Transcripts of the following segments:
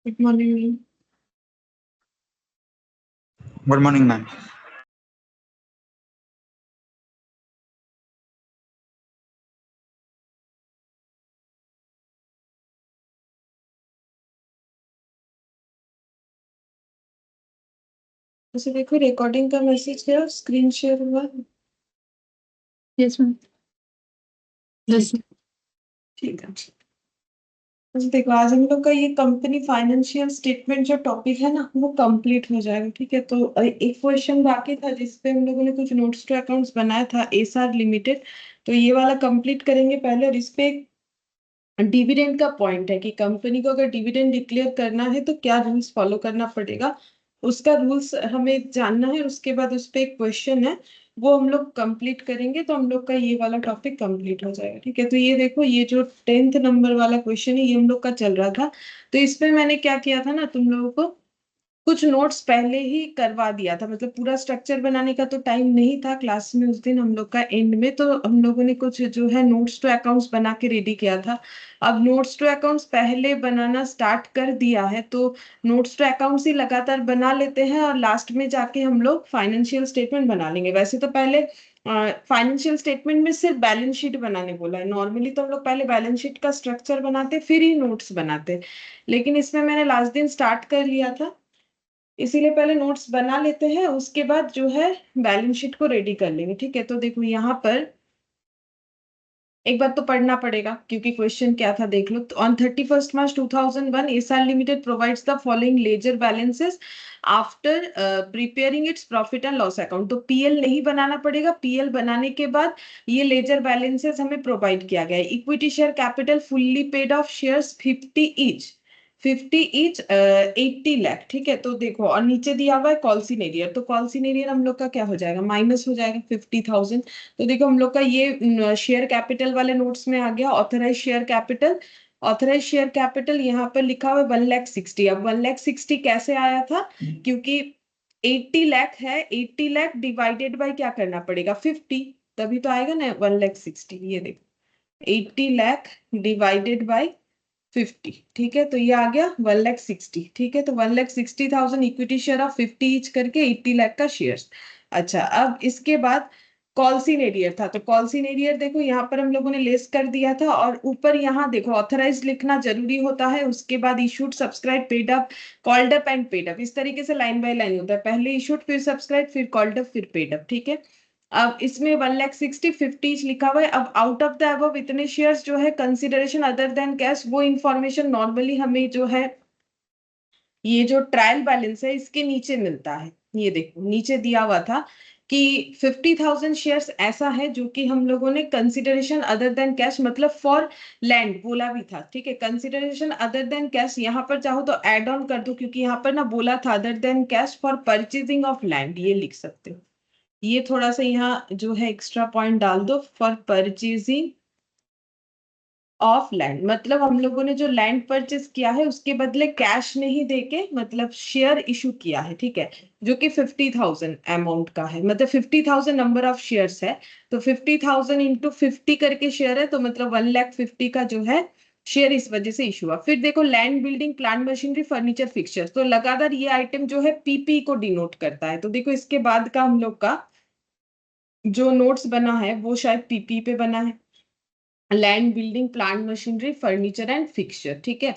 Good morning. Good morning ma'am. वैसे देखो recording का मैसेज है, स्क्रीन शेयर हुआ। Yes ma'am. यस ठीक है। तो देखो आज हम लोग का ये कंपनी फाइनेंशियल स्टेटमेंट जो टॉपिक है ना वो कंप्लीट हो जाएगा। ठीक है, तो एक क्वेश्चन बाकी था जिसपे हम लोगों ने कुछ नोट्स टू अकाउंट्स बनाया था एसआर लिमिटेड, तो ये वाला कंप्लीट करेंगे पहले। और इस पे डिविडेंड का पॉइंट है कि कंपनी को अगर डिविडेंड डिक्लेयर करना है तो क्या रूल्स फॉलो करना पड़ेगा, उसका रूल्स हमें जानना है। उसके बाद उस पे एक क्वेश्चन है वो हम लोग कंप्लीट करेंगे, तो हम लोग का ये वाला टॉपिक कंप्लीट हो जाएगा। ठीक है, तो ये देखो ये जो 10th नंबर वाला क्वेश्चन है ये हम लोग का चल रहा था। तो इसमें मैंने क्या किया था ना, तुम लोगों को कुछ नोट्स पहले ही करवा दिया था, मतलब पूरा स्ट्रक्चर बनाने का तो टाइम नहीं था क्लास में उस दिन हम लोग का एंड में, तो हम लोगों ने कुछ जो है नोट्स टू अकाउंट्स बना के रेडी किया था। अब नोट्स टू अकाउंट्स पहले बनाना स्टार्ट कर दिया है, तो नोट्स टू अकाउंट्स ही लगातार बना लेते हैं और लास्ट में जाके हम लोग फाइनेंशियल स्टेटमेंट बना लेंगे। वैसे तो पहले फाइनेंशियल स्टेटमेंट में सिर्फ बैलेंस शीट बनाने बोला है, नॉर्मली तो हम लोग पहले बैलेंस शीट का स्ट्रक्चर बनाते फिर ही नोट्स बनाते, लेकिन इसमें मैंने लास्ट दिन स्टार्ट कर लिया था, इसीलिए पहले नोट्स बना लेते हैं, उसके बाद जो है बैलेंस शीट को रेडी कर लेंगे। ठीक है, तो देखो यहाँ पर एक बात तो पढ़ना पड़ेगा क्योंकि क्वेश्चन क्या था देख लो। On 31st March 2001 SR limited provides the following ledger balances after preparing its profit and loss account. तो पीएल नहीं बनाना पड़ेगा, पीएल बनाने के बाद ये लेजर बैलेंसेस हमें प्रोवाइड किया गया है। Equity share capital fully paid of shares 50 each 80 lakh. ठीक है, तो देखो और नीचे दिया हुआ है कॉल्सिन एरियर, तो कॉल्सिन एरियर हम लोग का क्या हो जाएगा, माइनस हो जाएगा 50,000। तो देखो हम लोग का ये शेयर कैपिटल वाले नोट्स में आ गया authorise share capital. Authorise share capital यहाँ पर लिखा हुआ है 1,60,000। अब 1,60,000 कैसे आया था, क्योंकि 80 लाख है, 80 लाख डिवाइडेड बाय क्या करना पड़ेगा 50, तभी तो आएगा ना 1,60,000। ये देखो 80 लाख डिवाइडेड बाय 50। ठीक है, तो ये आ गया 1,60,000। ठीक है, तो 1,60,000 इक्विटी शेयर ऑफ 50 ईच करके 80 लाख का शेयर। अच्छा, अब इसके बाद कॉल्सिन एरियर था, तो कॉल्सिन एरियर देखो यहाँ पर हम लोगों ने लेस कर दिया था, और ऊपर यहाँ देखो ऑथराइज लिखना जरूरी होता है, उसके बाद issued subscribe paid up called up and paid up, इस तरीके से लाइन बाय लाइन होता है, पहले इशूड फिर सब्सक्राइब फिर कॉल्ड अप फिर पेड अप। ठीक है, अब इसमें 1,60,000 50 लिखा हुआ है। अब आउट ऑफ द अबव इतने शेयर्स जो है कंसिडरेशन अदर देन कैश, वो इंफॉर्मेशन नॉर्मली हमें जो है ये जो ट्रायल बैलेंस है इसके नीचे मिलता है। ये देखो नीचे दिया हुआ था कि 50,000 शेयर्स ऐसा है जो कि हम लोगों ने कंसिडरेशन अदर देन कैश मतलब फॉर लैंड बोला भी था। ठीक है, कंसिडरेशन अदर देन कैश यहाँ पर चाहो तो एड ऑन कर दो, क्योंकि यहाँ पर ना बोला था other than cash for purchasing of land, ये लिख सकते हो। ये थोड़ा सा यहाँ जो है एक्स्ट्रा पॉइंट डाल दो, फॉर परचेजिंग ऑफ लैंड, मतलब हम लोगों ने जो लैंड परचेज किया है उसके बदले कैश नहीं देके मतलब शेयर इशू किया है। ठीक है, जो कि 50,000 अमाउंट का है, मतलब 50,000 नंबर ऑफ शेयर्स है, तो 50,000 इंटू 50 करके शेयर है, तो मतलब 1,50,000 का जो है शेयर इस वजह से इशू हुआ। फिर देखो land building plant machinery furniture fixtures, तो लगातार ये आइटम जो है पीपी को डिनोट करता है। तो देखो इसके बाद का हम लोग का जो नोट्स बना है वो शायद पीपी पे बना है, land building plant machinery furniture and fixture. ठीक है,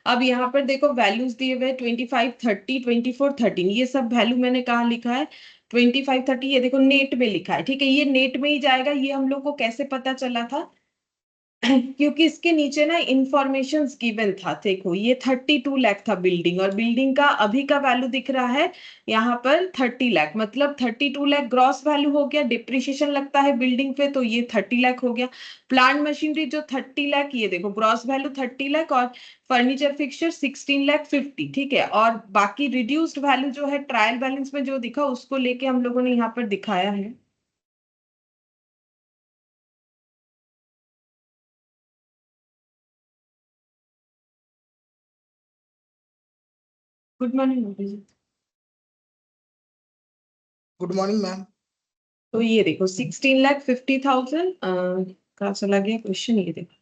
अब यहाँ पर देखो वैल्यूज दिए हुए 25, 30, 24, 13, ये सब वैल्यू मैंने कहा लिखा है 25, 30, ये देखो नेट में लिखा है। ठीक है, ये नेट में ही जाएगा, ये हम लोग को कैसे पता चला था क्योंकि इसके नीचे ना इंफॉर्मेशन गिवन था। देखो ये 32 लाख था बिल्डिंग, और बिल्डिंग का अभी का वैल्यू दिख रहा है यहाँ पर 30 लाख, मतलब 32 लाख ग्रॉस वैल्यू हो गया, डिप्रिशिएशन लगता है बिल्डिंग पे तो ये 30 लाख हो गया। प्लांट मशीनरी जो 30 लाख, ये देखो ग्रॉस वैल्यू 30 लाख, और फर्नीचर फिक्सचर 16 लाख 50। ठीक है, और बाकी रिड्यूस्ड वैल्यू जो है ट्रायल बैलेंस में जो दिखा उसको लेके हम लोगों ने यहाँ पर दिखाया है। गुड मॉर्निंग जी। Good morning ma'am. तो ये देखो 16,50,000 कहाँ चला गया क्वेश्चन, ये देखो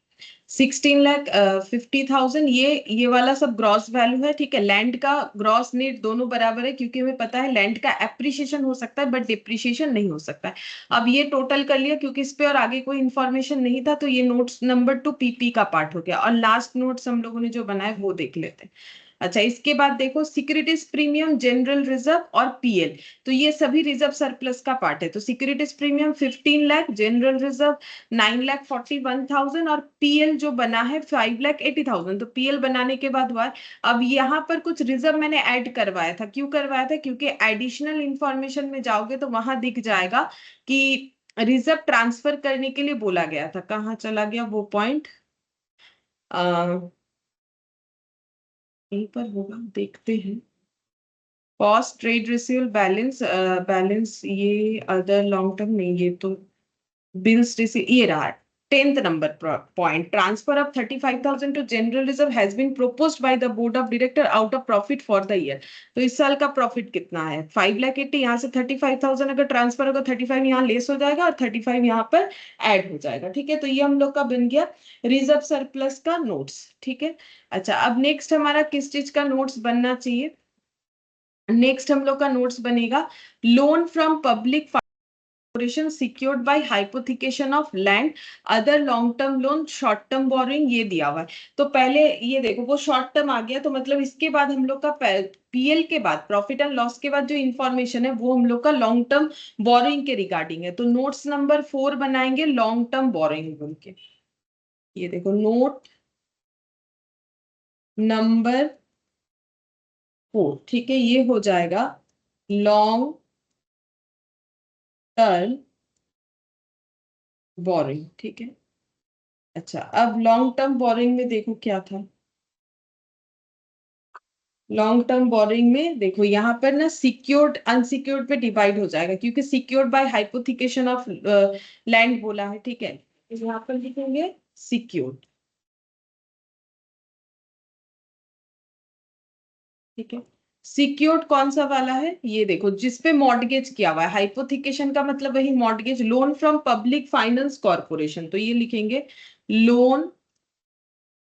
16,50,000 ये वाला सब ग्रॉस वैल्यू है, ठीक है। लैंड का ग्रॉस नेट दोनों बराबर है, क्योंकि हमें पता है लैंड का एप्रिसिएशन हो सकता है बट डिप्रिसिएशन नहीं हो सकता है। अब ये टोटल कर लिया, क्योंकि इस पे और आगे कोई इंफॉर्मेशन नहीं था, तो ये नोट्स नंबर 2 पीपी का पार्ट हो गया। और लास्ट नोट्स हम लोगों ने जो बनाए वो देख लेते हैं। अच्छा, इसके बाद देखो सिक्योरिटीज प्रीमियम, जनरल रिजर्व और पीएल, तो ये सभी रिजर्व सरप्लस का पार्ट है। तो securities premium 15 lakh, general reserve 9,41,000 और पीएल जो बना है 5,80,000। तो पीएल बनाने के बाद हुआ, अब यहाँ पर कुछ रिजर्व मैंने ऐड करवाया था। क्यों करवाया था? क्योंकि एडिशनल इंफॉर्मेशन में जाओगे तो वहां दिख जाएगा कि रिजर्व ट्रांसफर करने के लिए बोला गया था। कहाँ चला गया वो पॉइंट? यहीं पर होगा, देखते हैं। Cost, trade receivable, balance, balance ये अदर लॉन्ग टर्म नहीं, ये तो बिल्स रिसीव, ये रहा 10th number point. Transfer of 35,000 to general reserve has been proposed by the board of director out of profit for the year. तो इस साल का प्रॉफिट कितना है? 5,80,000। यहाँ से 35,000 अगर ट्रांसफर होगा, 35 यहाँ लेस हो जाएगा और 35 यहाँ पर ऐड हो जाएगा, ठीक है। तो ये हम लोग का बन गया रिजर्व सरप्लस का नोट्स, ठीक है। अच्छा, अब नेक्स्ट हमारा किस चीज का नोट्स बनना चाहिए? नेक्स्ट हम लोग का नोट्स बनेगा loan from public secured by hypothecation of land, other long term loan, short term borrowing, ये दिया हुआ है। तो पहले ये देखो वो शॉर्ट टर्म आ गया, तो मतलब इसके बाद हम लोग का पीएल के बाद, प्रॉफिट एंड लॉस के बाद जो इंफॉर्मेशन है वो हम लोग का लॉन्ग टर्म बोरोइंग के रिगार्डिंग है। तो नोट्स नंबर 4 बनाएंगे लॉन्ग टर्म बोरोइंग बोल के। ये देखो नोट नंबर 4, ठीक है, ये हो जाएगा लॉन्ग टर्म बोरोइंग, ठीक है। अच्छा, अब लॉन्ग टर्म बोरोइंग में देखो क्या था। लॉन्ग टर्म बोरोइंग में देखो यहाँ पर ना सिक्योर्ड अनसिक्योर्ड पे डिवाइड हो जाएगा, क्योंकि secured by hypothecation of land बोला है, ठीक है। यहाँ पर लिखेंगे सिक्योर्ड, ठीक है। सिक्योर्ड कौन सा वाला है? ये देखो जिसपे मॉर्टगेज किया हुआ है। हाइपोथिकेशन का मतलब वही mortgage. Loan from public finance corporation, तो ये लिखेंगे loan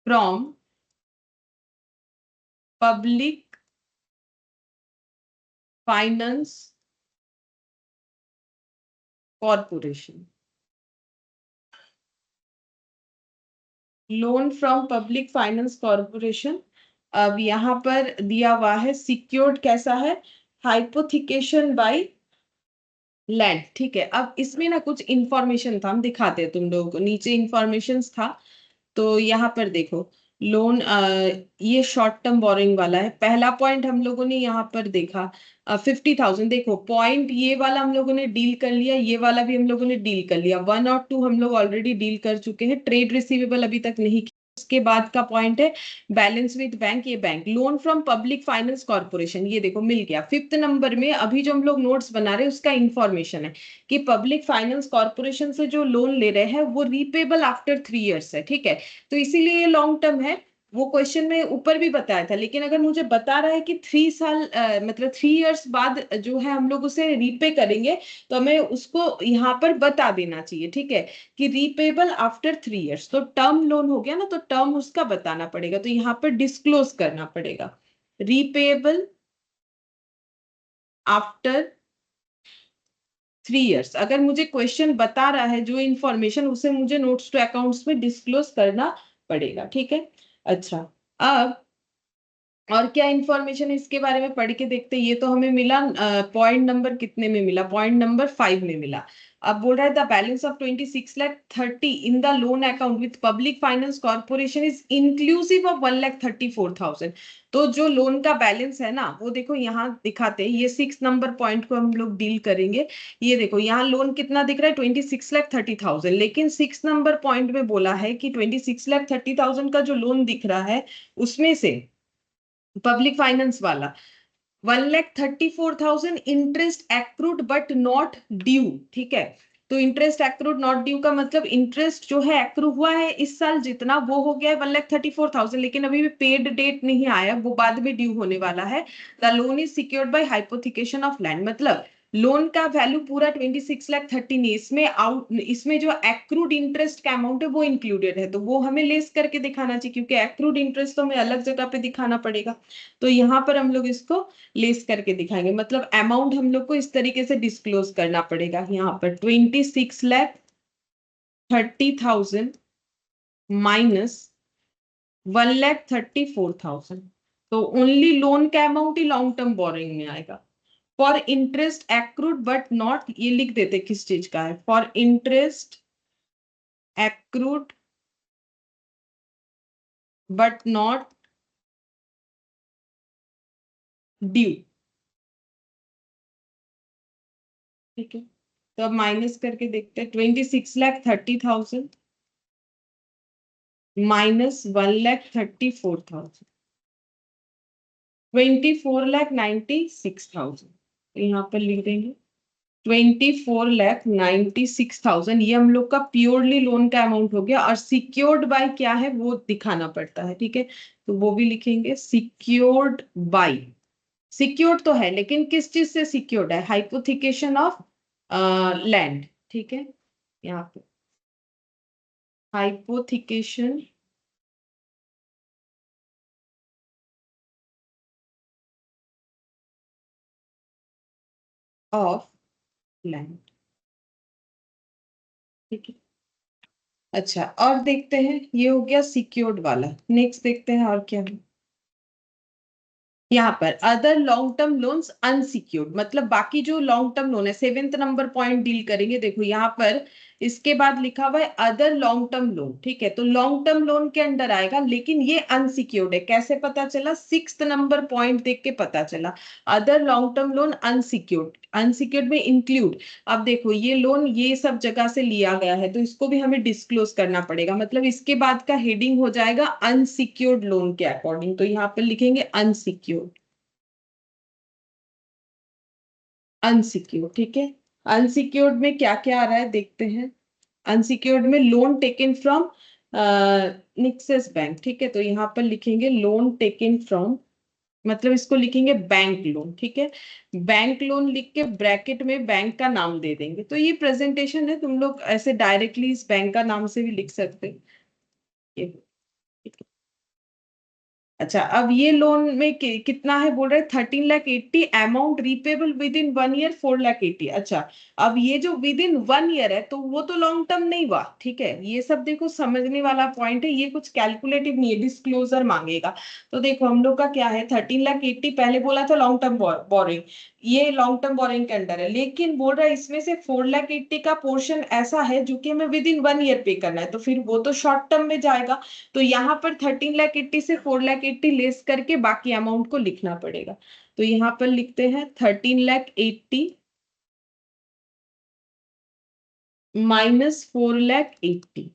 from public finance corporation, loan from public finance corporation. अब यहाँ पर दिया हुआ है सिक्योर्ड कैसा है? हाइपोथिकेशन बाय लैंड, ठीक है। अब इसमें ना कुछ इंफॉर्मेशन था, हम दिखाते हैं तुम लोगों को। नीचे इंफॉर्मेशन था, तो यहाँ पर देखो लोन, ये शॉर्ट टर्म बोरिंग वाला है। पहला पॉइंट हम लोगों ने यहाँ पर देखा 50,000। देखो पॉइंट ये वाला हम लोगों ने डील कर लिया, ये वाला भी हम लोगों ने डील कर लिया। 1 और 2 हम लोग ऑलरेडी डील कर चुके हैं। ट्रेड रिसीवेबल अभी तक नहीं किया। उसके बाद का पॉइंट है बैलेंस विद बैंक, ये bank. Loan from public finance corporation, ये देखो मिल गया। 5th नंबर में अभी जो हम लोग नोट्स बना रहे हैं उसका इंफॉर्मेशन है कि पब्लिक फाइनेंस कॉर्पोरेशन से जो लोन ले रहे हैं वो रीपेबल आफ्टर 3 इयर्स है, ठीक है। तो इसीलिए ये लॉन्ग टर्म है। वो क्वेश्चन में ऊपर भी बताया था, लेकिन अगर मुझे बता रहा है कि 3 साल मतलब 3 इयर्स बाद जो है हम लोग उसे रीपे करेंगे, तो हमें उसको यहाँ पर बता देना चाहिए, ठीक है, कि रीपेबल आफ्टर 3 इयर्स। तो टर्म लोन हो गया ना, तो टर्म उसका बताना पड़ेगा, तो यहाँ पर डिस्क्लोज करना पड़ेगा रीपेबल आफ्टर 3 इयर्स। अगर मुझे क्वेश्चन बता रहा है जो इंफॉर्मेशन, उसे मुझे नोट्स टू अकाउंट्स में डिस्क्लोज करना पड़ेगा, ठीक है। अच्छा, अब और क्या इंफॉर्मेशन इसके बारे में पढ़ के देखते हैं। ये तो हमें मिला पॉइंट नंबर कितने में मिला? पॉइंट नंबर 5 में मिला। अब बोल रहा है the balance of 26,30,000 in the loan account with public finance corporation is inclusive of 1,34,000। तो जो लोन का बैलेंस है ना, वो देखो यहाँ दिखाते हैं। ये 6 नंबर पॉइंट को हम लोग डील करेंगे। ये देखो यहाँ लोन कितना दिख रहा है? 26,30,000। लेकिन 6 नंबर पॉइंट में बोला है कि 26,30,000 का जो लोन दिख रहा है उसमें से पब्लिक फाइनेंस वाला 1,34,000 interest accrued but not due, ठीक है। तो इंटरेस्ट एक्रूड नॉट ड्यू का मतलब इंटरेस्ट जो है एक्रू हुआ है इस साल जितना, वो हो गया है 1,34,000, लेकिन अभी भी पेड डेट नहीं आया, वो बाद में ड्यू होने वाला है। The loan is secured by hypothecation of land, मतलब लोन का वैल्यू पूरा 26,30,000 नहीं, इसमें जो एक्रूड इंटरेस्ट का अमाउंट है वो इंक्लूडेड है, तो वो हमें लेस करके दिखाना चाहिए, क्योंकि एक्रूड इंटरेस्ट तो हमें अलग जगह पे दिखाना पड़ेगा। तो यहाँ पर हम लोग इसको लेस करके दिखाएंगे, मतलब अमाउंट हम लोग को इस तरीके से डिस्क्लोज करना पड़ेगा। यहाँ पर 26,30,000 माइनस 1,34,000, तो ओनली लोन का अमाउंट ही लॉन्ग टर्म बोरिंग में आएगा। For interest accrued but not, ये लिख देते किस चीज का है, for interest accrued but not due. ठीक है, तो अब माइनस करके देखते हैं, 26,30,000 माइनस 1,34,000, 24,96,000, तो यहाँ पर लिख देंगे 24,96,000, ये हम लोग का प्योरली लोन का अमाउंट हो गया। और सिक्योर्ड बाय क्या है वो दिखाना पड़ता है, ठीक है, तो वो भी लिखेंगे सिक्योर्ड बाय। सिक्योर्ड तो है, लेकिन किस चीज से सिक्योर्ड है, हाइपोथिकेशन ऑफ लैंड, ठीक है, यहाँ पे हाइपोथिकेशन ऑफ लैंड, ठीक है। अच्छा, और देखते हैं, ये हो गया सिक्योर्ड वाला। नेक्स्ट देखते हैं और क्या है। यहाँ पर other long term loans unsecured, मतलब बाकी जो लॉन्ग टर्म लोन है, 7th नंबर पॉइंट डील करेंगे। देखो यहाँ पर इसके बाद लिखा हुआ है अदर लॉन्ग टर्म लोन, ठीक है, तो लॉन्ग टर्म लोन के अंडर आएगा, लेकिन ये अनसिक्योर्ड है। कैसे पता चला, 6th नंबर पॉइंट देख के पता चला, other long term loan unsecured, unsecured में इंक्लूड। अब देखो ये लोन ये सब जगह से लिया गया है, तो इसको भी हमें डिस्क्लोज करना पड़ेगा, मतलब इसके बाद का हेडिंग हो जाएगा अनसिक्योर्ड लोन के अकॉर्डिंग, तो यहाँ पर लिखेंगे अनसिक्योर्ड, अनसिक्योर्ड, ठीक है। अनसिक्योर्ड में क्या क्या आ रहा है देखते हैं। अनसिक्योर्ड में लोन टेकन फ्रॉम निक्सेस बैंक, ठीक है, तो यहाँ पर लिखेंगे लोन टेकन फ्रॉम, मतलब इसको लिखेंगे बैंक लोन, ठीक है। बैंक लोन लिख के ब्रैकेट में बैंक का नाम दे देंगे। तो ये प्रेजेंटेशन है, तुम लोग ऐसे डायरेक्टली इस बैंक का नाम से भी लिख सकते हैं, ये, ठीक है। अच्छा, अब ये लोन में कितना है बोल रहे हैं, 13,80,000, amount repayable with in 1 year 4,80,000। अच्छा, अब ये जो विद इन 1 ईयर है, तो वो तो लॉन्ग टर्म नहीं हुआ, ठीक है, ये सब देखो समझने वाला पॉइंट है, ये कुछ कैलकुलेटिव नहीं है, डिस्क्लोजर मांगेगा। तो देखो हम लोग का क्या है, 13,80,000 पहले बोला था लॉन्ग टर्म बोरिंग, ये लॉन्ग टर्म बोरिंग के अंडर है, लेकिन बोल रहा है इसमें से 4,80,000 का पोर्शन ऐसा है जो कि हमें विद इन 1 ईयर पे करना है, तो फिर वो तो शॉर्ट टर्म में जाएगा। तो यहाँ पर 13,80,000 से 4,80,000 लेस करके बाकी अमाउंट को लिखना पड़ेगा। तो यहाँ पर लिखते हैं 13,80,000 माइनस 4,80,000।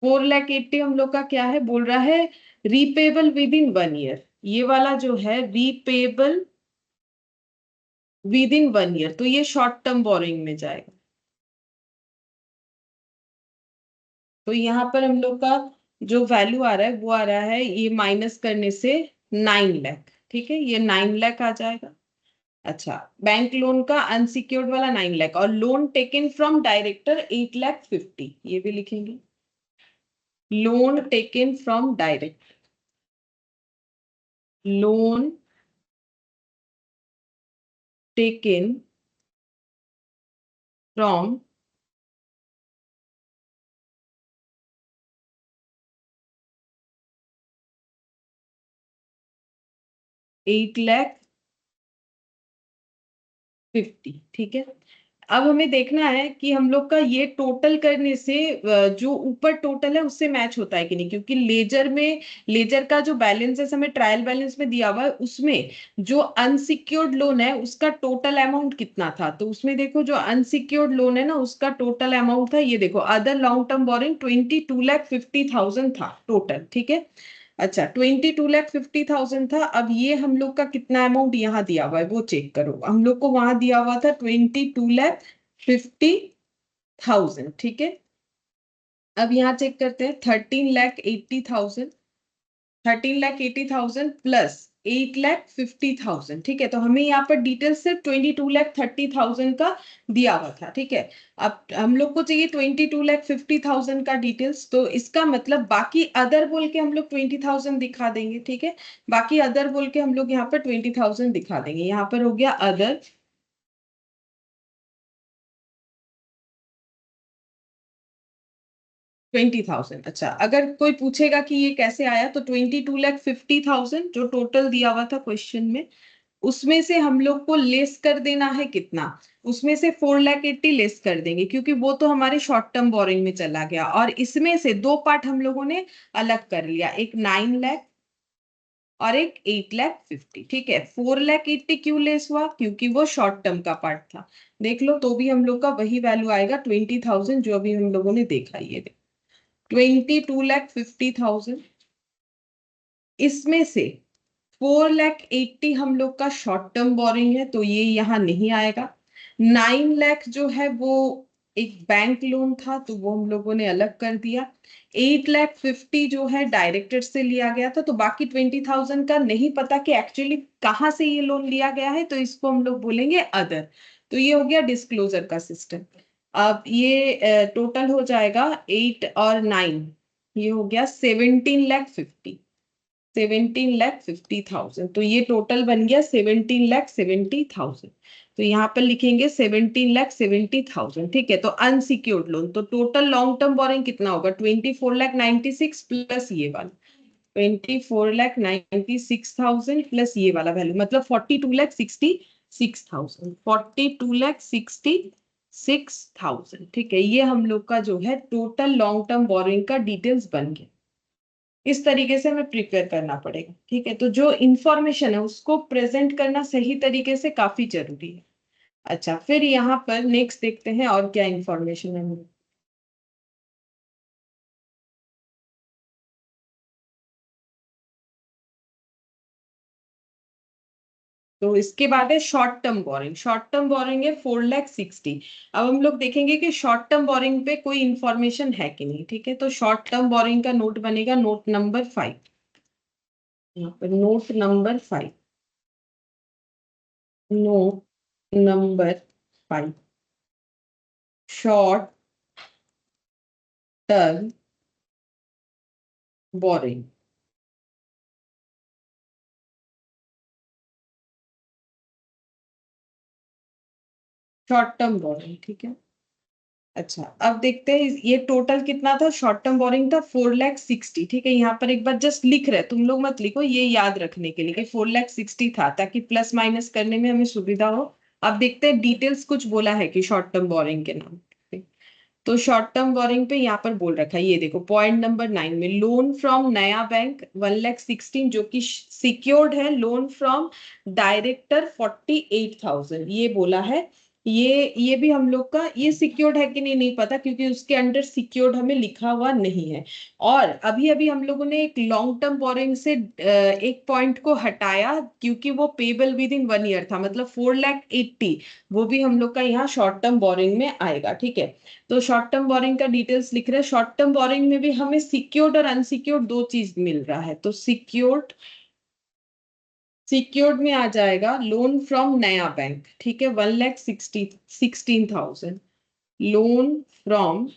4,80,000 हम लोग का क्या है बोल रहा है, रीपेबल विद इन 1 ईयर, ये वाला जो है रीपेबल विद इन 1 ईयर, तो ये शॉर्ट टर्म बोरिंग में जाएगा। तो यहाँ पर हम लोग का जो वैल्यू आ रहा है वो आ रहा है, ये माइनस करने से 9,00,000, ठीक है, ये 9,00,000 आ जाएगा। अच्छा, बैंक लोन का अनसिक्योर्ड वाला 9,00,000, और लोन टेकन फ्रॉम डायरेक्टर 8,50,000, ये भी लिखेंगे, loan taken from director, loan taken from $8,50,000, ठीक है। अब हमें देखना है कि हम लोग का ये टोटल करने से जो ऊपर टोटल है उससे मैच होता है कि नहीं, क्योंकि लेजर का जो बैलेंस है हमें ट्रायल बैलेंस में दिया हुआ है, उसमें जो अनसिक्योर्ड लोन है उसका टोटल अमाउंट कितना था, तो उसमें देखो जो अनसिक्योर्ड लोन है ना उसका टोटल अमाउंट था, ये देखो अदर लॉन्ग टर्म बोरिंग 22,50,000 था टोटल, ठीक है। अच्छा, 22,50,000 था। अब ये हम लोग का कितना अमाउंट यहाँ दिया हुआ है वो चेक करो, हम लोग को वहां दिया हुआ था 22,50,000, ठीक है। अब यहाँ चेक करते हैं 13,80,000, 13,80,000 प्लस 8,50,000, ठीक है। तो हमें यहाँ पर डिटेल्स सिर्फ 22,30,000 का दिया हुआ था, ठीक है। अब हम लोग को चाहिए 22,50,000 का डिटेल्स, तो इसका मतलब बाकी अदर बोल के हम लोग 20,000 दिखा देंगे, ठीक है। बाकी अदर बोल के हम लोग यहाँ पर 20,000 दिखा देंगे। यहाँ पर हो गया अदर, 20,000। अच्छा, अगर कोई पूछेगा कि ये कैसे आया, तो 22,50,000 जो टोटल दिया हुआ था क्वेश्चन में, उसमें से हम लोग को लेस कर देना है कितना, उसमें से 4,80,000 लेस कर देंगे, क्योंकि वो तो हमारे शॉर्ट टर्म बोरिंग में चला गया। और इसमें से दो पार्ट हम लोगों ने अलग कर लिया, एक 9,00,000 और एक 8,50,000, ठीक है। 4,80,000 क्यों लेस हुआ, क्योंकि वो शॉर्ट टर्म का पार्ट था। देख लो, तो भी हम लोग का वही वैल्यू आएगा 20,000 जो अभी हम लोगों ने देखा। ये 22,50,000, इसमें से 4,80,000 हम लोग का शॉर्ट टर्म बोरिंग है, तो ये यहाँ नहीं आएगा। 9,00,000 जो है वो एक बैंक लोन था, तो वो हम लोगों ने अलग कर दिया। 8,50,000 जो है डायरेक्टर से लिया गया था, तो बाकी 20,000 का नहीं पता कि एक्चुअली कहाँ से ये लोन लिया गया है, तो इसको हम लोग बोलेंगे अदर। तो ये हो गया डिस्क्लोजर का सिस्टम। अब ये टोटल हो जाएगा 8 और 9, ये हो गया 17,50,000। तो ये टोटल बन गया 17,70,000। तो यहाँ पर लिखेंगे 17,70,000, ठीक है। तो अनसिक्योर्ड लोन, तो टोटल लॉन्ग टर्म बोरिंग कितना होगा, 24,96,000 प्लस ये वाला 24,96,000 प्लस ये वाला वैल्यू, मतलब 42,66,000, 42,66,000, ठीक है। ये हम लोग का जो है टोटल लॉन्ग टर्म बोरिंग का डिटेल्स बन गया। इस तरीके से हमें प्रिपेयर करना पड़ेगा, ठीक है। तो जो इंफॉर्मेशन है उसको प्रेजेंट करना सही तरीके से काफी जरूरी है। अच्छा, फिर यहाँ पर नेक्स्ट देखते हैं और क्या इंफॉर्मेशन है। तो इसके बाद है short term borrowing. Short term borrowing है 4,60,000। अब हम लोग देखेंगे कि शॉर्ट टर्म बोरिंग पे कोई इंफॉर्मेशन है कि नहीं, ठीक है। तो शॉर्ट टर्म बोरिंग का नोट बनेगा, नोट नंबर 5। यहाँ पर note number 5, note number 5, short term borrowing. Short term borrowing, ठीक है। अच्छा, अब देखते हैं ये टोटल कितना था। शॉर्ट टर्म बोरिंग था 4,60,000, ठीक है। यहाँ पर एक बार जस्ट लिख रहे, तुम लोग मत लिखो, ये याद रखने के लिए कि 4,60,000 था, ताकि प्लस माइनस करने में हमें सुविधा हो। अब देखते हैं डिटेल्स कुछ बोला है कि शॉर्ट टर्म बोरिंग के नाम। तो शॉर्ट टर्म बोरिंग पे यहाँ पर बोल रखा है, ये देखो पॉइंट नंबर 9 में, लोन फ्रॉम नया बैंक 1,16,000 जो कि सिक्योर्ड है, लोन फ्रॉम डायरेक्टर 48,000, ये बोला है। ये भी हम लोग का, ये सिक्योर्ड है कि नहीं पता, क्योंकि उसके अंडर सिक्योर्ड हमें लिखा हुआ नहीं है। और अभी अभी हम लोगों ने एक लॉन्ग टर्म बोरिंग से एक पॉइंट को हटाया, क्योंकि वो पेबल विद इन 1 ईयर था, मतलब 4,80,000, वो भी हम लोग का यहाँ शॉर्ट टर्म बोरिंग में आएगा, ठीक है। तो शॉर्ट टर्म बोरिंग का डिटेल्स लिख रहे हैं। शॉर्ट टर्म बोरिंग में भी हमें सिक्योर्ड और अनसिक्योर्ड दो चीज मिल रहा है। तो सिक्योर्ड में आ जाएगा लोन फ्रॉम नया बैंक, ठीक है, 1,16,000। लोन फ्रॉम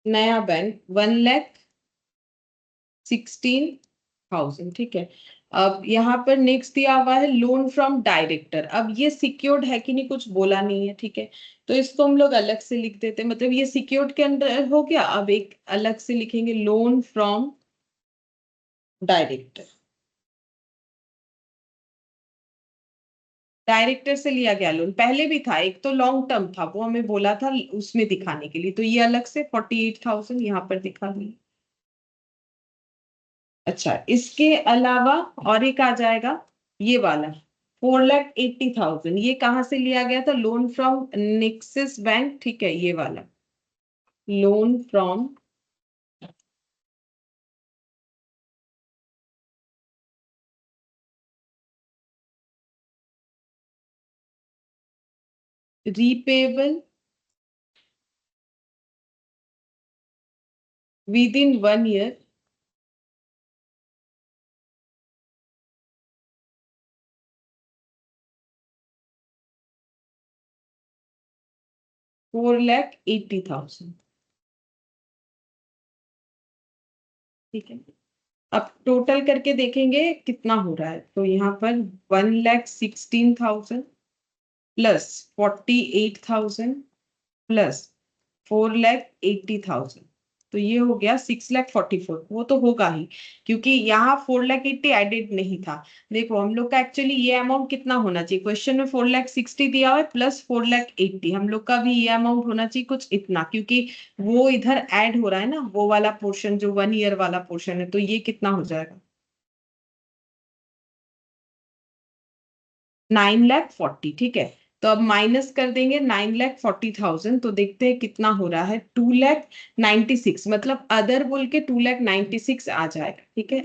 नया बैंक 1,16,000, ठीक है। अब यहाँ पर नेक्स्ट दिया हुआ है लोन फ्रॉम डायरेक्टर। अब ये सिक्योर्ड है कि नहीं कुछ बोला नहीं है, ठीक है। तो इसको हम लोग अलग से लिख देते हैं, मतलब ये सिक्योर्ड के अंदर हो गया। अब एक अलग से लिखेंगे लोन फ्रॉम डायरेक्टर। डायरेक्टर से लिया गया लोन पहले भी था, एक तो लॉन्ग टर्म था, वो हमें बोला था उसमें दिखाने के लिए, तो ये अलग से 48,000 यहाँ पर दिखा दिया। अच्छा, इसके अलावा और एक आ जाएगा ये वाला 4,80,000। ये कहाँ से लिया गया था, लोन फ्रॉम नेक्सिस बैंक, ठीक है, ये वाला loan from repayable with in 1 year $4,80,000। ठीक है, अब टोटल करके देखेंगे कितना हो रहा है। तो यहाँ पर 1,16,000 प्लस 48,000 प्लस 4,80,000, तो ये हो गया 6,44,000। वो तो होगा ही, क्योंकि यहाँ 4,80,000 एडेड नहीं था। देखो हम लोग का एक्चुअली ये अमाउंट कितना होना चाहिए, क्वेश्चन में 4,60,000 दिया हुआ है प्लस 4,80,000, हम लोग का भी ये अमाउंट होना चाहिए कुछ इतना, क्योंकि वो इधर ऐड हो रहा है ना, वो वाला पोर्शन जो 1 ईयर वाला पोर्शन है। तो ये कितना हो जाएगा, 9,40,000। ठीक है, तो अब माइनस कर देंगे 9,40,000, तो देखते हैं कितना हो रहा है, 2,96,000, मतलब अदर बोल के 2,96,000 आ जाएगा। ठीक है,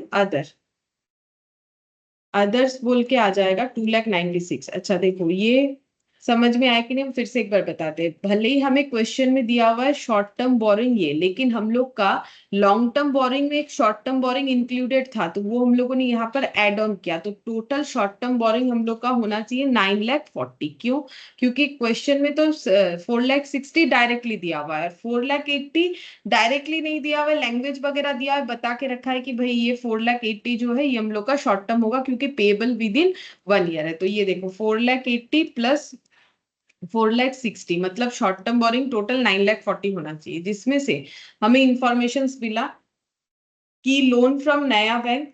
अदर्स बोल के आ जाएगा 2,96,000। अच्छा देखो ये समझ में आया कि नहीं, हम फिर से एक बार बताते हैं। भले ही हमें क्वेश्चन में दिया हुआ है शॉर्ट टर्म बोरिंग ये, लेकिन हम लोग का लॉन्ग टर्म बोरिंग में एक शॉर्ट टर्म बोरिंग इंक्लूडेड था, तो वो हम लोगों ने यहाँ पर एड ऑन किया। तो टोटल शॉर्ट टर्म बोरिंग हम लोग का होना चाहिए 9,40,000। क्यों, क्योंकि क्वेश्चन में तो 4,60,000 डायरेक्टली दिया हुआ है, 4,80,000 डायरेक्टली नहीं दिया हुआ है, लैंग्वेज वगैरह दिया है, बता के रखा है कि भाई ये 4,80,000 जो है ये हम लोग का शॉर्ट टर्म होगा, क्योंकि पेबल विद इन 1 ईयर है। तो ये देखो 4,80,000 प्लस 4,60,000, मतलब शॉर्ट टर्म बोरिंग टोटल 9,40,000 होना चाहिए, जिसमें से हमें इंफॉर्मेशन मिला कि लोन फ्रॉम नया बैंक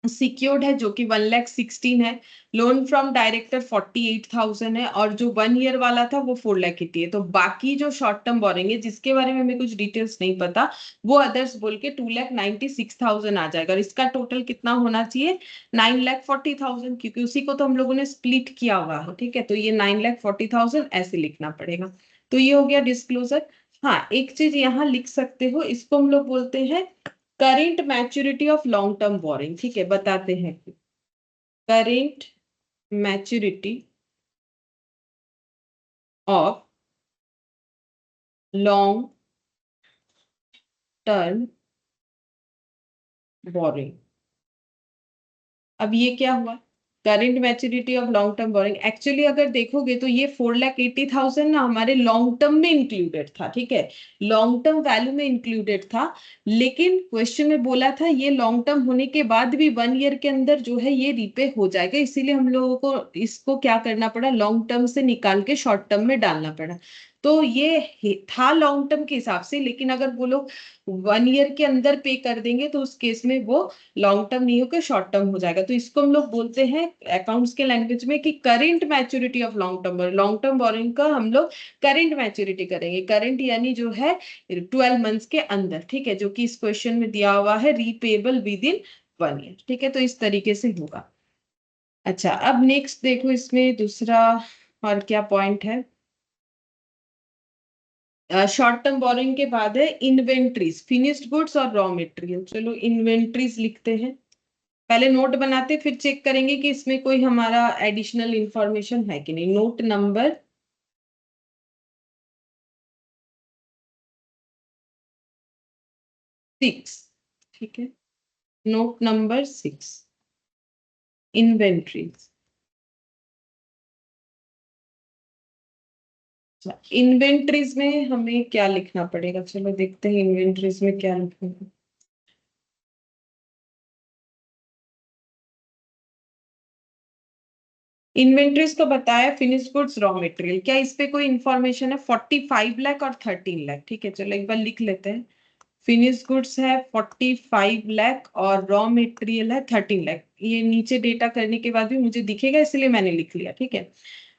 सिक्योर्ड है जो कि 1,16,000 है, लोन फ्रॉम डायरेक्टर 48,000 है, और जो 1 ईयर वाला था वो 4,80,000 है। तो बाकी जो शॉर्ट टर्म बोरिंग है जिसके बारे में हमें कुछ डिटेल्स नहीं पता, वो अदर्स बोल के 2,96,000 आ जाएगा, और इसका टोटल कितना होना चाहिए, 9,40,000, क्योंकि उसी को तो हम लोगों ने स्प्लिट किया हुआ है। ठीक है, तो ये 9,40,000 ऐसे लिखना पड़ेगा। तो ये हो गया डिस्क्लोजर। हाँ, एक चीज यहाँ लिख सकते हो, इसको हम लोग बोलते हैं current maturity of long term borrowing. ठीक है, बताते हैं current maturity of long term borrowing. अब ये क्या हुआ, current maturity of long term borrowing, actually अगर देखोगे तो ये 4,80,000 ना हमारे लॉन्ग टर्म में इंक्लूडेड था। ठीक है, लॉन्ग टर्म वैल्यू में इंक्लूडेड था, लेकिन क्वेश्चन में बोला था ये लॉन्ग टर्म होने के बाद भी 1 ईयर के अंदर जो है ये रीपे हो जाएगा, इसीलिए हम लोगों को इसको क्या करना पड़ा, लॉन्ग टर्म से निकाल के शॉर्ट टर्म में डालना पड़ा। तो ये था लॉन्ग टर्म के हिसाब से, लेकिन अगर वो लोग 1 ईयर के अंदर पे कर देंगे तो उस केस में वो लॉन्ग टर्म नहीं होकर शॉर्ट टर्म हो जाएगा। तो इसको हम लोग बोलते हैं अकाउंट्स के लैंग्वेज में कि current maturity of long term borrowing का हम लोग करेंट मैच्योरिटी करेंगे। करेंट यानी जो है 12 मंथ्स के अंदर। ठीक है, जो कि इस क्वेश्चन में दिया हुआ है रीपेबल विद इन 1 ईयर। ठीक है, तो इस तरीके से होगा। अच्छा, अब नेक्स्ट देखो इसमें दूसरा और क्या पॉइंट है, शॉर्ट टर्म बोरिंग के बाद है इन्वेंट्रीज, फिनिश्ड गुड्स और रॉ मटेरियल। चलो इन्वेंट्रीज लिखते हैं, पहले नोट बनाते फिर चेक करेंगे कि इसमें कोई हमारा एडिशनल इंफॉर्मेशन है कि नहीं। Note number 6। ठीक है, नोट नंबर 6, इन्वेंट्रीज। इन्वेंट्रीज में हमें क्या लिखना पड़ेगा, चलो देखते हैं इन्वेंट्रीज में क्या लिखेंगे। इन्वेंट्रीज तो बताया, फिनिश गुड्स रॉ मटेरियल, क्या इस पे कोई इंफॉर्मेशन है, 45 लाख और 13 लाख। ठीक है, चलो एक बार लिख लेते हैं। फिनिश गुड्स है 45 लाख और रॉ मटेरियल है 13 लाख। ये नीचे डेटा करने के बाद भी मुझे दिखेगा, इसलिए मैंने लिख लिया। ठीक है,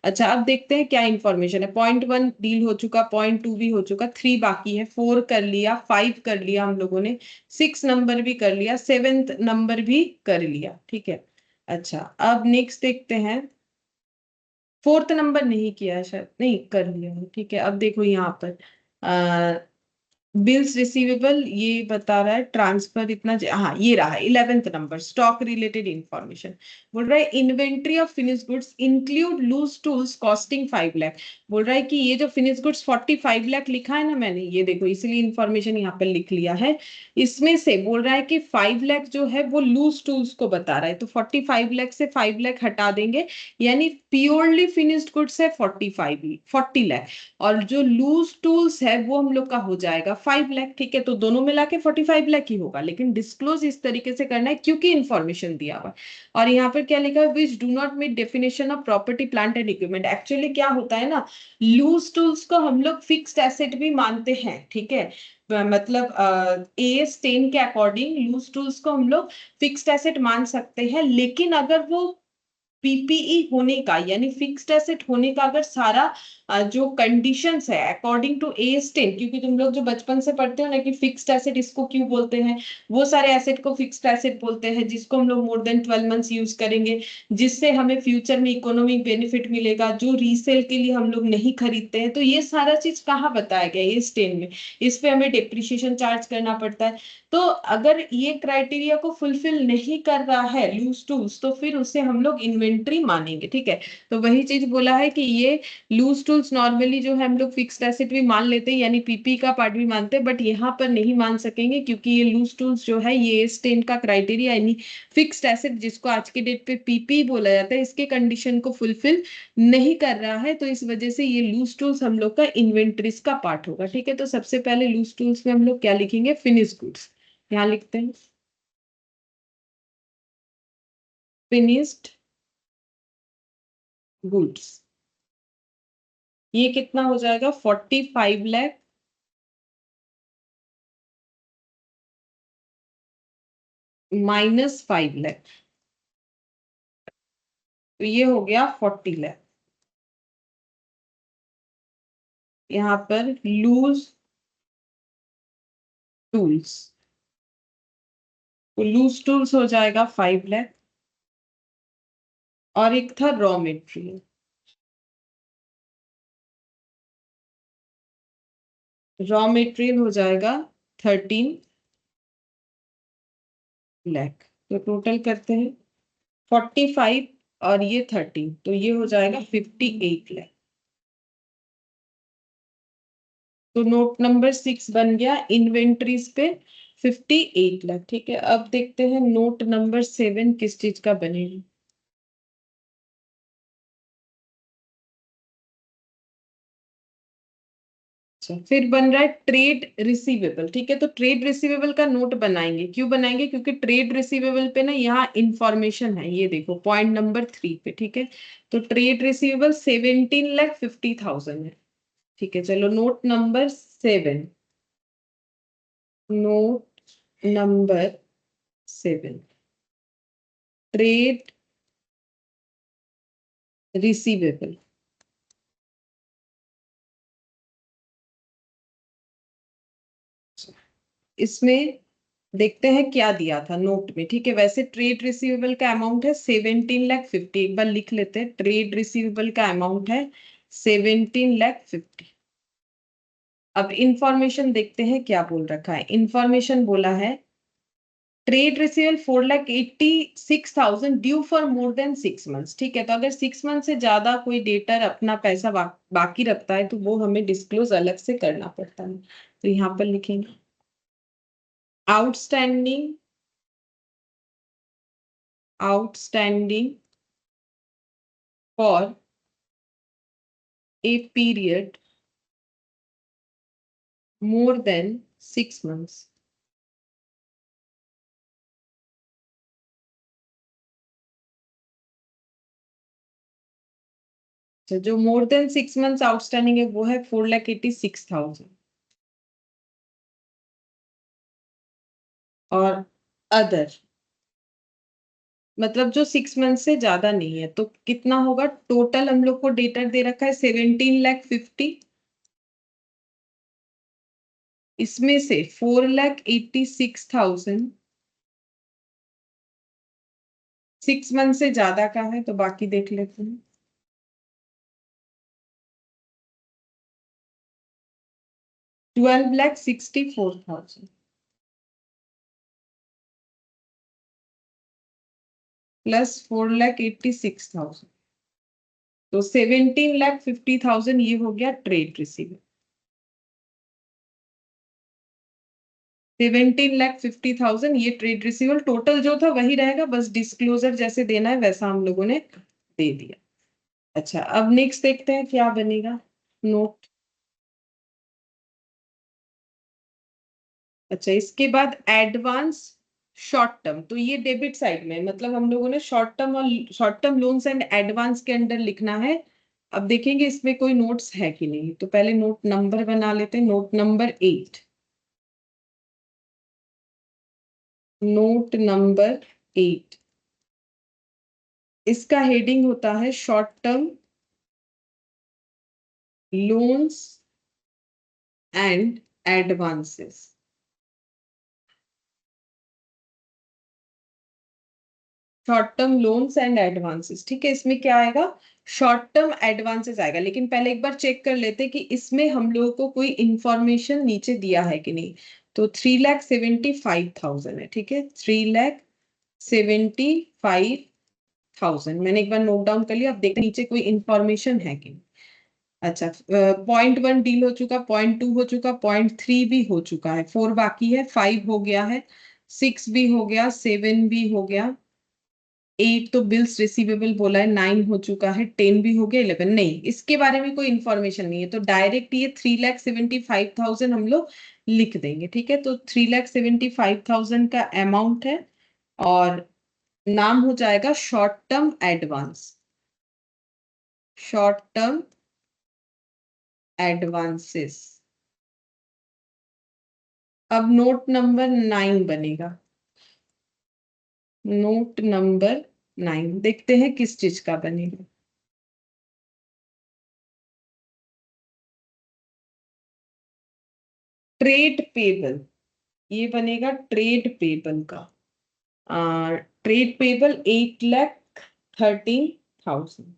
अच्छा अब देखते हैं क्या इंफॉर्मेशन है। .1 डील हो चुका, .2 भी हो चुका, 3 बाकी है, 4 कर लिया, 5 कर लिया हम लोगों ने, 6 नंबर भी कर लिया, 7th नंबर भी कर लिया। ठीक है, अच्छा अब नेक्स्ट देखते हैं, 4th नंबर नहीं किया है शायद, नहीं कर लिया है। ठीक है, अब देखो यहाँ पर बिल्स रिसीवेबल ये बता रहा है ट्रांसफर इतना, हाँ ये रहा 11th number, stock related information. बोल रहा है inventory of finish goods include loose tools costing 5 lakh. बोल रहा है कि ये जो फिनिश गुड्स 45 लाख लिखा है ना मैंने, ये देखो इसलिए इंफॉर्मेशन यहाँ पर लिख लिया है। इसमें से बोल रहा है कि 5 लाख जो है वो लूज टूल्स को बता रहा है, तो 45 लाख से 5 लाख हटा देंगे, यानी प्योरली फिनिश्ड गुड्स है 40 लाख, और जो लूज टूल्स है वो हम लोग का हो जाएगा 5 लाख। ठीक है, तो दोनों मिला के 45 लाख ही होगा, लेकिन डिस्क्लोज इस तरीके से करना है क्योंकि इंफॉर्मेशन दिया हुआ है। और यहाँ पर क्या लिखा है, which do not meet definition of property plant and equipment. Actually क्या होता है ना, लूज टूल्स को हम लोग फिक्स्ड एसेट भी मानते हैं, ठीक है, मतलब एएस 10 के अकॉर्डिंग लूज टूल्स को हम लोग फिक्स्ड एसेट मान सकते हैं, लेकिन अगर वो पीपीई होने का यानी फिक्स्ड एसेट होने का अगर सारा जो कंडीशंस है अकॉर्डिंग टू एएस 10, क्योंकि तुम लोग जो बचपन से पढ़ते हो ना कि फिक्स्ड एसेट इसको क्यों बोलते हैं, वो सारे एसेट को फिक्स्ड एसेट बोलते हैं जिसको हम लोग मोर देन 12 मंथ्स यूज करेंगे, जिससे हमें फ्यूचर में इकोनॉमिक बेनिफिट मिलेगा, जो रीसेल के लिए हम लोग नहीं खरीदते हैं। तो ये सारा चीज कहाँ बताया गया है एएस 10 में, इस पे हमें डेप्रिसिएशन चार्ज करना पड़ता है। तो अगर ये क्राइटेरिया को फुलफिल नहीं कर रहा है लूज टूल्स, तो फिर उसे हम लोग इन्वेंट्री मानेंगे, ठीक है। तो वही चीज बोला है कि ये लूज टूल्स नॉर्मली जो है हम लोग फिक्स्ड एसेट भी मान लेते हैं, यानी पीपी का पार्ट भी मानते हैं, बट यहाँ पर नहीं मान सकेंगे क्योंकि ये लूज टूल्स जो है ये एस 10 का क्राइटेरिया यानी फिक्स्ड एसेट जिसको आज के डेट पे पीपी बोला जाता है, इसके कंडीशन को फुलफिल नहीं कर रहा है, तो इस वजह से ये लूज टूल्स हम लोग का इन्वेंट्रीज का पार्ट होगा। ठीक है, तो सबसे पहले लूज टूल्स में हम लोग क्या लिखेंगे, फिनिश गुड्स, यहाँ लिखते हैं फिनिश्ड गुड्स। ये कितना हो जाएगा, 45 लाख -5 लाख, तो ये हो गया 40 लाख। यहाँ पर लूज टूल्स, तो लूज टूल्स हो जाएगा 5 लाख, और एक था रॉ मेटेरियल, रॉ मेटेरियल हो जाएगा 13 लाख। तो टोटल करते हैं 45 और ये 13, तो ये हो जाएगा 58 लाख। तो नोट नंबर 6 बन गया इन्वेंट्रीज पे 58 लाख। ठीक है, अब देखते हैं नोट नंबर 7 किस चीज का बनेगा। अच्छा, फिर बन रहा है ट्रेड रिसीवेबल। ठीक है, तो ट्रेड रिसीवेबल का नोट बनाएंगे, क्यों बनाएंगे, क्योंकि ट्रेड रिसीवेबल पे ना यहाँ इंफॉर्मेशन है, ये देखो पॉइंट नंबर 3 पे। ठीक है, तो ट्रेड रिसीवेबल 17,50,000 है। ठीक है, चलो note number 7, note number 7, trade receivable. इसमें देखते हैं क्या दिया था नोट में। ठीक है, वैसे ट्रेड रिसीवेबल का अमाउंट है 17,50,000, एक बार लिख लेते हैं, ट्रेड रिसीवेबल का अमाउंट है 17,50,000। अब इंफॉर्मेशन देखते हैं क्या बोल रखा है। इंफॉर्मेशन बोला है trade receivable 4,86,000 due for more than 6 months. ठीक है, तो अगर 6 मंथ से ज्यादा कोई डेटर अपना पैसा बाकी रखता है तो वो हमें डिस्क्लोज अलग से करना पड़ता है। तो यहाँ पर लिखेंगे outstanding, outstanding for a period more than 6 months. तो जो मोर देन 6 मंथ्स आउटस्टैंडिंग है वो है 4,86,000, और अदर मतलब जो 6 मंथ से ज्यादा नहीं है, तो कितना होगा, टोटल हम लोग को डेटा दे रखा है 17,50,000, इसमें से 4,86,000 6 मंथ से ज्यादा का है, तो बाकी देख लेते हैं। 12,64,000 प्लस 4,86,000, तो 17,50,000 ये हो गया ट्रेड रिसीवेबल। 17,50,000 ये ट्रेड रिसीवेबल टोटल जो था वही रहेगा, बस डिस्क्लोजर जैसे देना है वैसा हम लोगों ने दे दिया। अच्छा, अब नेक्स्ट देखते हैं क्या बनेगा नोट। अच्छा, इसके बाद एडवांस शॉर्ट टर्म, तो ये डेबिट साइड में, मतलब हम लोगों ने शॉर्ट टर्म और short term loans and advance के अंडर लिखना है। अब देखेंगे इसमें कोई नोट्स है कि नहीं, तो पहले नोट नंबर बना लेते हैं। नोट नंबर 8, नोट नंबर 8, इसका हेडिंग होता है short term loans and advances. Short term loans and advances, ठीक है। इसमें क्या आएगा, शॉर्ट टर्म एडवांसेस आएगा, लेकिन पहले एक बार चेक कर लेते कि इसमें हम लोगों को कोई इंफॉर्मेशन नीचे दिया है कि नहीं। तो 3,75,000 है, ठीक है। 3,75,000 मैंने एक बार नोट डाउन कर लिया। अब देखते हैं नीचे कोई इंफॉर्मेशन है कि नहीं। अच्छा, 0.1 डील हो चुका, 0.2 हो चुका, 0.3 भी हो चुका है, 4 बाकी है, 5 हो गया है, 6 भी हो गया, 7 भी हो गया, 8 तो बिल्स रिसीवेबल बोला है, 9 हो चुका है, 10 भी हो गया, 11 नहीं, इसके बारे में कोई इंफॉर्मेशन नहीं है, तो डायरेक्ट ये 3,75,000 हम लोग लिख देंगे, ठीक है। तो 3,75,000 का अमाउंट है और नाम हो जाएगा short term advance, short term advances. अब नोट नंबर 9 बनेगा। नोट नंबर 9 देखते हैं किस चीज का बनेगा। ट्रेड पेबल, ये बनेगा ट्रेड पेबल का। Trade payable 8,13,000।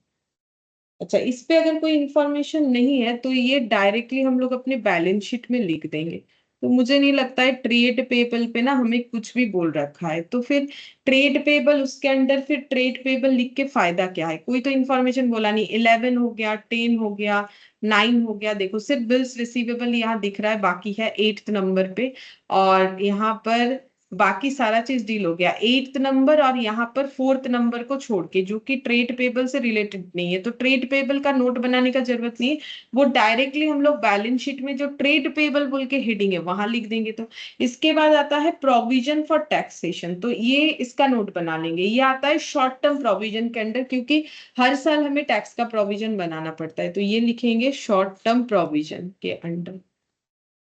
अच्छा, इस पे अगर कोई इंफॉर्मेशन नहीं है तो ये डायरेक्टली हम लोग अपने बैलेंस शीट में लिख देंगे। तो मुझे नहीं लगता है ट्रेड पेबल पे ना हमें कुछ भी बोल रखा है, तो फिर ट्रेड पेबल उसके अंदर फिर ट्रेड पेबल लिख के फायदा क्या है, कोई तो इंफॉर्मेशन बोला नहीं। 11 हो गया, 10 हो गया, 9 हो गया, देखो सिर्फ बिल्स रिसीवेबल यहाँ दिख रहा है, बाकी है 8th नंबर पे, और यहाँ पर बाकी सारा चीज डील हो गया 8th नंबर, और यहाँ पर 4th नंबर को छोड़ के जो कि ट्रेड पेबल से रिलेटेड नहीं है, तो ट्रेड पेबल का नोट बनाने का जरूरत नहीं है, वो डायरेक्टली हम लोग बैलेंस शीट में जो ट्रेड पेबल बोल के हेडिंग है वहां लिख देंगे। तो इसके बाद आता है प्रोविजन फॉर टैक्सेशन, तो ये इसका नोट बना लेंगे। ये आता है शॉर्ट टर्म प्रोविजन के अंडर, क्योंकि हर साल हमें टैक्स का प्रोविजन बनाना पड़ता है, तो ये लिखेंगे शॉर्ट टर्म प्रोविजन के अंडर,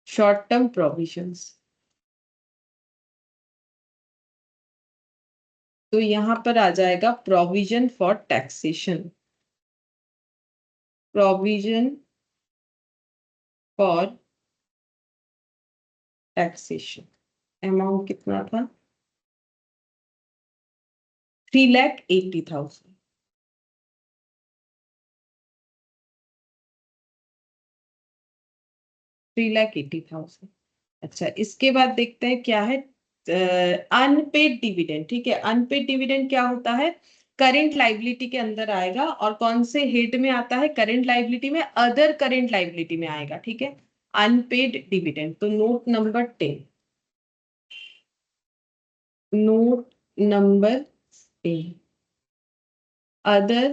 शॉर्ट टर्म प्रोविजंस। तो यहां पर आ जाएगा provision for taxation, provision for taxation. Amount कितना था, 3,80,000। 3,80,000। अच्छा, इसके बाद देखते हैं क्या है, अनपेड डिविडेंड, ठीक है। अनपेड डिविडेंड क्या होता है, करेंट लाइबिलिटी के अंदर आएगा, और कौन से हेड में आता है, करेंट लाइबिलिटी में, अदर करेंट लाइबिलिटी में आएगा, ठीक है। अनपेड डिविडेंड, तो note number 10, note number 10, other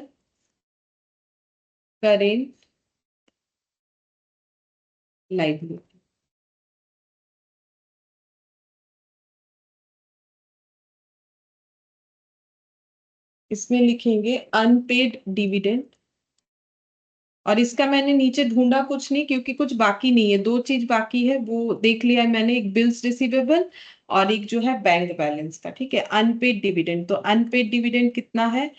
current liability. इसमें लिखेंगे अनपेड डिविडेंड, और इसका मैंने नीचे ढूंढा कुछ नहीं, क्योंकि कुछ बाकी नहीं है, दो चीज बाकी है वो देख लिया है मैंने, एक बिल्स रिसीवेबल और एक जो है बैंक बैलेंस का, ठीक है। अनपेड डिविडेंड, तो अनपेड डिविडेंड कितना है,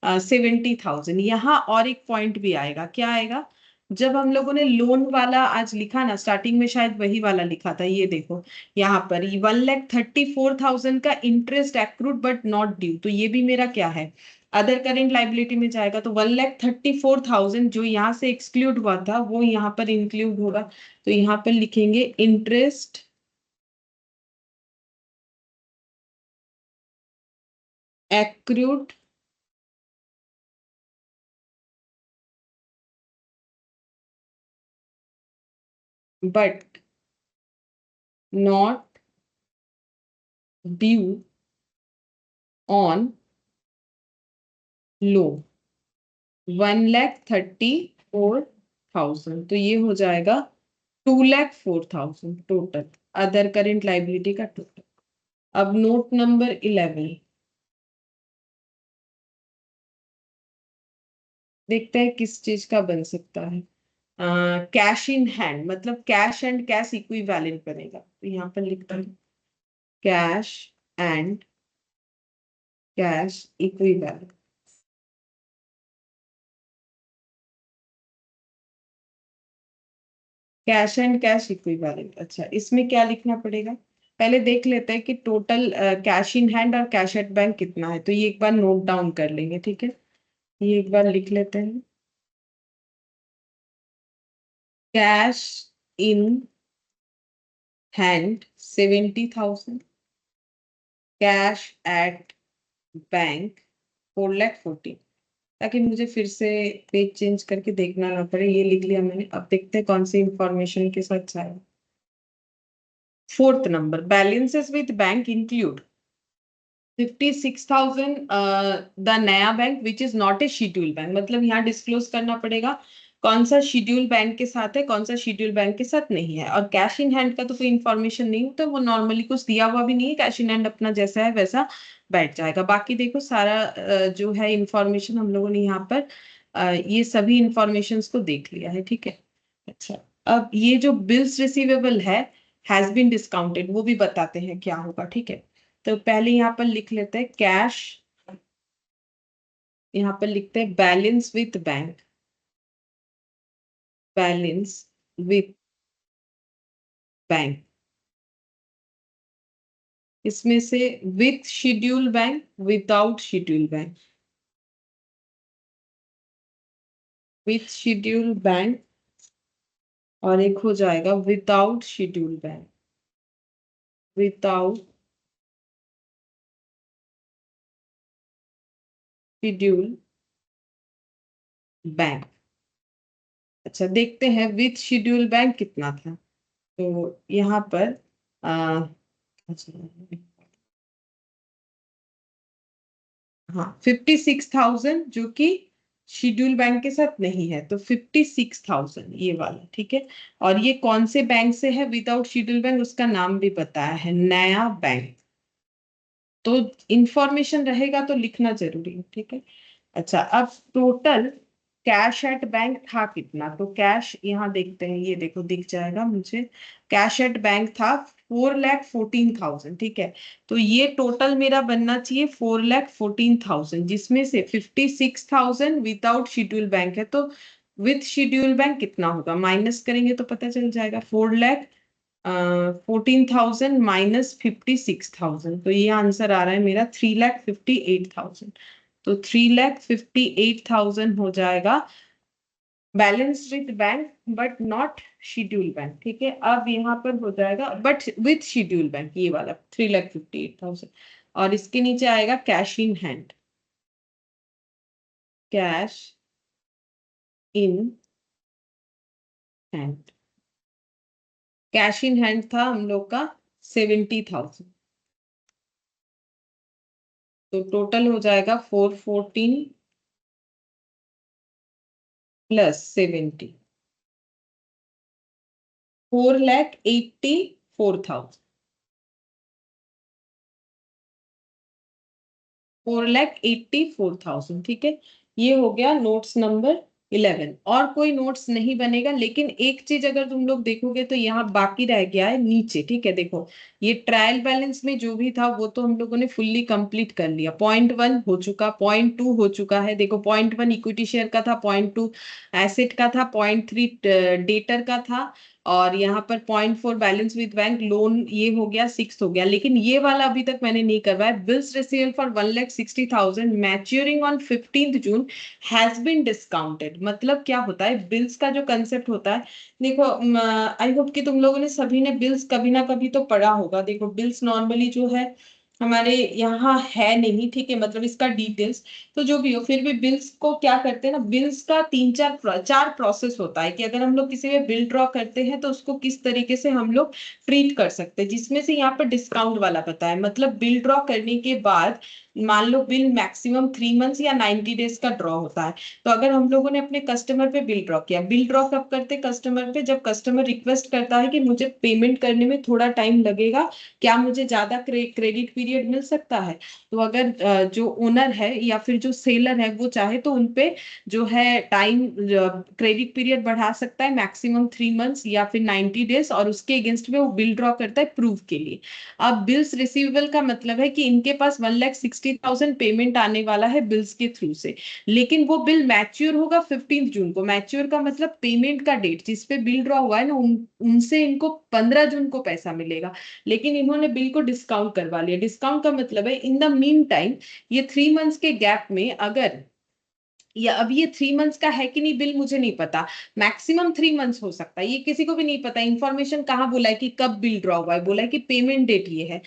70,000। यहाँ और एक पॉइंट भी आएगा, क्या आएगा, जब हम लोगों ने लोन वाला आज लिखा ना, स्टार्टिंग में शायद वही वाला लिखा था, ये देखो यहाँ पर 1,34,000 का interest accrued but not due, तो ये भी मेरा क्या है, अदर करेंट लाइबिलिटी में जाएगा तो 1,34,000 जो यहाँ से एक्सक्लूड हुआ था वो यहाँ पर इंक्लूड होगा, तो यहाँ पर लिखेंगे interest accrued but not due on loan 1,34,000, तो ये हो जाएगा 2,04,000 टोटल अदर करेंट लाइबिलिटी का टोटल। अब नोट नंबर 11 देखते हैं किस चीज का बन सकता है। कैश इन हैंड मतलब कैश एंड कैश इक्विवेलेंट बनेगा, तो यहाँ पर लिखता हूँ cash and cash equivalent. Cash and cash equivalent, अच्छा इसमें क्या लिखना पड़ेगा, पहले देख लेते हैं कि टोटल कैश इन हैंड और कैश एट बैंक कितना है, तो ये एक बार नोट डाउन कर लेंगे, ठीक है, ये एक बार लिख लेते हैं। Cash in hand 70,000, cash at bank 4,40,000, ताकि मुझे फिर से पेज चेंज करके देखना ना पड़े, ये लिख लिया मैंने। अब देखते हैं कौन सी इंफॉर्मेशन के साथ जाएगा। Fourth number, balances with bank include 56,000 the नया bank which is not a schedule bank, मतलब यहाँ डिस्क्लोज करना पड़ेगा कौन सा शेड्यूल बैंक के साथ है, कौन सा शेड्यूल बैंक के साथ नहीं है। और कैश इन हैंड का तो कोई इन्फॉर्मेशन नहीं होता, वो नॉर्मली कुछ दिया हुआ भी नहीं है, कैश इन हैंड अपना जैसा है वैसा बैठ जाएगा। बाकी देखो सारा जो है इंफॉर्मेशन हम लोगों ने यहाँ पर ये सभी इंफॉर्मेशन को देख लिया है, ठीक है। अच्छा, अब ये जो बिल्स रिसीवेबल है हैज बीन डिस्काउंटेड, वो भी बताते हैं क्या होगा, ठीक है। तो पहले यहाँ पर लिख लेते हैं कैश, यहाँ पर लिखते हैं balance with bank, balance with bank, इसमें से with schedule bank, without schedule bank, with schedule bank और एक हो जाएगा without schedule bank, without schedule bank. अच्छा देखते हैं विथ शेड्यूल बैंक कितना था, तो यहाँ पर अच्छा, हाँ 56,000 जो कि शेड्यूल बैंक के साथ नहीं है, तो 56,000 ये वाला, ठीक है। और ये कौन से बैंक से है विदाउट शेड्यूल बैंक, उसका नाम भी बताया है नया बैंक, तो इंफॉर्मेशन रहेगा तो लिखना जरूरी है, ठीक है। अच्छा, अब टोटल कैश एट बैंक था कितना, तो कैश यहाँ देखते हैं, ये देखो दिख जाएगा मुझे, कैश एट बैंक था 4,14,000, ठीक है। तो ये टोटल मेरा बनना चाहिए 4,14,000, जिसमें से 56,000 विदाउट शेड्यूल बैंक है, तो विथ शेड्यूल बैंक कितना होगा, माइनस करेंगे तो पता चल जाएगा। 4,14,000 माइनस 56,000, तो ये आंसर आ रहा है मेरा 3,58,000, तो 3,58,000 हो जाएगा balance with bank but not schedule bank, ठीक है। अब यहाँ पर हो जाएगा बट विथ शेड्यूल बैंक, ये वाला 3,58,000, और इसके नीचे आएगा cash in hand, cash in hand, cash in hand था हम लोग का 70,000, तो टोटल हो जाएगा 414 प्लस 70, 4,84,000, 4,84,000, ठीक है। ये हो गया नोट्स नंबर 11, और कोई नोट्स नहीं बनेगा, लेकिन एक चीज अगर तुम लोग देखोगे तो यहाँ बाकी रह गया है नीचे, ठीक है। देखो ये ट्रायल बैलेंस में जो भी था वो तो हम लोगों ने फुल्ली कंप्लीट कर लिया, 0.1 हो चुका, 0.2 हो चुका है, देखो 0.1 इक्विटी शेयर का था, 0.2 एसेट का था, 0.3 डेटर का था, और यहाँ पर 0.4 बैलेंस विद बैंक लोन ये हो गया 6 हो गया, लेकिन ये वाला अभी तक मैंने नहीं करवाया। Bills receivable for 1,60,000 maturing on 15 June has been discounted. मतलब क्या होता है बिल्स का जो कंसेप्ट होता है, देखो आई होप कि तुम लोगों ने सभी ने बिल्स कभी ना कभी तो पढ़ा होगा। देखो बिल्स नॉर्मली जो है हमारे यहाँ है नहीं, ठीक है, मतलब इसका डिटेल्स तो जो भी हो, फिर भी बिल्स को क्या करते हैं ना, बिल्स का 3-4 प्रोसेस होता है कि अगर हम लोग किसी में बिल ड्रॉ करते हैं तो उसको किस तरीके से हम लोग ट्रीट कर सकते हैं, जिसमें से यहाँ पर डिस्काउंट वाला पता है। मतलब बिल ड्रॉ करने के बाद मान लो बिल मैक्सिमम 3 मंथ्स या 90 डेज का ड्रॉ होता है। तो अगर हम लोगों ने अपने कस्टमर पे बिल ड्रॉ किया, बिल ड्रॉ कब करते कस्टमर पे, जब कस्टमर रिक्वेस्ट करता है कि मुझे पेमेंट करने में थोड़ा टाइम लगेगा, क्या मुझे ज्यादा क्रेडिट पीरियड मिल सकता है। तो अगर जो ओनर है या फिर जो सेलर है वो चाहे तो उनपे जो है टाइम क्रेडिट पीरियड बढ़ा सकता है, मैक्सिमम 3 मंथ्स या फिर 90 डेज, और उसके अगेंस्ट में वो बिल ड्रॉ करता है प्रूफ के लिए। अब बिल्स रिसीवेबल का मतलब है कि इनके पास 1,60,000 पेमेंट आने वाला है बिल्स के थ्रू से, लेकिन वो बिल मैच्योर होगा 15 जून को। मैच्योर का मतलब पेमेंट का डेट जिस पे बिल ड्रॉ हुआ है ना, उनसे इनको 15 जून को पैसा मिलेगा, लेकिन इन्होंने बिल को डिस्काउंट करवा लिया। डिस्काउंट का मतलब है इन द मीन टाइम ये 3 मंथ्स के गैप में अगर, या अब ये 3 मंथ्स का है कि नहीं बिल मुझे नहीं पता, मैक्सिमम 3 मंथ्स हो सकता है, ये किसी को भी नहीं पता। इंफॉर्मेशन कहाँ बोला है कि कब बिल ड्रॉ हुआ है, बोला है कि पेमेंट डेट ये है,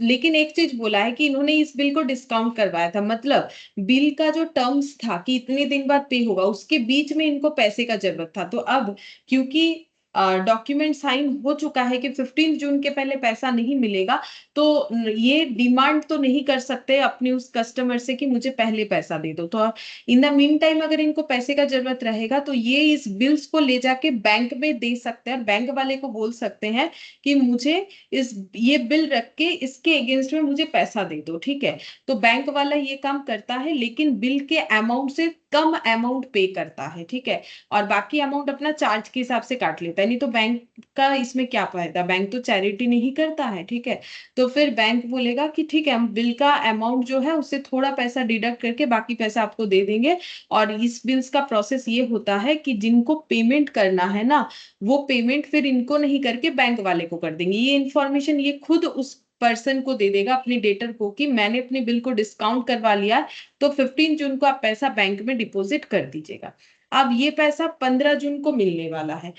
लेकिन एक चीज बोला है कि इन्होंने इस बिल को डिस्काउंट करवाया था। मतलब बिल का जो टर्म्स था कि इतने दिन बाद पे होगा, उसके बीच में इनको पैसे का जरूरत था। तो अब क्योंकि डॉक्यूमेंट साइन हो चुका है कि 15 जून के पहले पैसा नहीं मिलेगा, तो ये डिमांड तो नहीं कर सकते अपने उस कस्टमर से कि मुझे पहले पैसा दे दो। तो इन द मीन टाइम अगर इनको पैसे का जरूरत रहेगा तो ये इस बिल्स को ले जाके बैंक में दे सकते हैं, और बैंक वाले को बोल सकते हैं कि मुझे इस ये बिल रख के इसके अगेंस्ट में मुझे पैसा दे दो, ठीक है। तो बैंक वाला ये काम करता है, लेकिन बिल के अमाउंट से कम अमाउंट पे करता है, ठीक है, और बाकी अमाउंट अपना चार्ज के हिसाब से काट लेता है। नहीं तो बैंक का इसमें क्या फायदा, बैंक तो चैरिटी नहीं करता है, ठीक है। तो फिर बैंक बोलेगा कि ठीक है, हम बिल का अमाउंट जो है उससे थोड़ा पैसा डिडक्ट करके बाकी पैसा आपको दे देंगे। और इस बिल्स का प्रोसेस ये होता है कि जिनको पेमेंट करना है ना, वो पेमेंट फिर इनको नहीं करके बैंक वाले को कर देंगे। ये इन्फॉर्मेशन ये खुद उस पर्सन को दे देगा, अपने डेटर को, कि मैंने अपने बिल को डिस्काउंट करवा लिया है, तो 15 जून को आप पैसा बैंक में डिपॉजिट कर दीजिएगा। अब ये पैसा 15 जून को मिलने वाला है।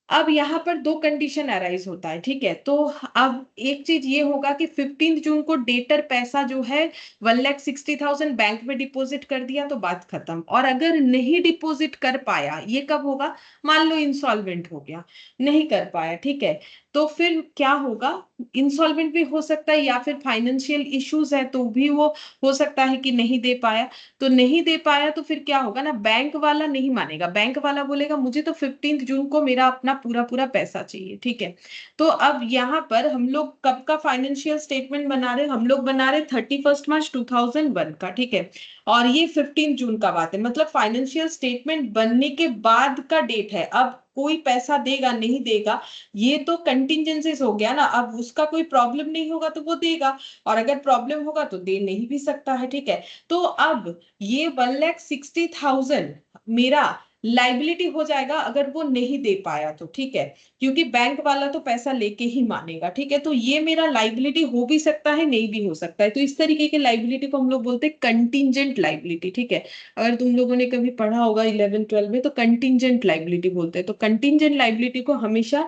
अब यहाँ पर दो कंडीशन अराइज होता है, ठीक है। तो अब एक चीज ये होगा कि 15 जून को डेटर पैसा जो है 1,60,000 बैंक में डिपॉजिट कर दिया तो बात खत्म। और अगर नहीं डिपॉजिट कर पाया, ये कब होगा, मान लो इंसॉल्वेंट हो गया, नहीं कर पाया, ठीक है, तो फिर क्या होगा, इंसॉल्वेंट भी हो सकता है या फिर फाइनेंशियल इश्यूज है तो भी वो हो सकता है कि नहीं दे पाया। तो नहीं दे पाया तो फिर क्या होगा ना, बैंक वाला नहीं मानेगा, बैंक वाला बोलेगा मुझे तो 15 जून को मेरा अपना पूरा पूरा पैसा चाहिए, ठीक है। तो अब यहाँ पर हम लोग कब का फाइनेंशियल स्टेटमेंट बना रहे हैं, हम लोग बना रहे 31 मार्च 2001 का, ठीक है, और ये 15 जून का बात है। मतलब फाइनेंशियल स्टेटमेंट बनने के बाद का डेट है। अब कोई पैसा देगा नहीं देगा ये तो कंटिजेंसीज हो गया ना, अब उसका कोई प्रॉब्लम नहीं होगा तो वो देगा, और अगर प्रॉब्लम होगा तो दे नहीं भी सकता है, ठीक है। तो अब ये 1,60,000 मेरा लाइबिलिटी हो जाएगा अगर वो नहीं दे पाया तो, ठीक है, क्योंकि बैंक वाला तो पैसा लेके ही मानेगा, ठीक है। तो ये मेरा लाइबिलिटी हो भी सकता है, नहीं भी हो सकता है। तो इस तरीके के लाइबिलिटी को हम लोग बोलते हैं कंटिजेंट लाइबिलिटी, ठीक है। अगर तुम लोगों ने कभी पढ़ा होगा 11-12 में तो कंटिजेंट लाइबिलिटी बोलते हैं। तो कंटिजेंट लाइबिलिटी को हमेशा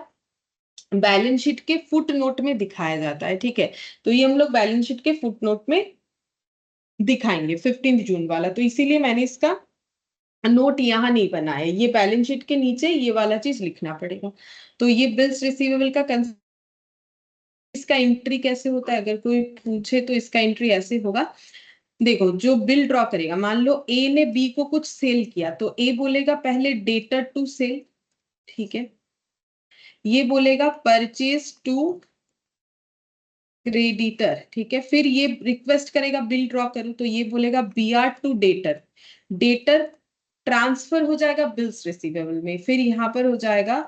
बैलेंस शीट के फुट नोट में दिखाया जाता है, ठीक है। तो ये हम लोग बैलेंस शीट के फुट नोट में दिखाएंगे 15 जून वाला, तो इसीलिए मैंने इसका नोट यहाँ नहीं बनाया। ये बैलेंस शीट के नीचे ये वाला चीज लिखना पड़ेगा। तो ये बिल्स रिसीवेबल का इसका एंट्री कैसे होता है, अगर कोई पूछे तो इसका एंट्री ऐसे होगा। देखो जो बिल ड्रॉ करेगा, मान लो ए ने बी को कुछ सेल किया, तो ए बोलेगा पहले डेटर टू सेल, ठीक है, ये बोलेगा परचेज टू क्रेडिटर, ठीक है, फिर ये रिक्वेस्ट करेगा बिल ड्रॉ करो, तो ये बोलेगा BR to debtor, debtor transfer हो जाएगा बिल्स रिसीवेबल में, फिर यहाँ पर हो जाएगा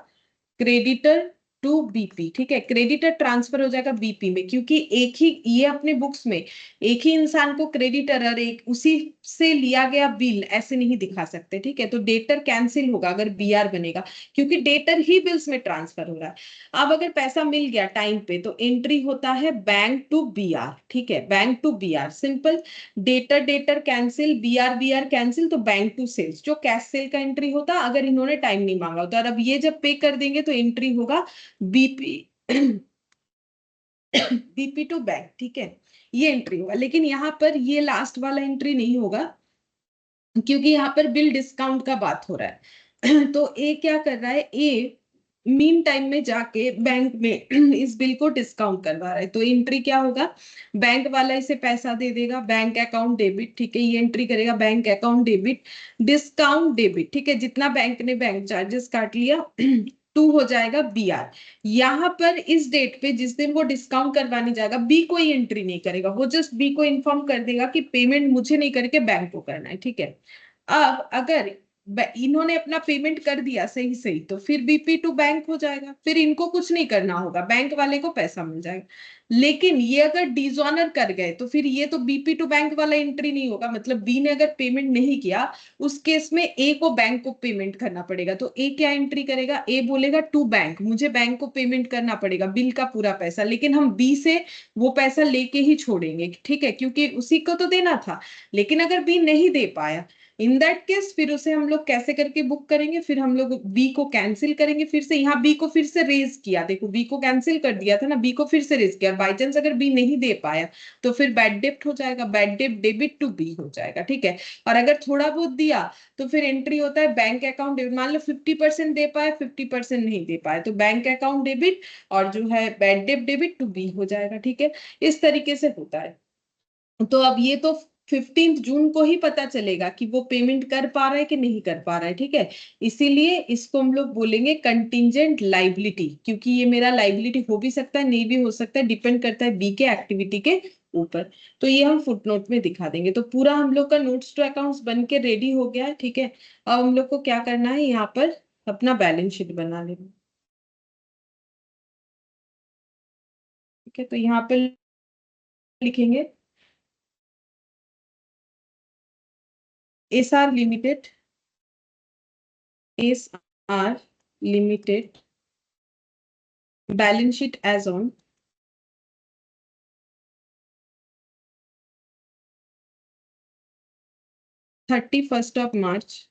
क्रेडिटर टू बीपी, ठीक है। क्रेडिटर ट्रांसफर हो जाएगा बीपी में, क्योंकि एक ही ये अपने बुक्स में एक ही इंसान को क्रेडिटर और एक उसी से लिया गया बिल ऐसे नहीं दिखा सकते, ठीक है। तो डेटर कैंसिल होगा अगर बीआर बनेगा, क्योंकि डेटर ही बिल्स में ट्रांसफर हो रहा है। अब अगर पैसा मिल गया टाइम पे तो एंट्री होता है बैंक टू बीआर, ठीक है, bank to BR, simple. Debtor debtor cancel, BR BR cancel, तो बैंक टू सेल्स, जो कैश सेल का एंट्री होता अगर इन्होंने टाइम नहीं मांगा होता। और अब ये जब पे कर देंगे तो एंट्री होगा बीपी बीपी टू बैंक, ठीक है, ये एंट्री होगा। लेकिन यहाँ पर ये लास्ट वाला एंट्री नहीं होगा, क्योंकि यहाँ पर बिल डिस्काउंट का बात हो रहा है। तो ए क्या कर रहा है, ए मीन टाइम में जाके बैंक में इस बिल को डिस्काउंट करवा रहा है। तो एंट्री क्या होगा, बैंक वाला इसे पैसा दे देगा, बैंक अकाउंट डेबिट, ठीक है, ये एंट्री करेगा bank account debit, discount debit, ठीक है, जितना बैंक ने बैंक चार्जेस काट लिया टू हो जाएगा बीआर। यहाँ पर इस डेट पे जिस दिन वो डिस्काउंट करवाने जाएगा बी कोई एंट्री नहीं करेगा, वो जस्ट बी को इन्फॉर्म कर देगा कि पेमेंट मुझे नहीं करके बैंक को करना है, ठीक है। अब अगर इन्होंने अपना पेमेंट कर दिया सही सही, तो फिर बीपी टू बैंक हो जाएगा, फिर इनको कुछ नहीं करना होगा, बैंक वाले को पैसा मिल जाएगा। लेकिन ये अगर डिसऑनर कर गए तो फिर ये तो बीपी टू बैंक वाला एंट्री नहीं होगा, मतलब बी ने अगर पेमेंट नहीं किया उस केस में ए को बैंक को पेमेंट करना पड़ेगा। तो ए क्या एंट्री करेगा, ए बोलेगा टू बैंक, मुझे बैंक को पेमेंट करना पड़ेगा बिल का पूरा पैसा, लेकिन हम बी से वो पैसा लेके ही छोड़ेंगे, ठीक है, क्योंकि उसी को तो देना था। लेकिन अगर बी नहीं दे पाया, इन दैट केस फिर उसे हम लोग कैसे करके बुक करेंगे, फिर हम लोग बी को कैंसिल करेंगे फिर से। यहाँ बी को फिर से रेज किया, देखो बी को कैंसिल कर दिया था ना, बी को फिर से रेज किया, और बाई चांस अगर बी नहीं दे पाया तो फिर बैड डेब्ट हो जाएगा, बैड डेब्ट डेबिट टू बी हो जाएगा, ठीक है। और अगर थोड़ा बहुत दिया तो फिर एंट्री होता है बैंक अकाउंट डेबिट। मान लो 50% दे पाए, 50% नहीं दे पाए, तो बैंक अकाउंट डेबिट और जो है बैड डेब्ट डेबिट टू बी हो जाएगा, ठीक है। इस तरीके से होता है। तो अब ये तो 15 जून को ही पता चलेगा कि वो पेमेंट कर पा रहा है कि नहीं कर पा रहा है, ठीक है। इसीलिए इसको हम लोग बोलेंगे कंटिंजेंट लाइबिलिटी, क्योंकि ये मेरा लाइबिलिटी हो भी सकता है नहीं भी हो सकता है, डिपेंड करता है बी के एक्टिविटी के ऊपर। तो ये हम फुटनोट में दिखा देंगे। तो पूरा हम लोग का नोट्स टू अकाउंट्स बन के रेडी हो गया है, ठीक है। अब हम लोग को क्या करना है, यहाँ पर अपना बैलेंस शीट बना लेना, ठीक है। तो यहाँ पर लिखेंगे SR limited, SR limited balance sheet as on 31st of March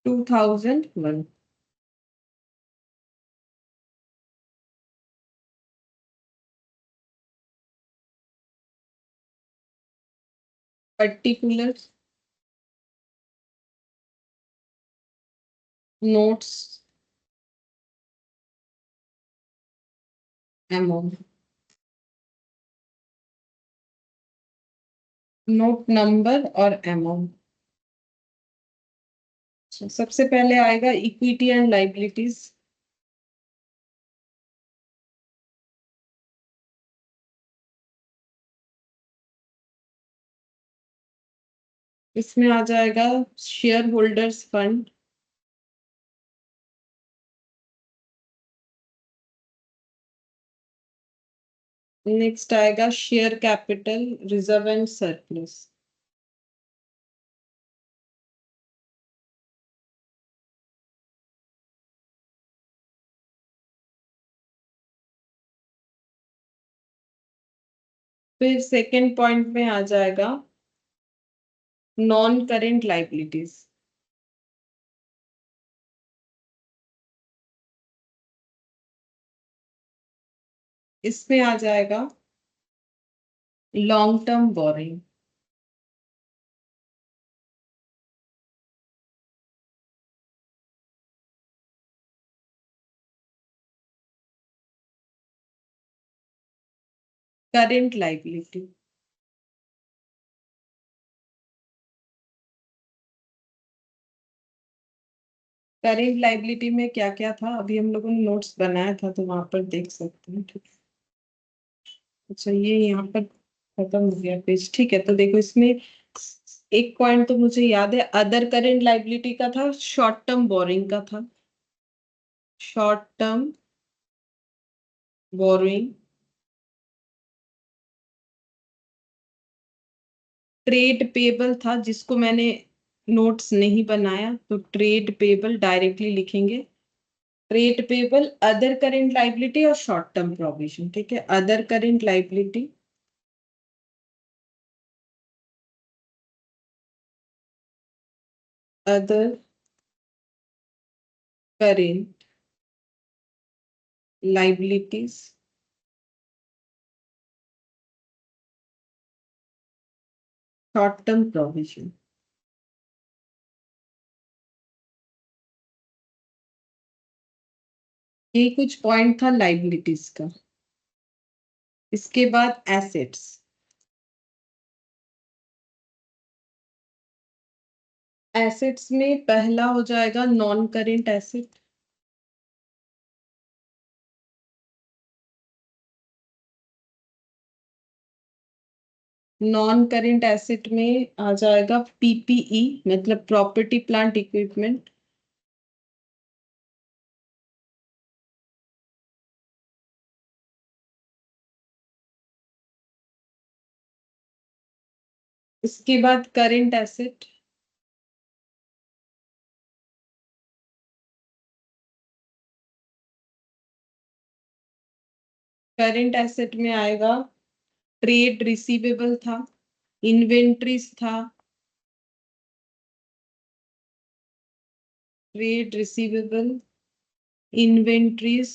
2001। particulars notes amount, note number और अमाउंट। सबसे पहले आएगा इक्विटी एंड लाइबिलिटीज, इसमें आ जाएगा शेयर होल्डर्स फंड, नेक्स्ट आएगा share capital, reserve and surplus, फिर सेकेंड पॉइंट में आ जाएगा नॉन करेंट लाइबिलिटीज, इसमें आ जाएगा long term borrowing, current liability. Current liability में क्या क्या था, अभी हम लोगों ने नोट्स बनाया था तो वहां पर देख सकते हैं, ठीक है। अच्छा, ये यहाँ पर खत्म हो गया पेज। ठीक है, तो देखो इसमें एक पॉइंट तो मुझे याद है, अदर करेंट लाइबिलिटी का था, शॉर्ट टर्म बोरिंग का था, short term borrowing, trade payable था जिसको मैंने नोट्स नहीं बनाया, तो ट्रेड पेबल डायरेक्टली लिखेंगे, trade payable, other current liability और शॉर्ट टर्म प्रोविजन। ठीक है, other current liability, other current liabilities, short term provision. ये कुछ पॉइंट था लाइबिलिटीज का। इसके बाद एसेट्स, एसेट्स में पहला हो जाएगा non current asset, non current asset में आ जाएगा पीपीई, मतलब प्रॉपर्टी प्लांट इक्विपमेंट, इसके बाद करेंट एसेट, करेंट एसेट में आएगा ट्रेड रिसीवेबल था, इन्वेंट्रीज था, trade receivable, inventories,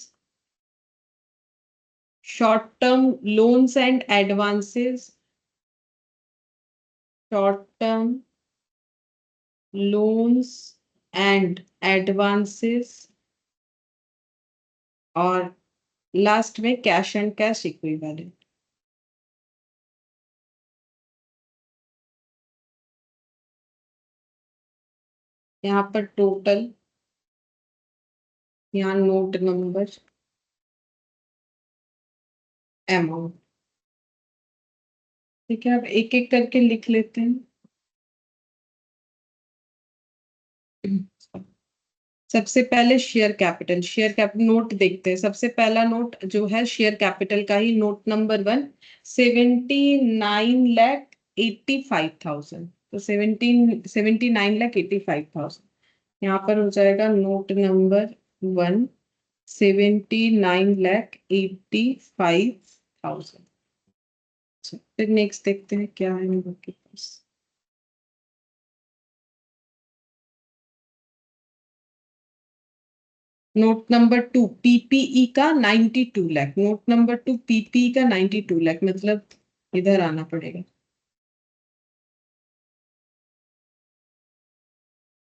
short term loans and advances, short term loans and advances, और लास्ट में कैश एंड कैश इक्विवेलेंट। यहाँ पर टोटल, यहाँ नोट नंबर, अमाउंट। ठीक है, अब एक एक करके लिख लेते हैं। सबसे पहले share capital, share capital note देखते हैं। सबसे पहला नोट जो है शेयर कैपिटल का ही, नोट नंबर 1, 79,85,000, तो 79,85,000। यहाँ पर हो जाएगा नोट नंबर 1, 79,85,000। फिर नेक्स्ट देखते हैं क्या है हम लोग के पास। नोट नंबर 2 पीपीई का 92 लाख, नोट नंबर 2 पीपीई का 92 लाख, मतलब इधर आना पड़ेगा,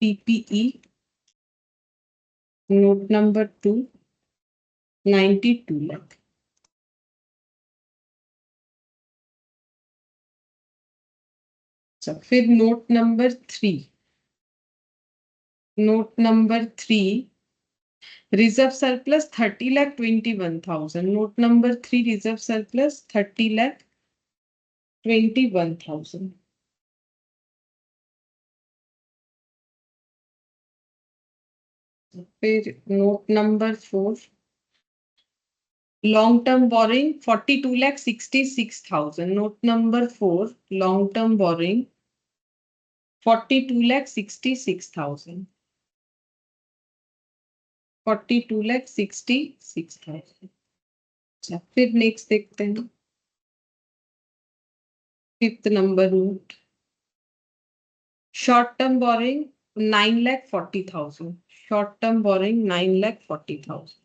पीपीई नोट नंबर 2 92 लाख। अच्छा, फिर note number 3, note number 3 reserve surplus 30,21,000, note number 3 reserve surplus 30,21,000। फिर note number 4 long term borrowing 42,66,000, note number 4 long term borrowing 42,66,000, 42,66,000। अच्छा, फिर नेक्स्ट देखते हैं, fifth number note, short term borrowing 9,40,000, short term borrowing 9,40,000।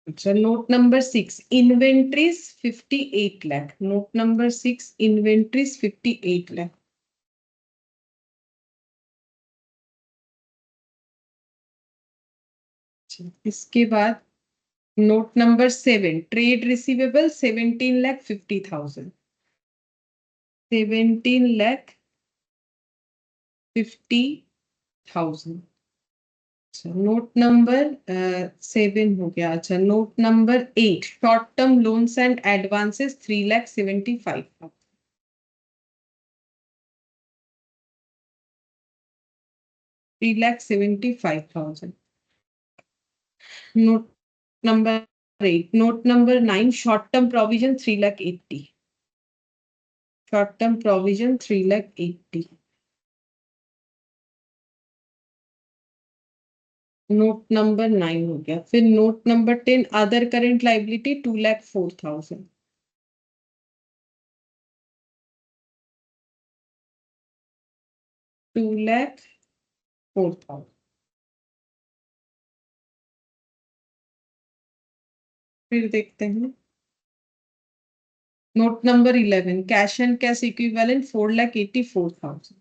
अच्छा, note number 6 inventories 58 lakh, note number 6 inventories 58 lakh. इसके बाद note number 7 trade receivable 17,50,000, 17,50,000। Note number 7 हो गया। अच्छा, note number 8, short term loans and advances 3,75,000। 3,75,000। Note number 8, note number 9, short term provision 3,80,000। Short term provision 3,80,000। Note number 9 हो गया। फिर note number 10, other current liability 2,04,000। 2,04,000। फिर देखते हैं note number 11, cash and cash equivalent 4,84,000।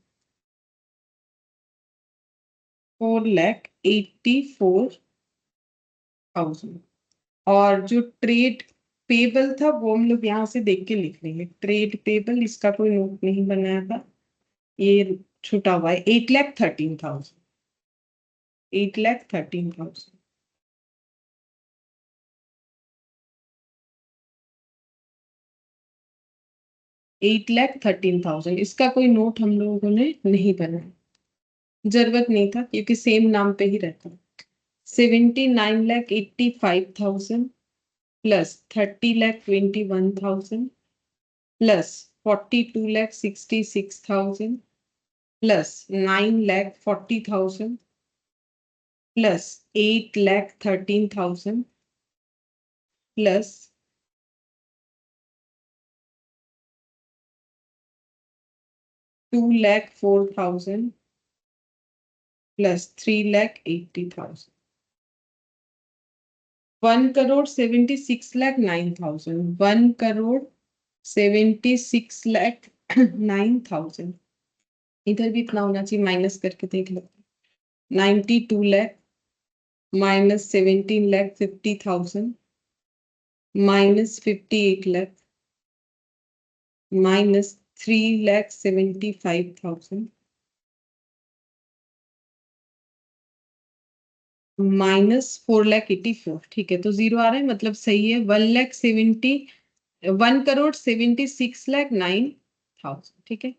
4,84,000। और जो ट्रेड पेबल था वो हम लोग यहाँ से देख के लिख लेंगे। ट्रेड पेबल, इसका कोई नोट नहीं बनाया था, ये छुटा हुआ है। 8,13,000। 8,13,000। 8,13,000, इसका कोई नोट हम लोगों ने नहीं बनाया, जरूरत नहीं था क्योंकि सेम नाम पे ही रहता। 79,85,000 plus 30,21,000 plus 42,66,000 plus 9,40,000 plus 8,13,000 plus 2,04,000 plus 3,80,000। 1,76,09,000। 1,76,09,000। इधर भी इतना होना चाहिए, माइनस करके देख लो। 92 lakh minus 17,50,000 minus 58 lakh minus 3,75,000 minus 4,84,000। ठीक है, तो जीरो आ रहा है, मतलब सही है। 1,76,09,000। ठीक है।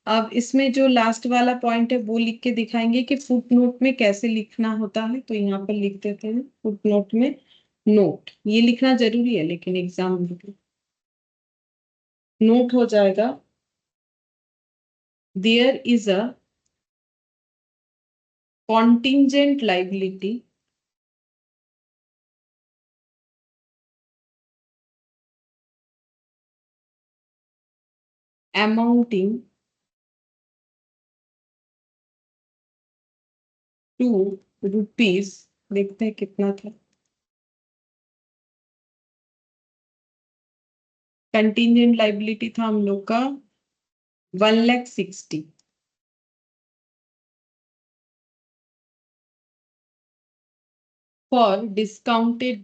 अब इसमें जो लास्ट वाला पॉइंट है वो लिख के दिखाएंगे कि फुट नोट में कैसे लिखना होता है। तो यहाँ पर लिख देते हैं फुट नोट में। नोट ये लिखना जरूरी है, लेकिन एग्जाम में नोट हो जाएगा, there is a contingent liability amounting to rupees, देखते हैं कितना था। कंटिजेंट लाइबिलिटी था हम लोग का 1,60,000 for discounted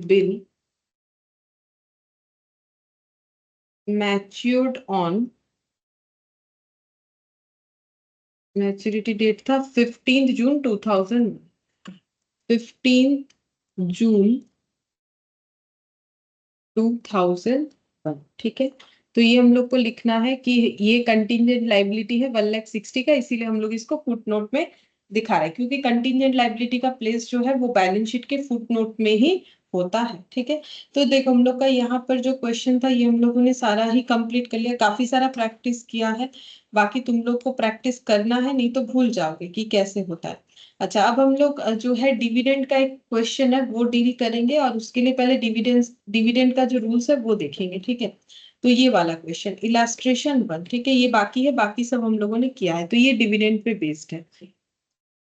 bill matured on maturity date था 15 जून 2000। 15 जून 2001। ठीक है, तो ये हम लोग को लिखना है कि ये कंटिजेंट लाइबिलिटी है 1,60,000 का, इसीलिए हम लोग इसको फुट नोट में दिखा रहे हैं, क्योंकि कंटिजेंट लाइबिलिटी का प्लेस जो है वो बैलेंस शीट के फुट नोट में ही होता है। ठीक है, तो देखो हम लोग का यहाँ पर जो क्वेश्चन था ये हम लोगों ने सारा ही कंप्लीट कर लिया, काफी सारा प्रैक्टिस किया है। बाकी तुम लोग को प्रैक्टिस करना है, नहीं तो भूल जाओगे कि कैसे होता है। अच्छा, अब हम लोग जो है डिविडेंड का एक क्वेश्चन है वो डील करेंगे, और उसके लिए पहले डिविडेंड का जो रूल्स है वो देखेंगे। ठीक है, तो ये वाला क्वेश्चन इलास्ट्रेशन 1। ठीक है, ये बाकी है, बाकी सब हम लोगों ने किया है, तो ये डिविडेंड पे बेस्ड है।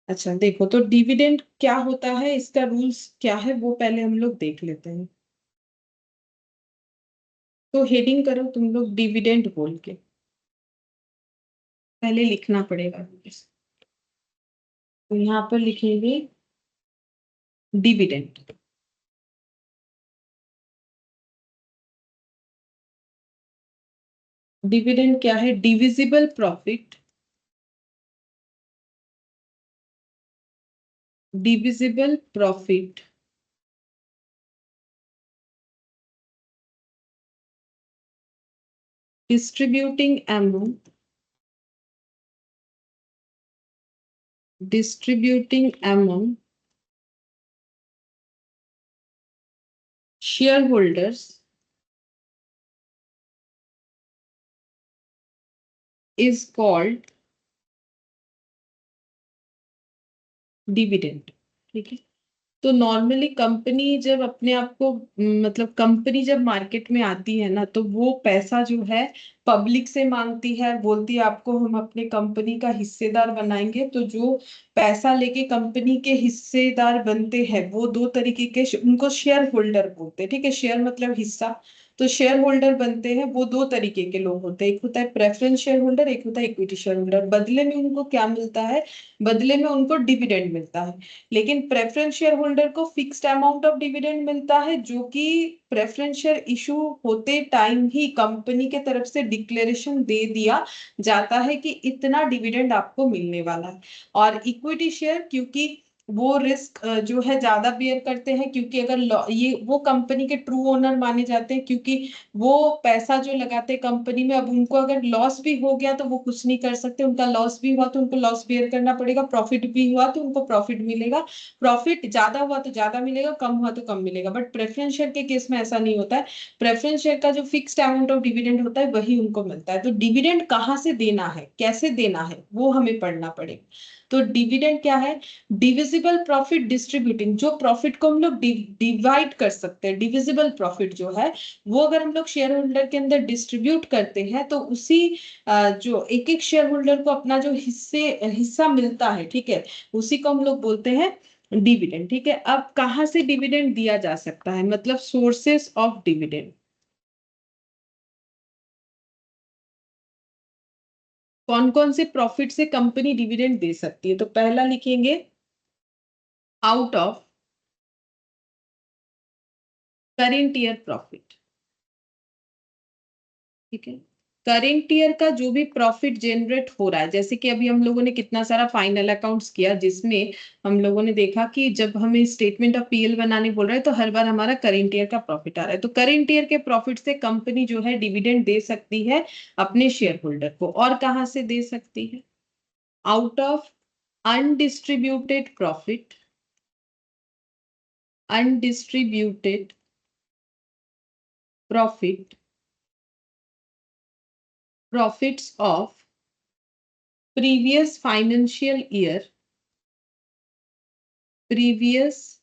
अच्छा देखो, तो डिविडेंड क्या होता है, इसका रूल्स क्या है वो पहले हम लोग देख लेते हैं। तो हेडिंग करो तुम लोग डिविडेंड बोल के, पहले लिखना पड़ेगा। तो यहाँ पर लिखेंगे डिविडेंड। डिविडेंड क्या है? Divisible profit, divisible profit distributing among shareholders is called dividend. ठीक है, तो नॉर्मली कंपनी जब अपने आप को मतलब कंपनी जब मार्केट में आती है ना, तो वो पैसा जो है पब्लिक से मांगती है, बोलती है आपको हम अपने कंपनी का हिस्सेदार बनाएंगे। तो जो पैसा लेके कंपनी के हिस्सेदार बनते हैं वो दो तरीके के, उनको शेयर होल्डर बोलते हैं। ठीक है, शेयर मतलब हिस्सा, तो शेयर होल्डर बनते हैं वो दो तरीके के लोग होते हैं। एक होता है प्रेफरेंस शेयर होल्डर, एक होता है इक्विटी शेयर होल्डर। बदले में उनको क्या मिलता है? बदले में उनको डिविडेंड मिलता है। लेकिन प्रेफरेंस शेयर होल्डर को फिक्स्ड अमाउंट ऑफ डिविडेंड मिलता है, जो कि प्रेफरेंस शेयर इशू होते टाइम ही कंपनी के तरफ से डिक्लेरेशन दे दिया जाता है कि इतना डिविडेंड आपको मिलने वाला है। और इक्विटी शेयर, क्योंकि वो रिस्क जो है ज्यादा बेयर करते हैं, क्योंकि अगर ये वो कंपनी के ट्रू ओनर माने जाते हैं, क्योंकि वो पैसा जो लगाते हैं कंपनी में, अब उनको अगर लॉस भी हो गया तो वो कुछ नहीं कर सकते। उनका लॉस भी हुआ तो उनको लॉस बेयर करना पड़ेगा, प्रॉफिट भी हुआ तो उनको प्रॉफिट मिलेगा। प्रॉफिट ज्यादा हुआ तो ज्यादा मिलेगा, कम हुआ तो कम मिलेगा। बट प्रेफरेंस शेयर के केस में ऐसा नहीं होता है। प्रेफरेंस शेयर का जो फिक्स्ड अमाउंट ऑफ डिविडेंड होता है वही उनको मिलता है। तो डिविडेंड कहाँ से देना है, कैसे देना है, वो हमें पढ़ना पड़ेगा। तो डिविडेंड क्या है? डिविजिबल प्रॉफिट डिस्ट्रीब्यूटिंग, जो प्रॉफिट को हम लोग डिवाइड कर सकते हैं, डिविजिबल प्रॉफिट जो है वो अगर हम लोग शेयर होल्डर के अंदर डिस्ट्रीब्यूट करते हैं, तो उसी जो एक एक शेयर होल्डर को अपना जो हिस्सा मिलता है, ठीक है, उसी को हम लोग बोलते हैं डिविडेंड। ठीक है, अब कहाँ से डिविडेंड दिया जा सकता है, मतलब सोर्सेस ऑफ डिविडेंड। कौन कौन से प्रॉफिट से कंपनी डिविडेंड दे सकती है? तो पहला लिखेंगे out of current year profit. ठीक है, करेंट ईयर का जो भी प्रॉफिट जनरेट हो रहा है, जैसे कि अभी हम लोगों ने कितना सारा फाइनल अकाउंट्स किया, जिसमें हम लोगों ने देखा कि जब हमें स्टेटमेंट ऑफ पीएल बनाने बोल रहे हैं तो हर बार हमारा करेंट ईयर का प्रॉफिट आ रहा है। तो करेंट ईयर के प्रॉफिट से कंपनी जो है डिविडेंड दे सकती है अपने शेयर होल्डर को। और कहाँ से दे सकती है? Out of undistributed profit, undistributed profit, profits of previous financial year, previous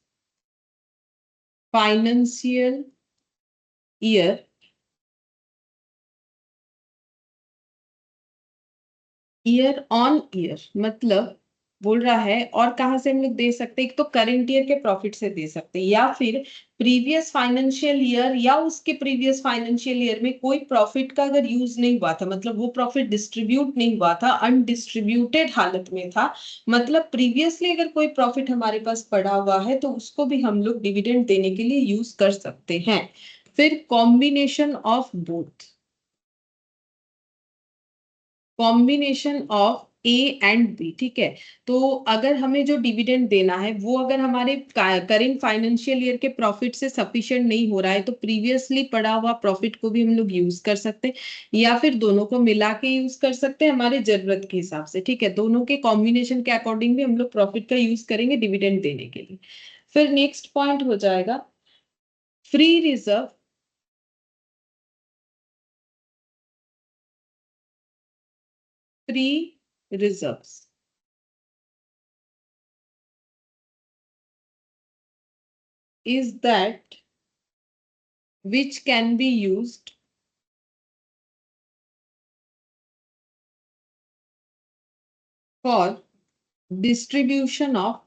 financial year, year on year, मतलब बोल रहा है। और कहाँ से हम लोग दे सकते हैं? एक तो करंट ईयर के प्रॉफिट से दे सकते हैं, या फिर प्रीवियस फाइनेंशियल ईयर या उसके प्रीवियस फाइनेंशियल ईयर में कोई प्रॉफिट का अगर यूज नहीं हुआ था, मतलब वो प्रॉफिट डिस्ट्रीब्यूट नहीं हुआ था, अनडिस्ट्रीब्यूटेड हालत में था, मतलब प्रीवियसली अगर कोई प्रॉफिट हमारे पास पड़ा हुआ है तो उसको भी हम लोग डिविडेंड देने के लिए यूज कर सकते हैं। फिर combination of both, combination of A and B. ठीक है, तो अगर हमें जो डिविडेंड देना है वो अगर हमारे करेंट फाइनेंशियल ईयर के प्रॉफिट से सफिशिएंट नहीं हो रहा है, तो प्रीवियसली पड़ा हुआ प्रॉफिट को भी हम लोग यूज कर सकते हैं, या फिर दोनों को मिला के यूज कर सकते हैं हमारे जरूरत के हिसाब से। ठीक है, दोनों के कॉम्बिनेशन के अकॉर्डिंग भी हम लोग प्रॉफिट का यूज करेंगे डिविडेंड देने के लिए। फिर नेक्स्ट पॉइंट हो जाएगा free reserve, free reserves is that which can be used for distribution of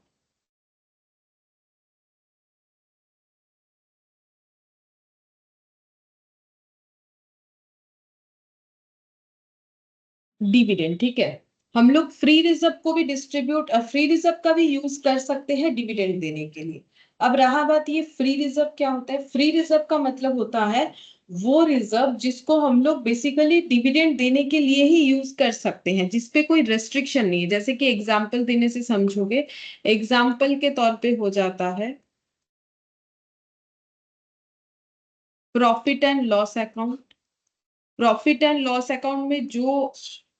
dividend. ठीक है, हम लोग फ्री रिजर्व को भी फ्री रिजर्व का भी यूज कर सकते हैं डिविडेंड देने के लिए। अब रहा बात, ये फ्री रिजर्व क्या होता है? फ्री रिजर्व का मतलब होता है वो रिजर्व जिसको हम लोग बेसिकली डिविडेंड देने के लिए ही यूज कर सकते हैं, जिसपे कोई रेस्ट्रिक्शन नहीं है। जैसे कि एग्जाम्पल देने से समझोगे, एग्जाम्पल के तौर पे हो जाता है profit and loss account. Profit and loss account में जो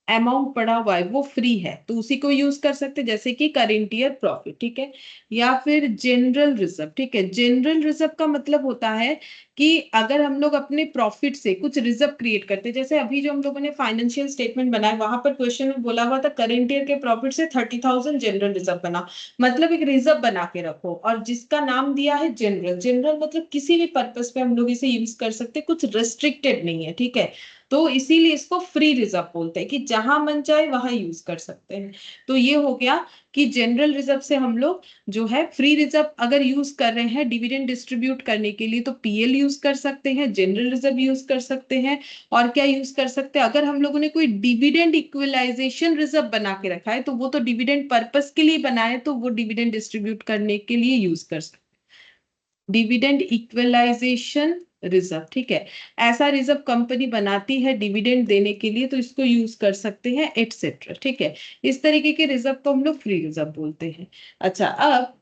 अमाउंट पड़ा हुआ है वो फ्री है, तो उसी को यूज कर सकते हैं, जैसे कि करेंट ईयर प्रॉफिट, ठीक है। या फिर जनरल रिजर्व, ठीक है। जनरल रिजर्व का मतलब होता है कि अगर हम लोग अपने प्रॉफिट से कुछ रिजर्व क्रिएट करते हैं, जैसे अभी जो हम लोगों ने फाइनेंशियल स्टेटमेंट बनाया वहां पर क्वेश्चन में बोला हुआ था करेंट ईयर के प्रॉफिट से 30,000 जनरल रिजर्व बना, मतलब एक रिजर्व बना के रखो, और जिसका नाम दिया है जनरल। जनरल मतलब किसी भी पर्पस पे हम लोग इसे यूज कर सकते हैं, कुछ रेस्ट्रिक्टेड नहीं है, ठीक है। तो इसीलिए इसको फ्री रिजर्व बोलते हैं कि जहां मन चाहे वहां यूज कर सकते हैं। तो ये हो गया कि जनरल रिजर्व से हम लोग जो है फ्री रिजर्व अगर यूज कर रहे हैं डिविडेंड डिस्ट्रीब्यूट करने के लिए तो पीएल यूज कर सकते हैं, जनरल रिजर्व यूज कर सकते हैं, और क्या यूज कर सकते हैं, अगर हम लोगों ने कोई डिविडेंड इक्वलाइजेशन रिजर्व बना के रखा है तो वो तो डिविडेंड पर्पस के लिए बना है, तो वो डिविडेंड डिस्ट्रीब्यूट करने के लिए यूज कर सकते हैं। डिविडेंड इक्वलाइजेशन रिजर्व, ठीक है। ऐसा रिजर्व कंपनी बनाती है डिविडेंड देने के लिए, तो इसको यूज कर सकते हैं एटसेट्रा, ठीक है। इस तरीके के रिजर्व को हम लोग फ्री रिजर्व बोलते हैं। अच्छा, अब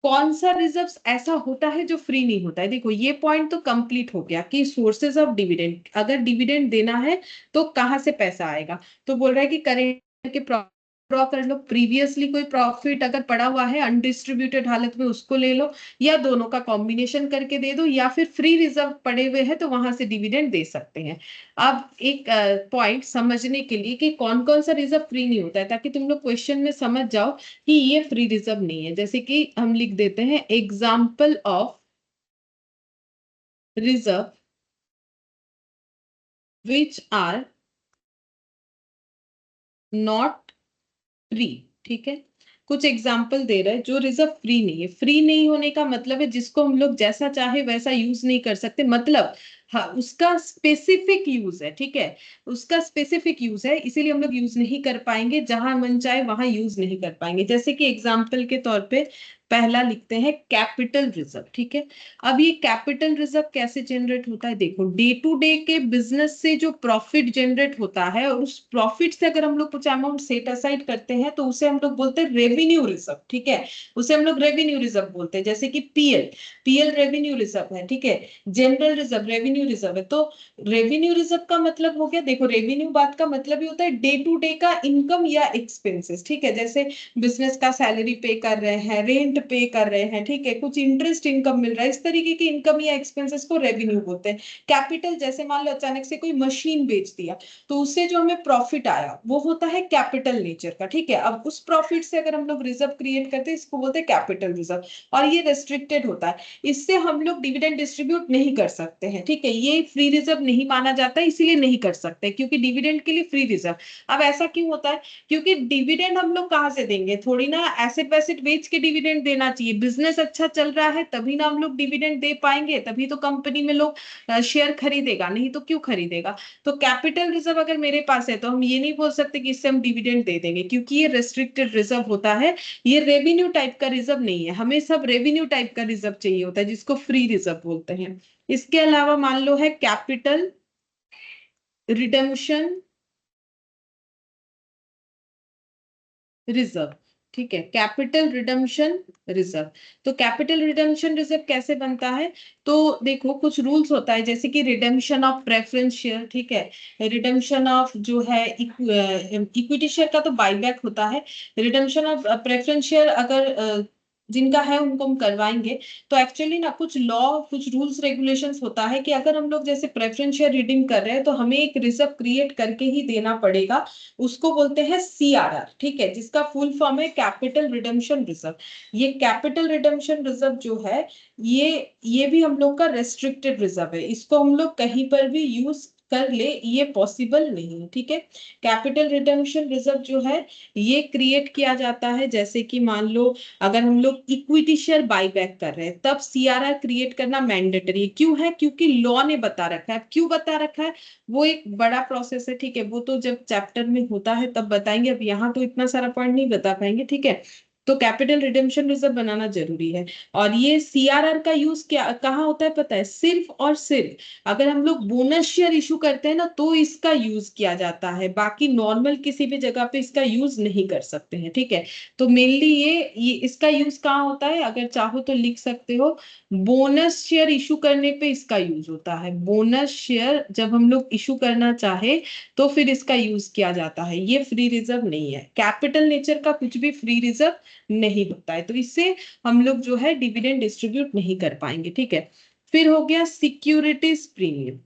कौन सा रिजर्व ऐसा होता है जो फ्री नहीं होता है? देखो ये पॉइंट तो कंप्लीट हो गया कि सोर्सेज ऑफ डिविडेंड, अगर डिविडेंड देना है तो कहाँ से पैसा आएगा। तो बोल रहा है कि करेंट के ड्रॉ कर लो, प्रीवियसली कोई प्रॉफिट अगर पड़ा हुआ है अनडिस्ट्रीब्यूटेड हालत में उसको ले लो, या दोनों का कॉम्बिनेशन करके दे दो, या फिर फ्री रिजर्व पड़े हुए हैं तो वहां से डिविडेंड दे सकते हैं। अब एक पॉइंट समझने के लिए कि कौन कौन सा रिजर्व फ्री नहीं होता है, ताकि तुम लोग क्वेश्चन में समझ जाओ कि ये फ्री रिजर्व नहीं है। जैसे कि हम लिख देते हैं example of reserve which are not free, ठीक है। कुछ एग्जाम्पल दे रहा है जो रिजर्व फ्री नहीं है। फ्री नहीं होने का मतलब है जिसको हम लोग जैसा चाहे वैसा यूज नहीं कर सकते, मतलब हाँ उसका स्पेसिफिक यूज है, ठीक है। उसका स्पेसिफिक यूज है, इसीलिए हम लोग यूज नहीं कर पाएंगे, जहां मन चाहे वहां यूज नहीं कर पाएंगे। जैसे कि एग्जाम्पल के तौर पे पहला लिखते हैं कैपिटल रिजर्व, ठीक है। अब ये कैपिटल रिजर्व कैसे जनरेट होता है? देखो डे टू डे के बिजनेस से जो प्रॉफिट जनरेट होता है, और उस प्रॉफिट से अगर हम लोग कुछ अमाउंट सेट असाइड करते हैं तो उसे हम लोग बोलते हैं रेवेन्यू रिजर्व, ठीक है। उसे हम लोग रेवेन्यू रिजर्व बोलते हैं, जैसे कि पीएल, पीएल रेवेन्यू रिजर्व है, ठीक है। जनरल रिजर्व रेवेन्यू रिजर्व है। तो रेवेन्यू रिजर्व का मतलब हो गया, देखो रेवेन्यू बात का मतलब ही होता है डे टू डे का इनकम या एक्सपेंसेस, ठीक है। जैसे बिजनेस का सैलरी पे कर रहे हैं, रेंट पे कर रहे हैं, ठीक है, कुछ इंटरेस्ट इनकम मिल रहा है, इस तरीके की इनकम या एक्सपेंसेस को रेवेन्यू बोलते हैं। कैपिटल, जैसे मान लो अचानक से कोई मशीन बेच दिया तो उससे जो हमें प्रॉफिट आया वो होता है कैपिटल नेचर का, ठीक है। अब उस प्रॉफिट से अगर हम लोग रिजर्व क्रिएट करते हैं इसको बोलते हैं कैपिटल रिजर्व, और ये रेस्ट्रिक्टेड होता है, इससे हम लोग डिविडेंड डिस्ट्रीब्यूट नहीं कर सकते हैं, ठीक है। ये फ्री रिजर्व नहीं माना जाता है, इसीलिए नहीं कर सकते, क्योंकि डिविडेंड के लिए फ्री रिजर्व। अब ऐसा क्यों होता है? क्योंकि डिविडेंड हम लोग कहाँ से देंगे? थोड़ी ना एसेट वैसेट बेच के डिविडेंड देना चाहिए, बिजनेस अच्छा चल रहा है तभी ना हम लोग डिविडेंड दे पाएंगे, तभी तो कंपनी में लोग शेयर खरीदेगा, नहीं तो क्यों खरीदेगा। तो कैपिटल रिजर्व अगर मेरे पास है तो हम ये नहीं बोल सकते कि इससे हम डिविडेंड दे देंगे, क्योंकि ये रेस्ट्रिक्टेड रिजर्व होता है, ये रेवेन्यू टाइप का रिजर्व नहीं है। हमें सब रेवेन्यू टाइप का रिजर्व चाहिए होता है जिसको फ्री रिजर्व बोलते हैं। इसके अलावा मान लो है कैपिटल रिडेम्पशन रिजर्व, ठीक है। कैपिटल रिडेम्पशन रिजर्व, तो कैपिटल रिडेम्पशन रिजर्व कैसे बनता है? तो देखो कुछ रूल्स होता है, जैसे कि रिडेम्पशन ऑफ प्रेफरेंस शेयर, ठीक है। रिडेम्पशन ऑफ जो है इक्विटी शेयर का तो बाईबैक होता है। रिडेम्पशन ऑफ प्रेफरेंस शेयर अगर जिनका है उनको हम करवाएंगे। तो एक्चुअली ना कुछ लॉ, कुछ रूल्स रेगुलेशंस होता है कि अगर हम लोग जैसे प्रेफरेंस शेयर रिडीम कर रहे हैं तो हमें एक रिजर्व क्रिएट करके ही देना पड़ेगा, उसको बोलते हैं सीआरआर, ठीक है, जिसका फुल फॉर्म है कैपिटल रिडेम्पशन रिजर्व। ये कैपिटल रिडेम्पशन रिजर्व जो है ये भी हम लोग का रेस्ट्रिक्टेड रिजर्व है, इसको हम लोग कहीं पर भी यूज कर ले ये पॉसिबल नहीं है, ठीक है। कैपिटल रिडेम्पशन रिजर्व जो है ये क्रिएट किया जाता है, जैसे कि मान लो अगर हम लोग इक्विटी शेयर बाईबैक कर रहे हैं तब सीआरआर क्रिएट करना मैंडेटरी क्यों है? क्योंकि लॉ ने बता रखा है। क्यों बता रखा है? वो एक बड़ा प्रोसेस है, ठीक है, वो तो जब चैप्टर में होता है तब बताएंगे, अब यहाँ तो इतना सारा पॉइंट नहीं बता पाएंगे, ठीक है। तो कैपिटल रिडेम्पशन रिजर्व बनाना जरूरी है। और ये सीआरआर का यूज क्या कहाँ होता है पता है? सिर्फ और सिर्फ अगर हम लोग बोनस शेयर इशू करते हैं ना तो इसका यूज किया जाता है, बाकी नॉर्मल किसी भी जगह पे इसका यूज नहीं कर सकते हैं, ठीक है। तो मेनली ये इसका यूज कहाँ होता है, अगर चाहो तो लिख सकते हो, बोनस शेयर इशू करने पे इसका यूज होता है। बोनस शेयर जब हम लोग इशू करना चाहे तो फिर इसका यूज किया जाता है। ये फ्री रिजर्व नहीं है, कैपिटल नेचर का कुछ भी फ्री रिजर्व नहीं होता है, तो इससे हम लोग जो है डिविडेंड डिस्ट्रीब्यूट नहीं कर पाएंगे, ठीक है। फिर हो गया सिक्योरिटीज प्रीमियम।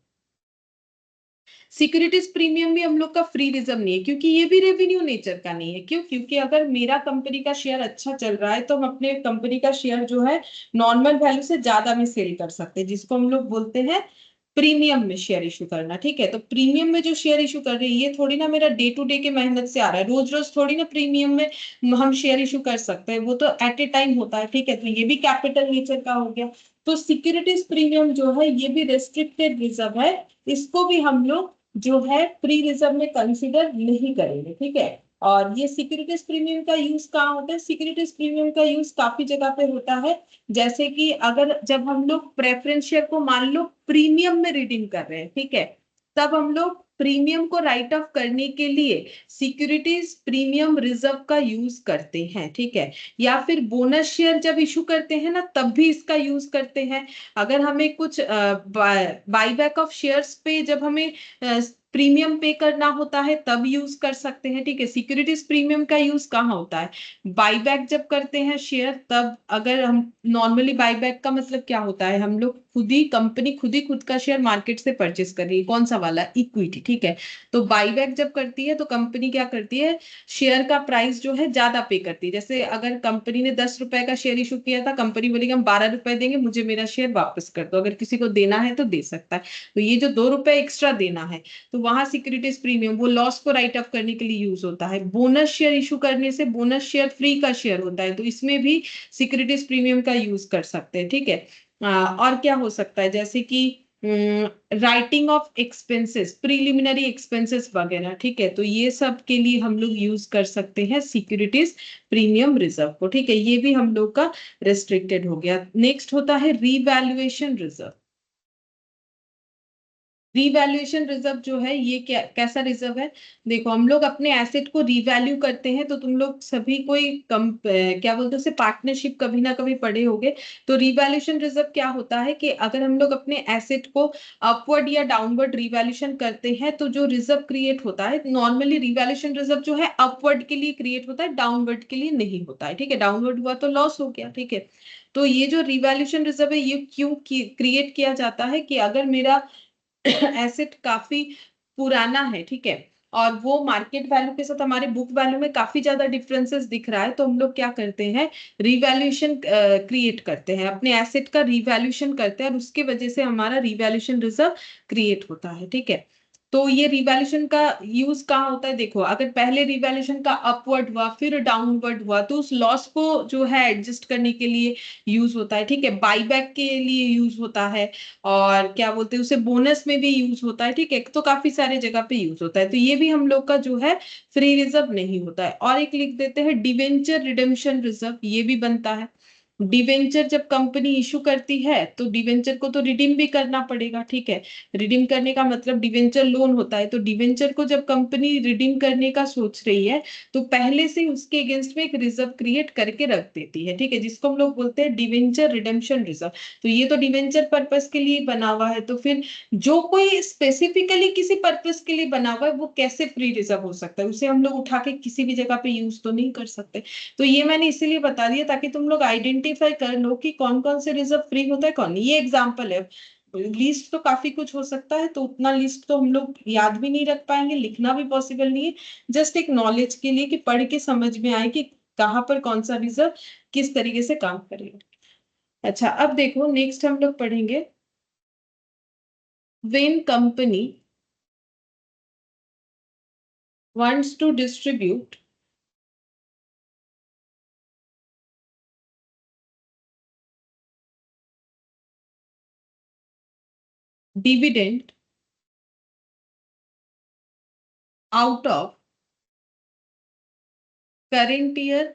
सिक्योरिटीज प्रीमियम भी हम लोग का फ्री रिजर्व नहीं है, क्योंकि ये भी रेवेन्यू नेचर का नहीं है। क्यों? क्योंकि अगर मेरा कंपनी का शेयर अच्छा चल रहा है तो हम अपने कंपनी का शेयर जो है नॉर्मल वैल्यू से ज्यादा में सेल कर सकते हैं, जिसको हम लोग बोलते हैं प्रीमियम में शेयर इशू करना, ठीक है। तो प्रीमियम में जो शेयर इशू कर रहे हैं ये थोड़ी ना मेरा डे टू डे के मेहनत से आ रहा है, रोज रोज थोड़ी ना प्रीमियम में हम शेयर इशू कर सकते हैं, वो तो एट ए टाइम होता है, ठीक है। तो ये भी कैपिटल नेचर का हो गया। तो सिक्योरिटीज प्रीमियम जो है ये भी रेस्ट्रिक्टेड रिजर्व है, इसको भी हम लोग जो है प्री रिजर्व में कंसीडर नहीं करेंगे, ठीक है। और ये सिक्योरिटीज प्रीमियम का यूज कहाँ होता है? सिक्योरिटीज प्रीमियम का यूज काफी जगह पे होता है, जैसे कि अगर जब हम लोग प्रेफरेंस शेयर को मान लो प्रीमियम में रिडीम कर रहे हैं, ठीक है, तब हम लोग प्रीमियम को राइट ऑफ करने के लिए सिक्योरिटीज प्रीमियम रिजर्व का यूज करते हैं, ठीक है। या फिर बोनस शेयर जब इशू करते हैं ना तब भी इसका यूज करते हैं। अगर हमें कुछ बाईबैक ऑफ शेयर्स पे जब हमें प्रीमियम पे करना होता है तब यूज कर सकते हैं, ठीक है। सिक्योरिटीज प्रीमियम का यूज कहाँ होता है? बाईबैक जब करते हैं शेयर तब, अगर हम नॉर्मली बाईबैक का मतलब क्या होता है, हम लोग खुद ही कंपनी खुद का शेयर मार्केट से परचेस कर रही है, कौन सा वाला? इक्विटी, ठीक है। तो बाईबैक जब करती है तो कंपनी क्या करती है, शेयर का प्राइस जो है ज्यादा पे करती है। जैसे अगर कंपनी ने 10 रुपए का शेयर इशू किया था, कंपनी बोलेगी हम 12 रुपए देंगे, मुझे मेरा शेयर वापस कर दो, अगर किसी को देना है तो दे सकता है। तो ये जो 2 रुपए एक्स्ट्रा देना है, तो वहां सिक्योरिटीज प्रीमियम वो लॉस को राइट ऑफ करने के लिए यूज होता है। बोनस शेयर इशू करने से, बोनस शेयर फ्री का शेयर होता है, तो इसमें भी सिक्योरिटीज प्रीमियम का यूज कर सकते हैं, ठीक है। और क्या हो सकता है, जैसे कि writing of expenses, preliminary expenses वगैरह, ठीक है। तो ये सब के लिए हम लोग यूज कर सकते हैं सिक्योरिटीज प्रीमियम रिजर्व को, ठीक है। ये भी हम लोग का रेस्ट्रिक्टेड हो गया। नेक्स्ट होता है रीवैल्यूएशन रिजर्व। रीवैल्यूएशन रिजर्व जो है ये क्या कैसा रिजर्व है? देखो, हम लोग अपने एसेट को रीवैल्यू करते हैं, तो तुम लोग सभी कोई कम क्या बोलते हैं उसे, पार्टनरशिप कभी ना कभी पढ़े होंगे। तो रीवैल्यूएशन रिजर्व क्या होता है कि अगर हम लोग अपने एसेट को अपवर्ड या डाउनवर्ड रीवैल्यूएशन करते हैं तो जो रिजर्व क्रिएट होता है, नॉर्मली रीवैल्यूएशन रिजर्व जो है अपवर्ड के लिए क्रिएट होता है, डाउनवर्ड के लिए नहीं होता है, ठीक है। डाउनवर्ड हुआ तो लॉस हो गया, ठीक है। तो ये जो रिवैल्यूएशन रिजर्व है ये क्यों क्रिएट किया जाता है कि अगर मेरा एसेट काफी पुराना है, ठीक है, और वो मार्केट वैल्यू के साथ हमारे बुक वैल्यू में काफी ज्यादा डिफरेंसेस दिख रहा है, तो हम लोग क्या करते हैं, रिवैल्यूएशन क्रिएट करते हैं, अपने एसेट का रिवैल्यूएशन करते हैं, और उसके वजह से हमारा रिवैल्यूएशन रिजर्व क्रिएट होता है, ठीक है। तो ये रिवैल्यूएशन का यूज कहाँ होता है? देखो, अगर पहले रिवैल्यूएशन का अपवर्ड हुआ फिर डाउनवर्ड हुआ तो उस लॉस को जो है एडजस्ट करने के लिए यूज होता है, ठीक है। बाईबैक के लिए यूज होता है, और क्या बोलते हैं उसे, बोनस में भी यूज होता है, ठीक है। तो काफी सारे जगह पे यूज होता है, तो ये भी हम लोग का जो है फ्री रिजर्व नहीं होता है। और एक लिख देते हैं डिवेंचर रिडेम्पशन रिजर्व, ये भी बनता है। डिवेंचर जब कंपनी इशू करती है तो डिवेंचर को तो रिडीम भी करना पड़ेगा, ठीक है। रिडीम करने का मतलब डिवेंचर लोन होता है, तो डिवेंचर को जब कंपनी रिडीम करने का सोच रही है तो पहले से उसके अगेंस्ट में एक रिजर्व क्रिएट करके रख देती है, ठीक है, जिसको हम लोग बोलते हैं डिवेंचर रिडेम्पशन रिजर्व। तो ये तो डिवेंचर पर्पस के लिए बना हुआ है, तो फिर जो कोई स्पेसिफिकली किसी पर्पस के लिए बना हुआ है वो कैसे फ्री रिजर्व हो सकता है? उसे हम लोग उठा के किसी भी जगह पे यूज तो नहीं कर सकते। तो ये मैंने इसीलिए बता दिया ताकि तुम लोग आइडेंटिफाई कर लो कि कौन कौन से रिजर्व फ्री होता है, कौन नहीं। ये एग्जाम्पल है, लिस्ट तो काफी कुछ हो सकता है, तो उतना लिस्ट तो हम लोग याद भी नहीं रख पाएंगे, लिखना भी पॉसिबल नहीं है। जस्ट एक नॉलेज के लिए कि पढ़ के समझ में आए कि कहाँ पर कौन सा रिजर्व किस तरीके से काम करेगा। अच्छा, अब देखो नेक्स्ट हम लोग पढ़ेंगे, when company wants to distribute dividend out of current year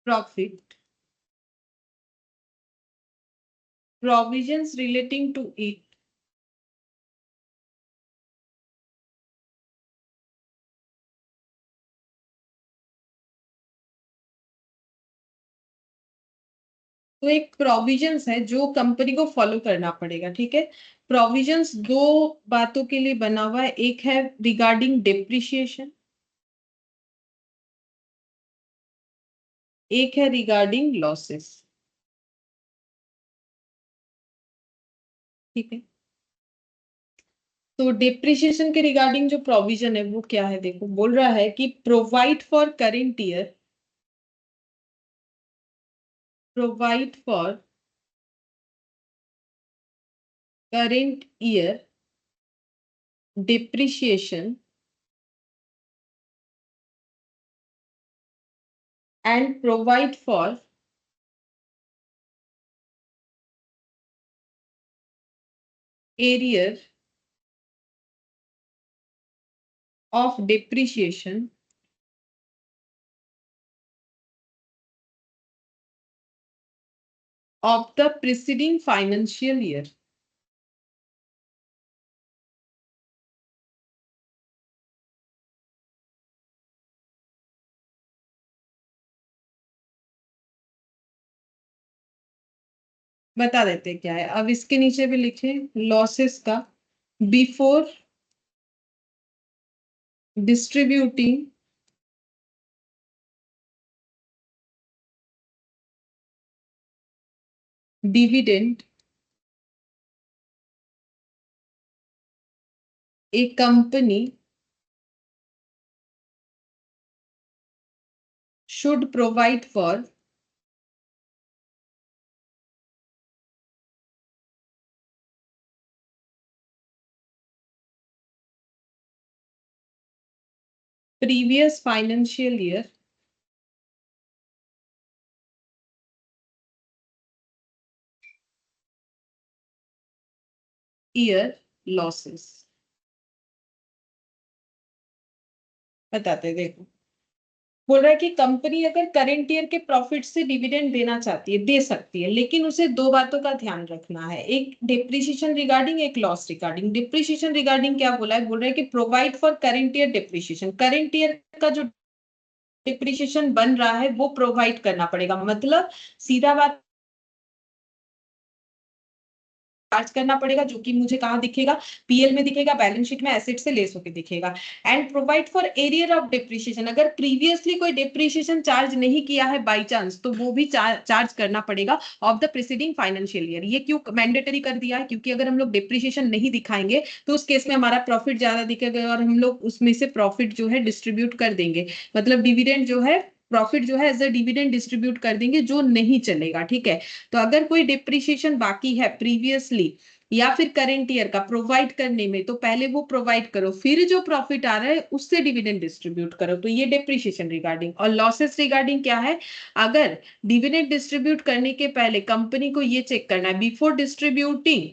profit, provisions relating to it, तो एक प्रोविजंस है जो कंपनी को फॉलो करना पड़ेगा, ठीक है। प्रोविजंस दो बातों के लिए बना हुआ है, एक है रिगार्डिंग डेप्रिसिएशन, एक है रिगार्डिंग लॉसेस, ठीक है। तो डेप्रिसिएशन के रिगार्डिंग जो प्रोविजन है वो क्या है, देखो बोल रहा है कि provide for current year, provide for current year depreciation and provide for arrear of depreciation of the preceding financial year. बता देते हैं क्या है। अब इसके नीचे भी लिखे लॉसेस का, before distributing dividend a company should provide for previous financial year losses। बताते हैं, देखो बोल रहा है कि कंपनी अगर करंट ईयर के प्रॉफिट से डिविडेंड देना चाहती है, दे सकती है, लेकिन उसे दो बातों का ध्यान रखना है, एक डेप्रिसिएशन रिगार्डिंग, एक लॉस रिगार्डिंग। डेप्रिसिएशन रिगार्डिंग क्या बोला है, बोल रहा है कि provide for current year depreciation, current year का जो डेप्रिसिएशन बन रहा है वो प्रोवाइड करना पड़ेगा। मतलब सीधा बात चार्ज करना पड़ेगा, जो कि मुझे कहाँ दिखेगा, पीएल में दिखेगा, बैलेंस शीट में एसेट से लेस होकर दिखेगा। And provide for arrear of depreciation, अगर प्रीवियसली कोई डेप्रिसिएशन चार्ज नहीं किया है बाई चांस, तो वो भी चार्ज करना पड़ेगा of the preceding financial year. ये क्यों मैंडेटरी कर दिया है, क्योंकि अगर हम लोग डेप्रिसिएशन नहीं दिखाएंगे तो उस केस में हमारा प्रॉफिट ज्यादा दिखेगा और हम लोग उसमें से प्रॉफिट जो है डिस्ट्रीब्यूट कर देंगे, मतलब डिविडेंड जो है, प्रॉफिट जो है एज अ डिविडेंड डिस्ट्रीब्यूट कर देंगे, जो नहीं चलेगा, ठीक है। तो अगर कोई डिप्रिसिएशन बाकी है प्रीवियसली या फिर करंट ईयर का प्रोवाइड करने में, तो पहले वो प्रोवाइड करो, फिर जो प्रॉफिट आ रहा है उससे डिविडेंड डिस्ट्रीब्यूट करो। तो ये डिप्रिसिएशन रिगार्डिंग। और लॉसेस रिगार्डिंग क्या है, अगर डिविडेंड डिस्ट्रीब्यूट करने के पहले कंपनी को ये चेक करना है, बिफोर डिस्ट्रीब्यूटिंग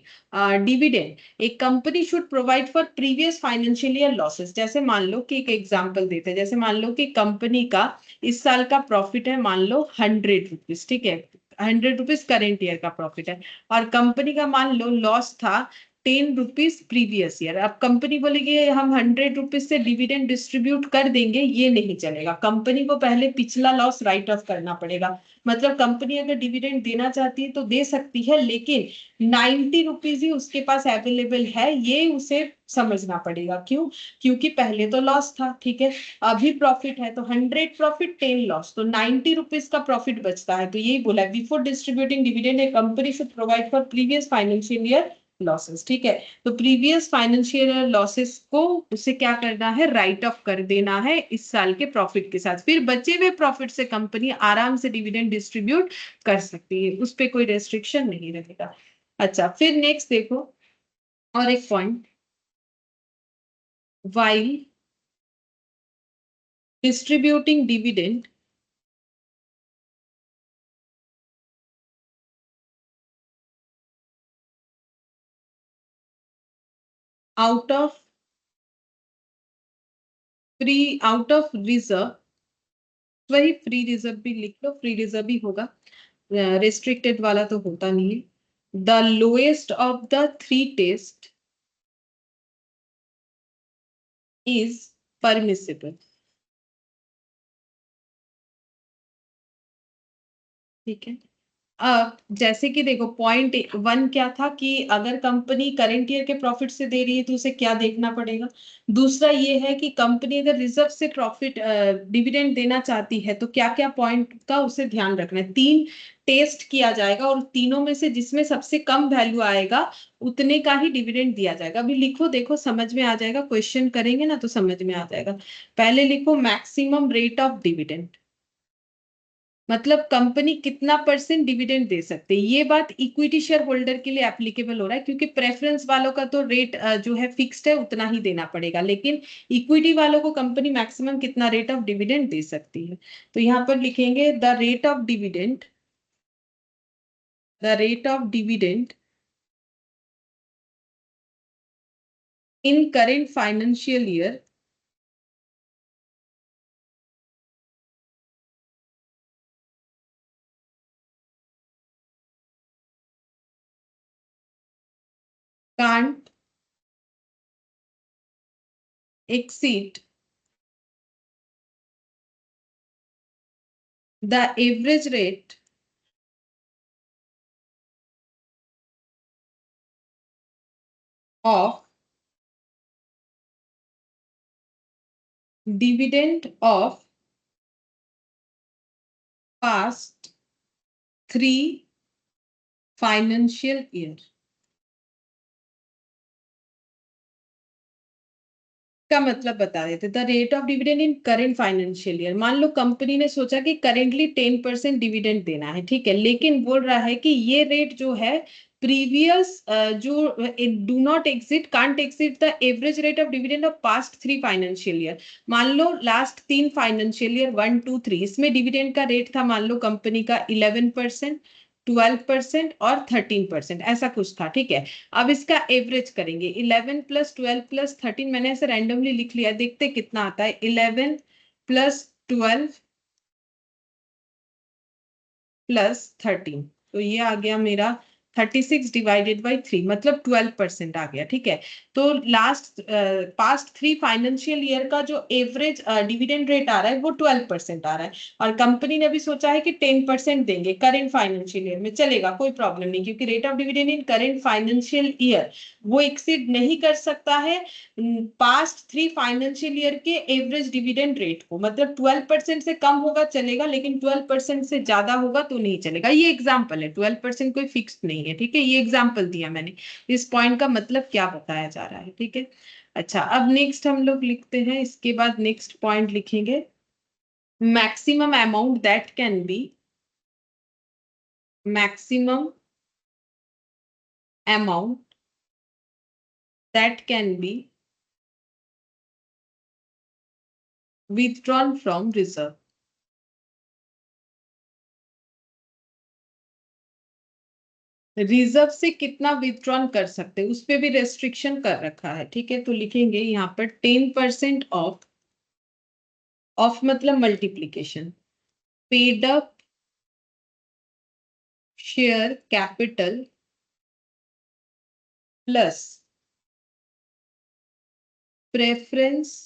डिविडेंड एक company should provide for previous financial year losses. जैसे मान लो कि एक एग्जांपल देते हैं, जैसे मान लो कि कंपनी का इस साल का प्रॉफिट है मान लो 100 रुपीज, ठीक है, 100 रुपीज करेंट ईयर का प्रॉफिट है, और कंपनी का मान लो लॉस था 10 रुपीज प्रीवियस ईयर। अब कंपनी बोलेगी हम 100 रुपीज से डिविडेंड डिस्ट्रीब्यूट कर देंगे, ये नहीं चलेगा, कंपनी को पहले पिछला लॉस राइट ऑफ करना पड़ेगा। मतलब कंपनी अगर डिविडेंड देना चाहती है तो दे सकती है, लेकिन 90 रुपीज ही उसके पास अवेलेबल है, ये उसे समझना पड़ेगा। क्यों, क्योंकि पहले तो लॉस था, ठीक है, अभी प्रॉफिट है, तो 100 प्रॉफिट 10 लॉस, तो 90 रुपीज का प्रॉफिट बचता है। तो यही बोला है, before distributing dividend A company should provide for previous financial year losses, ठीक है। तो प्रीवियस फाइनेंशियल ईयर लॉसेस को उसे क्या करना है, राइट ऑफ कर देना है इस साल के प्रॉफिट के साथ, फिर बचे हुए प्रॉफिट से कंपनी आराम से डिविडेंड डिस्ट्रीब्यूट कर सकती है, उस पर कोई रेस्ट्रिक्शन नहीं रहेगा। अच्छा, फिर नेक्स्ट देखो और एक point, while distributing dividend out of out of reserve वही फ्री रिजर्व भी लिख लो, फ्री रिजर्व भी होगा, रेस्ट्रिक्टेड वाला तो होता नहीं है। The lowest of the three test is permissible. ठीक है। अब जैसे कि देखो पॉइंट वन क्या था कि अगर कंपनी करंट ईयर के प्रॉफिट से दे रही है तो उसे क्या देखना पड़ेगा। दूसरा ये है कि कंपनी अगर रिजर्व से प्रॉफिट डिविडेंड देना चाहती है तो क्या क्या पॉइंट का उसे ध्यान रखना है। तीन टेस्ट किया जाएगा और तीनों में से जिसमें सबसे कम वैल्यू आएगा उतने का ही डिविडेंड दिया जाएगा। अभी लिखो, देखो समझ में आ जाएगा, क्वेश्चन करेंगे ना तो समझ में आ जाएगा। पहले लिखो मैक्सिमम रेट ऑफ डिविडेंड, मतलब कंपनी कितना परसेंट डिविडेंड दे सकते हैं। ये बात इक्विटी शेयर होल्डर के लिए एप्लीकेबल हो रहा है, क्योंकि प्रेफरेंस वालों का तो रेट जो है फिक्स्ड है, उतना ही देना पड़ेगा, लेकिन इक्विटी वालों को कंपनी मैक्सिमम कितना रेट ऑफ डिविडेंड दे सकती है। तो यहाँ पर लिखेंगे the rate of dividend, the rate of dividend in current financial year can't exceed the average rate of dividend of past 3 financial year. का मतलब बता देते, the rate of dividend in current financial year. मान लो company ने सोचा कि currently 10% dividend देना है, ठीक है, लेकिन बोल रहा है कि ये रेट जो है प्रीवियस जो do not exceed, can't exceed the average rate of dividend of past 3 financial year. मान लो लास्ट 3 फाइनेंशियल ईयर 1, 2, 3 इसमें डिविडेंड का रेट था मान लो कंपनी का 11%, 12% और 13%, ऐसा कुछ था, ठीक है। अब इसका एवरेज करेंगे, 11 प्लस 12 प्लस 13, मैंने ऐसे रैंडमली लिख लिया, देखते कितना आता है। 11 प्लस 12 प्लस 13, तो ये आ गया मेरा 36 डिवाइडेड बाई 3, मतलब 12% आ गया, ठीक है। तो लास्ट पास्ट 3 फाइनेंशियल ईयर का जो एवरेज डिविडेंड रेट आ रहा है वो 12% आ रहा है, और कंपनी ने भी सोचा है कि 10% देंगे करेंट फाइनेंशियल ईयर में, चलेगा, कोई प्रॉब्लम नहीं, क्योंकि rate of dividend in current financial year वो एक्सीड नहीं कर सकता है पास्ट 3 फाइनेंशियल ईयर के एवरेज डिविडेंड रेट को। मतलब 12% से कम होगा चलेगा, लेकिन 12% से ज्यादा होगा तो नहीं चलेगा। ये एग्जांपल है, 12% कोई फिक्स नहीं है, ठीक है, ये एग्जांपल दिया मैंने। इस पॉइंट का मतलब क्या बताया जा रहा है, ठीक है। अच्छा, अब नेक्स्ट हम लोग लिखते हैं, इसके बाद नेक्स्ट पॉइंट लिखेंगे maximum amount that can B, maximum amount that can B withdrawn from reserve। Reserve से कितना विथड्रॉन कर सकते हैं उस पे भी रेस्ट्रिक्शन कर रखा है, ठीक है। तो लिखेंगे यहाँ पर 10% ऑफ मतलब multiplication, paid up share capital plus preference,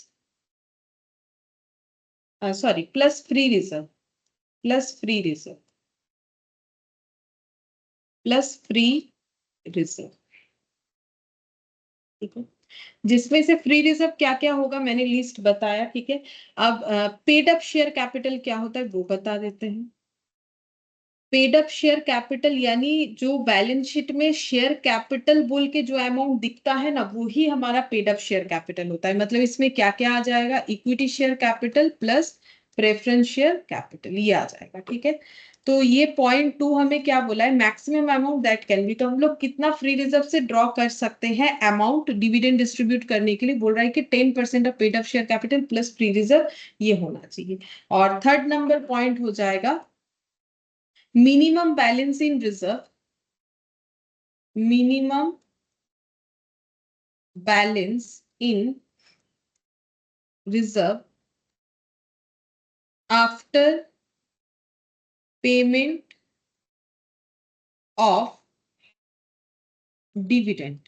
sorry plus free reserve, plus free reserve, plus free reserve, ठीक है। जिसमें से फ्री रिजर्व क्या क्या होगा मैंने लिस्ट बताया, ठीक है। अब पेड अप शेयर कैपिटल क्या होता है वो बता देते हैं। पेड अप शेयर कैपिटल यानी जो बैलेंस शीट में शेयर कैपिटल बोल के जो अमाउंट दिखता है ना, वो ही हमारा पेड अप शेयर कैपिटल होता है। मतलब इसमें क्या क्या आ जाएगा, equity share capital plus preference share capital, ये आ जाएगा, ठीक है। तो ये पॉइंट 2 हमें क्या बोला है, maximum amount that can B. तो हम लोग कितना फ्री रिजर्व से ड्रॉ कर सकते हैं अमाउंट डिविडेंड डिस्ट्रीब्यूट करने के लिए, बोल रहा है कि 10% of paid up share capital plus free reserve, ये होना चाहिए। और थर्ड नंबर पॉइंट हो जाएगा minimum balance in reserve, minimum balance in reserve after payment of dividend,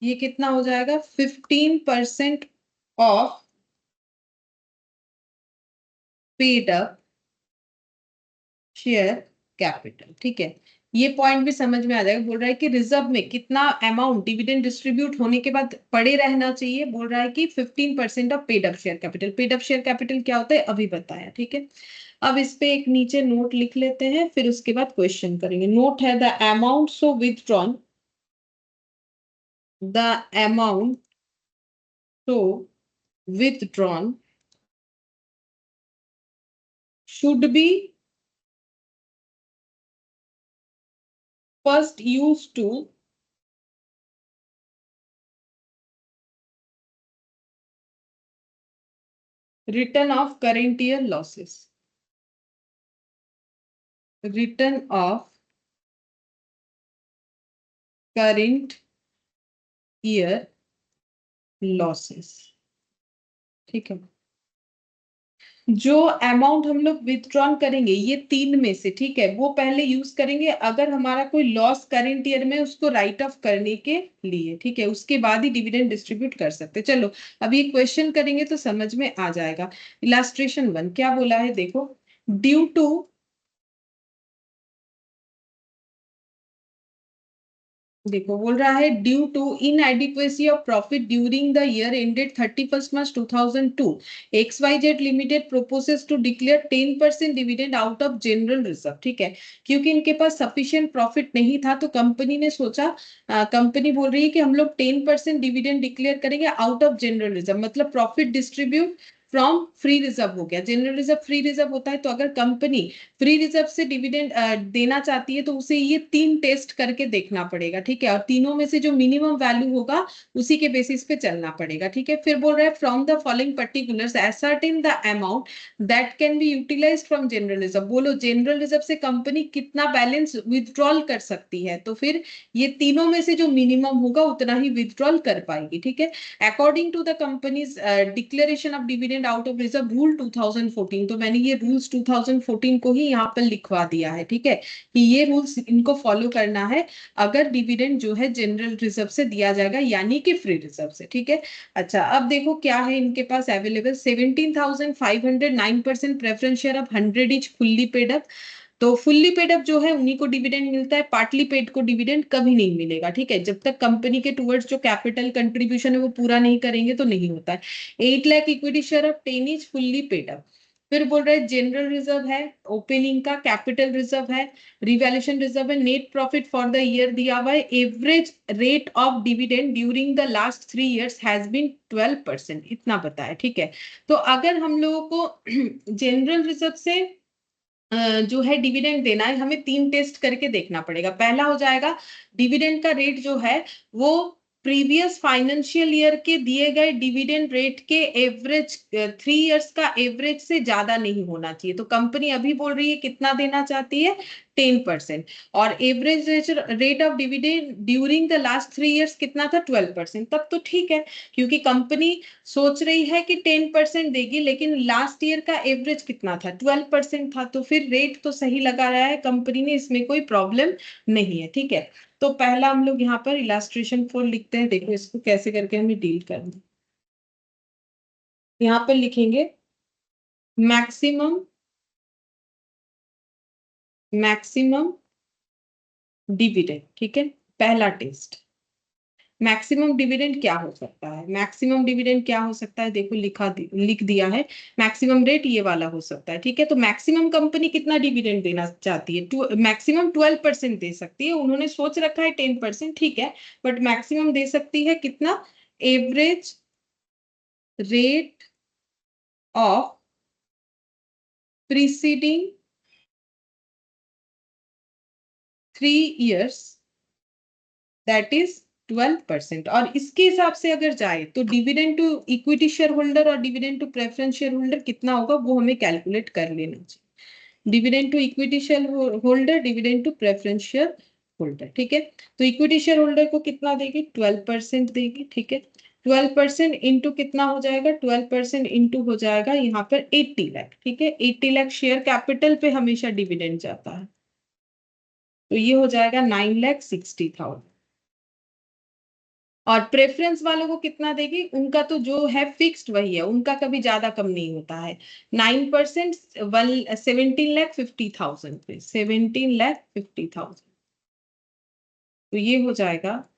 ये कितना हो जाएगा 15% of paid up share capital. ठीक है, ये पॉइंट भी समझ में आ जाएगा। बोल रहा है कि रिजर्व में कितना अमाउंट डिविडेंड डिस्ट्रीब्यूट होने के बाद पड़े रहना चाहिए। बोल रहा है कि 15% of paid up share capital. Paid up share capital क्या होता है अभी बताया। ठीक है, अब इस पे एक नीचे नोट लिख लेते हैं, फिर उसके बाद क्वेश्चन करेंगे। नोट है the amount so withdrawn, the amount so withdrawn should be first used to return of current year losses, return of current year losses। ठीक है, जो अमाउंट हम लोग विथड्रॉन करेंगे ये तीन में से, ठीक है, वो पहले यूज करेंगे अगर हमारा कोई लॉस करेंट ईयर में उसको राइट ऑफ करने के लिए। ठीक है, उसके बाद ही डिविडेंड डिस्ट्रीब्यूट कर सकते। चलो अब ये क्वेश्चन करेंगे तो समझ में आ जाएगा। इलास्ट्रेशन 1 क्या बोला है देखो, ड्यू टू देखो बोल रहा है due to inadequacy of profit during the year ended 31 March 2002 XYZ limited proposes to declare 10% dividend out of general reserve. ठीक है, क्योंकि इनके पास सफिशिएंट प्रॉफिट नहीं था तो कंपनी ने सोचा, कंपनी बोल रही है कि हम लोग 10% डिविडेंड डिक्लेयर करेंगे आउट ऑफ जनरल रिजर्व, मतलब profit distribute from free reserve हो गया। जनरल रिजर्व फ्री रिजर्व होता है, तो अगर कंपनी फ्री रिजर्व से डिविडेंड देना चाहती है तो उसे ये तीन टेस्ट करके देखना पड़ेगा। ठीक है, और तीनों में से जो मिनिमम वैल्यू होगा उसी के बेसिस पे चलना पड़ेगा। ठीक है, फिर बोल रहा है from the following particulars ascertain the amount that can be utilised from general reserve. बोलो जनरल रिजर्व से कंपनी कितना बैलेंस विथड्रॉल कर सकती है, तो फिर ये तीनों में से जो मिनिमम होगा उतना ही विथड्रॉल कर पाएगी। ठीक है, according to the companies declaration of dividend out of reserve rule 2014, तो मैंने ये रूल्स 2014 को ही यहाँ पर लिखवा दिया है। ठीक है, कि ये रूल्स इनको फॉलो करना है अगर डिविडेंड जो है जनरल रिजर्व से दिया जाएगा यानी कि फ्री रिजर्व से। ठीक है, अच्छा अब देखो क्या है इनके पास available, 17,500 9% preference share of 100 each fully paid up. तो फुल्ली पेड अप जो है उन्हीं को डिविडेंड मिलता है, पार्टली पेड को डिविडेंड कभी नहीं मिलेगा। ठीक है, जब तक कंपनी के टुवर्ड्स जो कैपिटल कंट्रीब्यूशन है वो पूरा नहीं करेंगे तो नहीं होता है। 8 lakh equity share of 10 each fully paid up. फिर बोल रहे हैं जनरल रिजर्व है, ओपनिंग का कैपिटल रिजर्व है, रिवैल्यूएशन रिजर्व है, net profit for the year दिया हुआ है, average rate of dividend during the last 3 years has been 12%, इतना बताया। ठीक है, तो अगर हम लोगों को जनरल रिजर्व से जो है डिविडेंड देना है, हमें तीन टेस्ट करके देखना पड़ेगा। पहला हो जाएगा डिविडेंड का रेट जो है वो प्रीवियस फाइनेंशियल ईयर के दिए गए डिविडेंड रेट के एवरेज 3 इयर्स का एवरेज से ज्यादा नहीं होना चाहिए। तो कंपनी अभी बोल रही है कितना देना चाहती है 10%, और average rate of dividend during the last 3 years कितना था 12%। तब तो ठीक है, क्योंकि कंपनी सोच रही है कि 10% देगी लेकिन लास्ट ईयर का एवरेज कितना था 12% था, तो फिर रेट तो सही लगा रहा है कंपनी ने, इसमें कोई प्रॉब्लम नहीं है। ठीक है, तो पहला हम लोग यहाँ पर इलास्ट्रेशन 4 लिखते हैं। देखो इसको कैसे करके हमें डील करना है। यहाँ पर लिखेंगे मैक्सिमम डिविडेंड। ठीक है, पहला टेस्ट मैक्सिमम डिविडेंड क्या हो सकता है, मैक्सिमम डिविडेंड क्या हो सकता है, देखो लिख दिया है। मैक्सिमम रेट ये वाला हो सकता है। ठीक है, तो मैक्सिमम कंपनी कितना डिविडेंड देना चाहती है, मैक्सिमम 12% दे सकती है। उन्होंने सोच रखा है 10%, ठीक है, बट मैक्सिमम दे सकती है कितना, average rate of preceding 3 years that is 12%। और इसके हिसाब से अगर जाए तो dividend to equity share holder और dividend to preference share holder कितना होगा वो हमें कैलकुलेट कर लेना चाहिए। Dividend to equity share holder, dividend to preference share holder. ठीक है, तो इक्विटी शेयर होल्डर को कितना देगी 12% देगी। ठीक है, 12% इंटू कितना हो जाएगा, 12% इंटू हो जाएगा यहाँ पर 80 लाख, ठीक है। 80 लाख शेयर कैपिटल पे हमेशा डिविडेंड जाता है, तो ये हो जाएगा 9,60,000। और प्रेफरेंस वालों को कितना देगी, उनका तो जो है फिक्स्ड वही है, उनका कभी ज्यादा कम नहीं होता है। 9% 17,50,000 पे, 17,50,000, तो ये हो जाएगा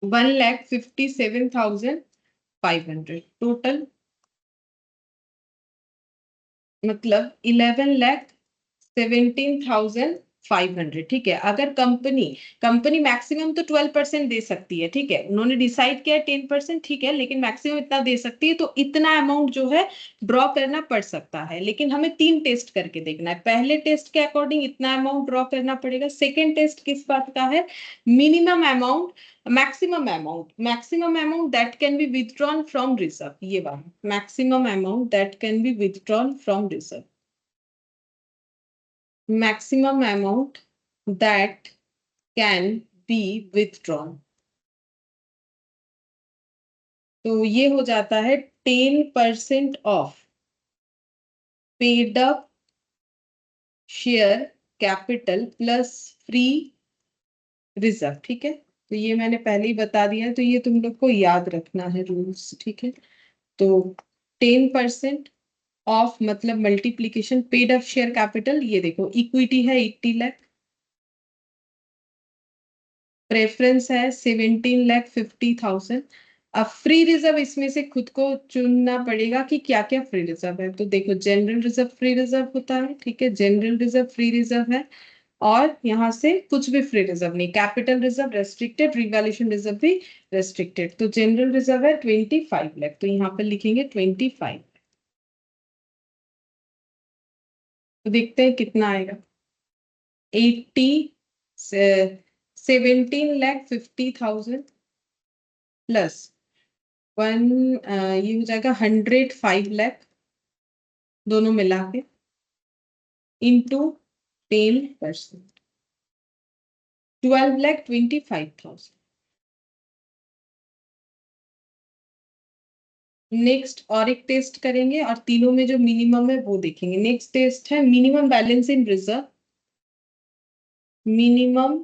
1,57,500 टोटल, मतलब 11,17,500, ठीक है। अगर कंपनी मैक्सिमम तो 12% दे सकती है, ठीक है, उन्होंने डिसाइड किया 10%, ठीक है, लेकिन मैक्सिमम इतना दे सकती है, तो इतना अमाउंट जो है ड्रॉ करना पड़ सकता है। लेकिन हमें 3 टेस्ट करके देखना है। पहले टेस्ट के अकॉर्डिंग इतना अमाउंट ड्रॉ करना पड़ेगा। सेकेंड टेस्ट किस बात का है, minimum amount, maximum amount that can be withdrawn from reserve, ये बात, maximum amount that can be withdrawn from reserve, maximum amount that can be withdrawn, तो ये हो जाता है 10% of paid up share capital plus free reserve, ठीक है। तो ये मैंने पहले ही बता दिया, तो ये तुम लोग को याद रखना है रूल्स, ठीक है। तो 10% ऑफ मतलब multiplication paid up share capital, ये देखो इक्विटी है 80 लाख, प्रेफरेंस है 17,50,000। अब फ्री रिजर्व इसमें से खुद को चुनना पड़ेगा कि क्या क्या फ्री रिजर्व है। तो देखो जनरल रिजर्व फ्री रिजर्व होता है, ठीक है, जनरल रिजर्व फ्री रिजर्व है। और यहाँ से कुछ भी फ्री रिजर्व नहीं, capital reserve restricted, revaluation reserve भी रेस्ट्रिक्टेड। तो जनरल रिजर्व है 25 लाख, तो यहाँ पर लिखेंगे 25। तो देखते हैं कितना आएगा, 17,50,000 प्लस 1, ये हो जाएगा 105 लाख दोनों मिला के इंटू 10%, 12,25,000। नेक्स्ट और एक टेस्ट करेंगे और तीनों में जो मिनिमम है वो देखेंगे। नेक्स्ट टेस्ट है minimum balance in reserve, minimum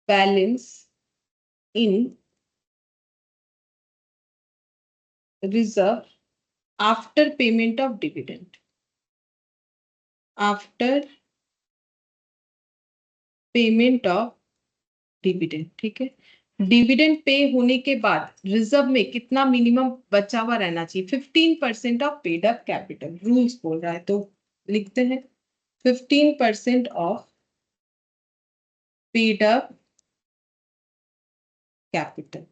balance in reserve after payment of dividend, after payment of dividend, ठीक है। डिविडेंड पे होने के बाद रिजर्व में कितना मिनिमम बचा हुआ रहना चाहिए, 15% of paid up capital, rules बोल रहा है, तो लिखते हैं 15% ऑफ पेड अप कैपिटल,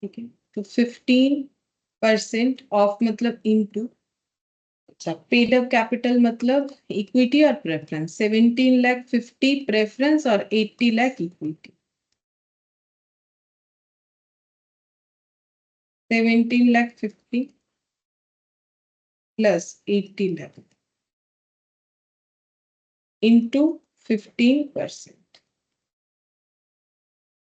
ठीक है। तो 15% ऑफ मतलब इनटू, अच्छा पेड अप कैपिटल मतलब इक्विटी और प्रेफरेंस, 17,50,000 प्रेफरेंस और 80 lakh equity, 17,50,000 plus 80 lakh into 15%,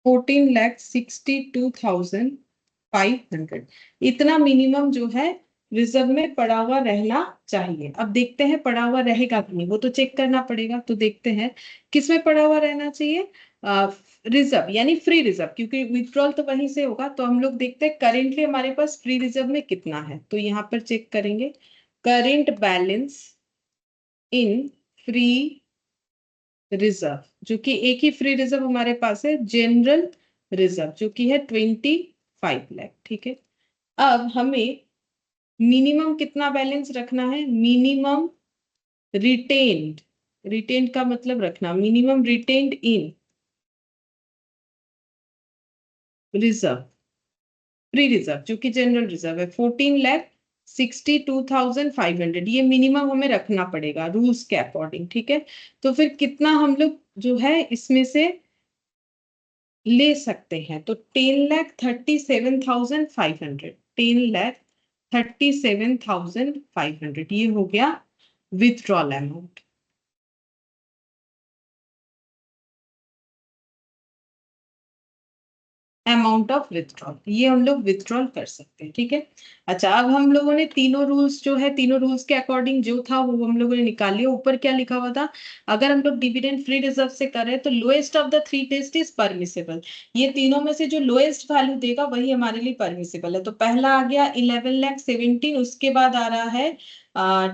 14,62,500, इतना मिनिमम जो है रिजर्व में पड़ा हुआ रहना चाहिए। अब देखते हैं पड़ा हुआ रहेगा कि नहीं, वो तो चेक करना पड़ेगा। तो देखते हैं किसमें पड़ा हुआ रहना चाहिए, रिजर्व यानी फ्री रिजर्व, क्योंकि विथड्रॉल तो वहीं से होगा। तो हम लोग देखते हैं करेंटली हमारे पास फ्री रिजर्व में कितना है, तो यहाँ पर चेक करेंगे current balance in free reserve, जो कि एक ही फ्री रिजर्व हमारे पास है, जनरल रिजर्व, जो कि है 25 लाख, ठीक है। अब हमें मिनिमम कितना बैलेंस रखना है, मिनिमम रिटेन्ड, रिटेन्ड का मतलब रखना minimum retained in reserve, free reserve जो कि जनरल रिजर्व है 14,62,500, ये मिनिमम हमें रखना पड़ेगा रूल्स के अकॉर्डिंग, ठीक है। तो फिर कितना हम लोग जो है इसमें से ले सकते हैं, तो 10,37,500, 10,37,500 ये हो गया withdrawal amount, amount of withdrawal, ये हम लोग विथड्रॉल कर सकते हैं, ठीक है। अच्छा, अब हम लोगों ने तीनों रूल्स जो है, तीनों रूल्स के अकॉर्डिंग जो था वो हम लोगों ने निकाल लिया। ऊपर क्या लिखा हुआ था, अगर हम लोग डिविडेंड फ्री रिजर्व से कर रहे हैं तो lowest of the three test is permissible, ये तीनों में से जो लोएस्ट वैल्यू देगा वही हमारे लिए परमिसेबल है। तो पहला आ गया 11,17,000, उसके बाद आ रहा है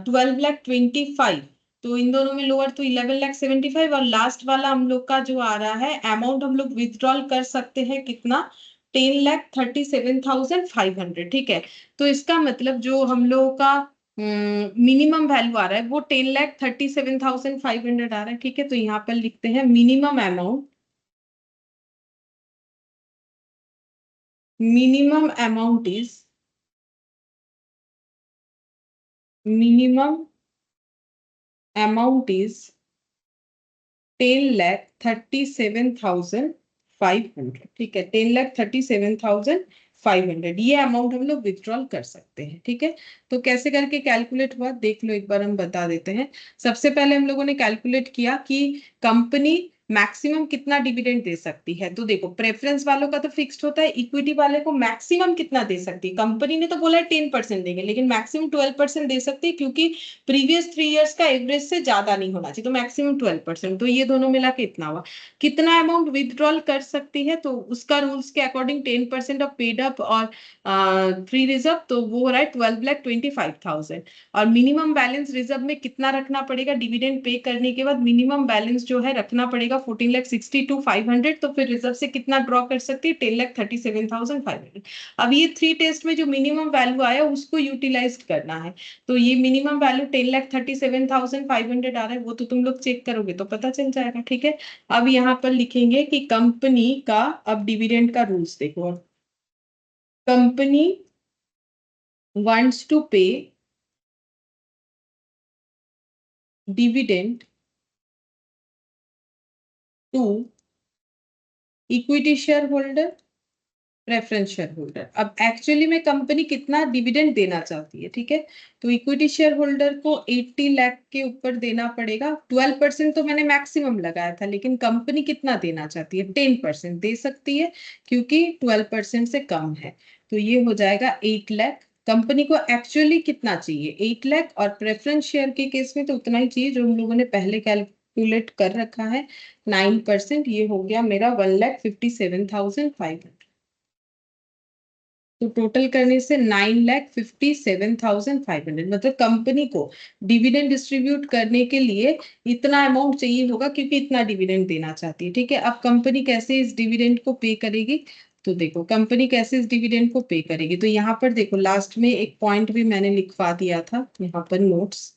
12,25,000, तो इन दोनों में लोअर तो 11,75,000, और लास्ट वाला हम लोग का जो आ रहा है अमाउंट हम लोग विथड्रॉल कर सकते हैं कितना, 10,37,500, ठीक है। तो इसका मतलब जो हम लोगों का मिनिमम वैल्यू आ रहा है वो 10,37,500 आ रहा है, ठीक है। तो यहाँ पर लिखते हैं minimum amount is minimum amount is 10,37,500, ठीक है। 10,37,500 ये अमाउंट हम लोग विथड्रॉल कर सकते हैं, ठीक है। तो कैसे करके कैलकुलेट हुआ देख लो, एक बार हम बता देते हैं। सबसे पहले हम लोगों ने कैलकुलेट किया कि कंपनी मैक्सिमम कितना डिविडेंड दे सकती है। तो देखो, प्रेफरेंस वालों का तो फिक्स्ड होता है, इक्विटी वाले को मैक्सिमम कितना दे सकती है। कंपनी ने तो बोला है 10% देंगे, लेकिन मैक्सिमम 12% दे सकती है, क्योंकि प्रीवियस 3 इयर्स का एवरेज से ज्यादा नहीं होना चाहिए, तो मैक्सिमम 12%। तो ये दोनों मिला के इतना हुआ। कितना अमाउंट विथड्रॉल कर सकती है, तो उसका रूल्स के अकॉर्डिंग 10% ऑफ पेड अप और फ्री रिजर्व, तो वो हो रहा है 12,25,000। और मिनिमम बैलेंस रिजर्व में कितना रखना पड़ेगा, डिविडेंड पे करने के बाद मिनिमम बैलेंस जो है रखना पड़ेगा 14,62,500। तो फिर रिजर्व से कितना ड्रॉ कर सकती है, 10,37,500। अब ये 3 टेस्ट में जो मिनिमम वैल्यू आया उसको यूटिलाइज करना है। तो ये मिनिमम वैल्यू 10,37,500 आ रहा है, वो तो तुम लोग चेक करोगे तो पता चल जाएगा, ठीक है। अब यहाँ पर लिखेंगे कि कंपनी का, अब डिविडेंड का रूल्स देखो, company wants to pay dividend to equity share holder, preference share holder. अब एक्चुअली में कंपनी कितना डिविडेंड देना चाहती है, ठीक है। तो इक्विटी शेयर होल्डर को 80 लाख के ऊपर देना पड़ेगा। 12% तो मैंने मैक्सिमम लगाया था, लेकिन कंपनी कितना देना चाहती है, 10% दे सकती है, क्योंकि 12% से कम है। तो ये हो जाएगा 8 लाख। कंपनी को एक्चुअली कितना चाहिए, 8 लाख, और प्रेफरेंस शेयर के केस में तो उतना ही चाहिए जो हम लोगों ने पहले कैलकुलेट कर रखा है, 9%। ये हो गया मेरा 1,57,500। तो टोटल करने से 9,57,500, मतलब कंपनी को डिविडेंड डिस्ट्रीब्यूट करने के लिए इतना अमाउंट चाहिए होगा, क्योंकि इतना डिविडेंड देना चाहती है, ठीक है। अब कंपनी कैसे इस डिविडेंड को पे करेगी, तो देखो कंपनी कैसे इस डिविडेंड को पे करेगी। तो यहाँ पर देखो, लास्ट में एक पॉइंट भी मैंने लिखवा दिया था यहाँ पर notes,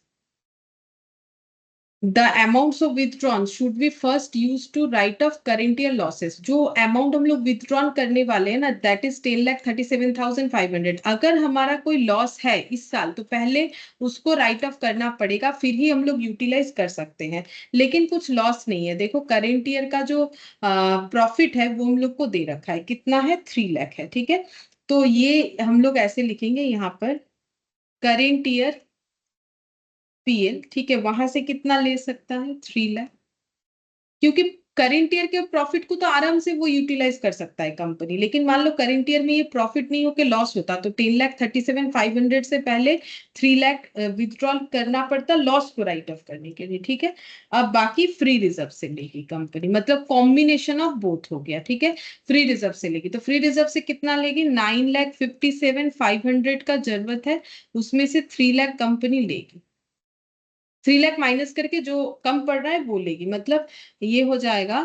The amounts of withdrawn should be first used to write off current year losses। जो अमाउंट हम लोग विथड्रॉन करने वाले हैं ना, दैट इज 10,37,500। अगर हमारा कोई लॉस है इस साल, तो पहले उसको राइट ऑफ करना पड़ेगा, फिर ही हम लोग यूटिलाइज कर सकते हैं। लेकिन कुछ लॉस नहीं है, देखो करेंट ईयर का जो प्रॉफिट है वो हम लोग को दे रखा है, कितना है, 3 लाख है, ठीक है। तो ये हम लोग ऐसे लिखेंगे यहाँ पर, करेंट ईयर पीएल, ठीक है, वहां से कितना ले सकता है, 3 लाख, क्योंकि करेंट ईयर के प्रॉफिट को तो आराम से वो यूटिलाइज कर सकता है कंपनी। लेकिन मान लो करेंट ईयर में ये प्रॉफिट नहीं होके लॉस होता, तो 10,37,500 से पहले 3 लाख विथड्रॉल करना पड़ता लॉस को राइट ऑफ करने के लिए, ठीक है। अब बाकी फ्री रिजर्व से लेगी कंपनी, मतलब कॉम्बिनेशन ऑफ बोथ हो गया, ठीक है। फ्री रिजर्व से लेगी, तो फ्री रिजर्व से कितना लेगी, 9,57,500 का जरूरत है, उसमें से 3 लाख कंपनी लेगी। 3 लाख माइनस करके जो कम पड़ रहा है वो लेगी, मतलब ये हो जाएगा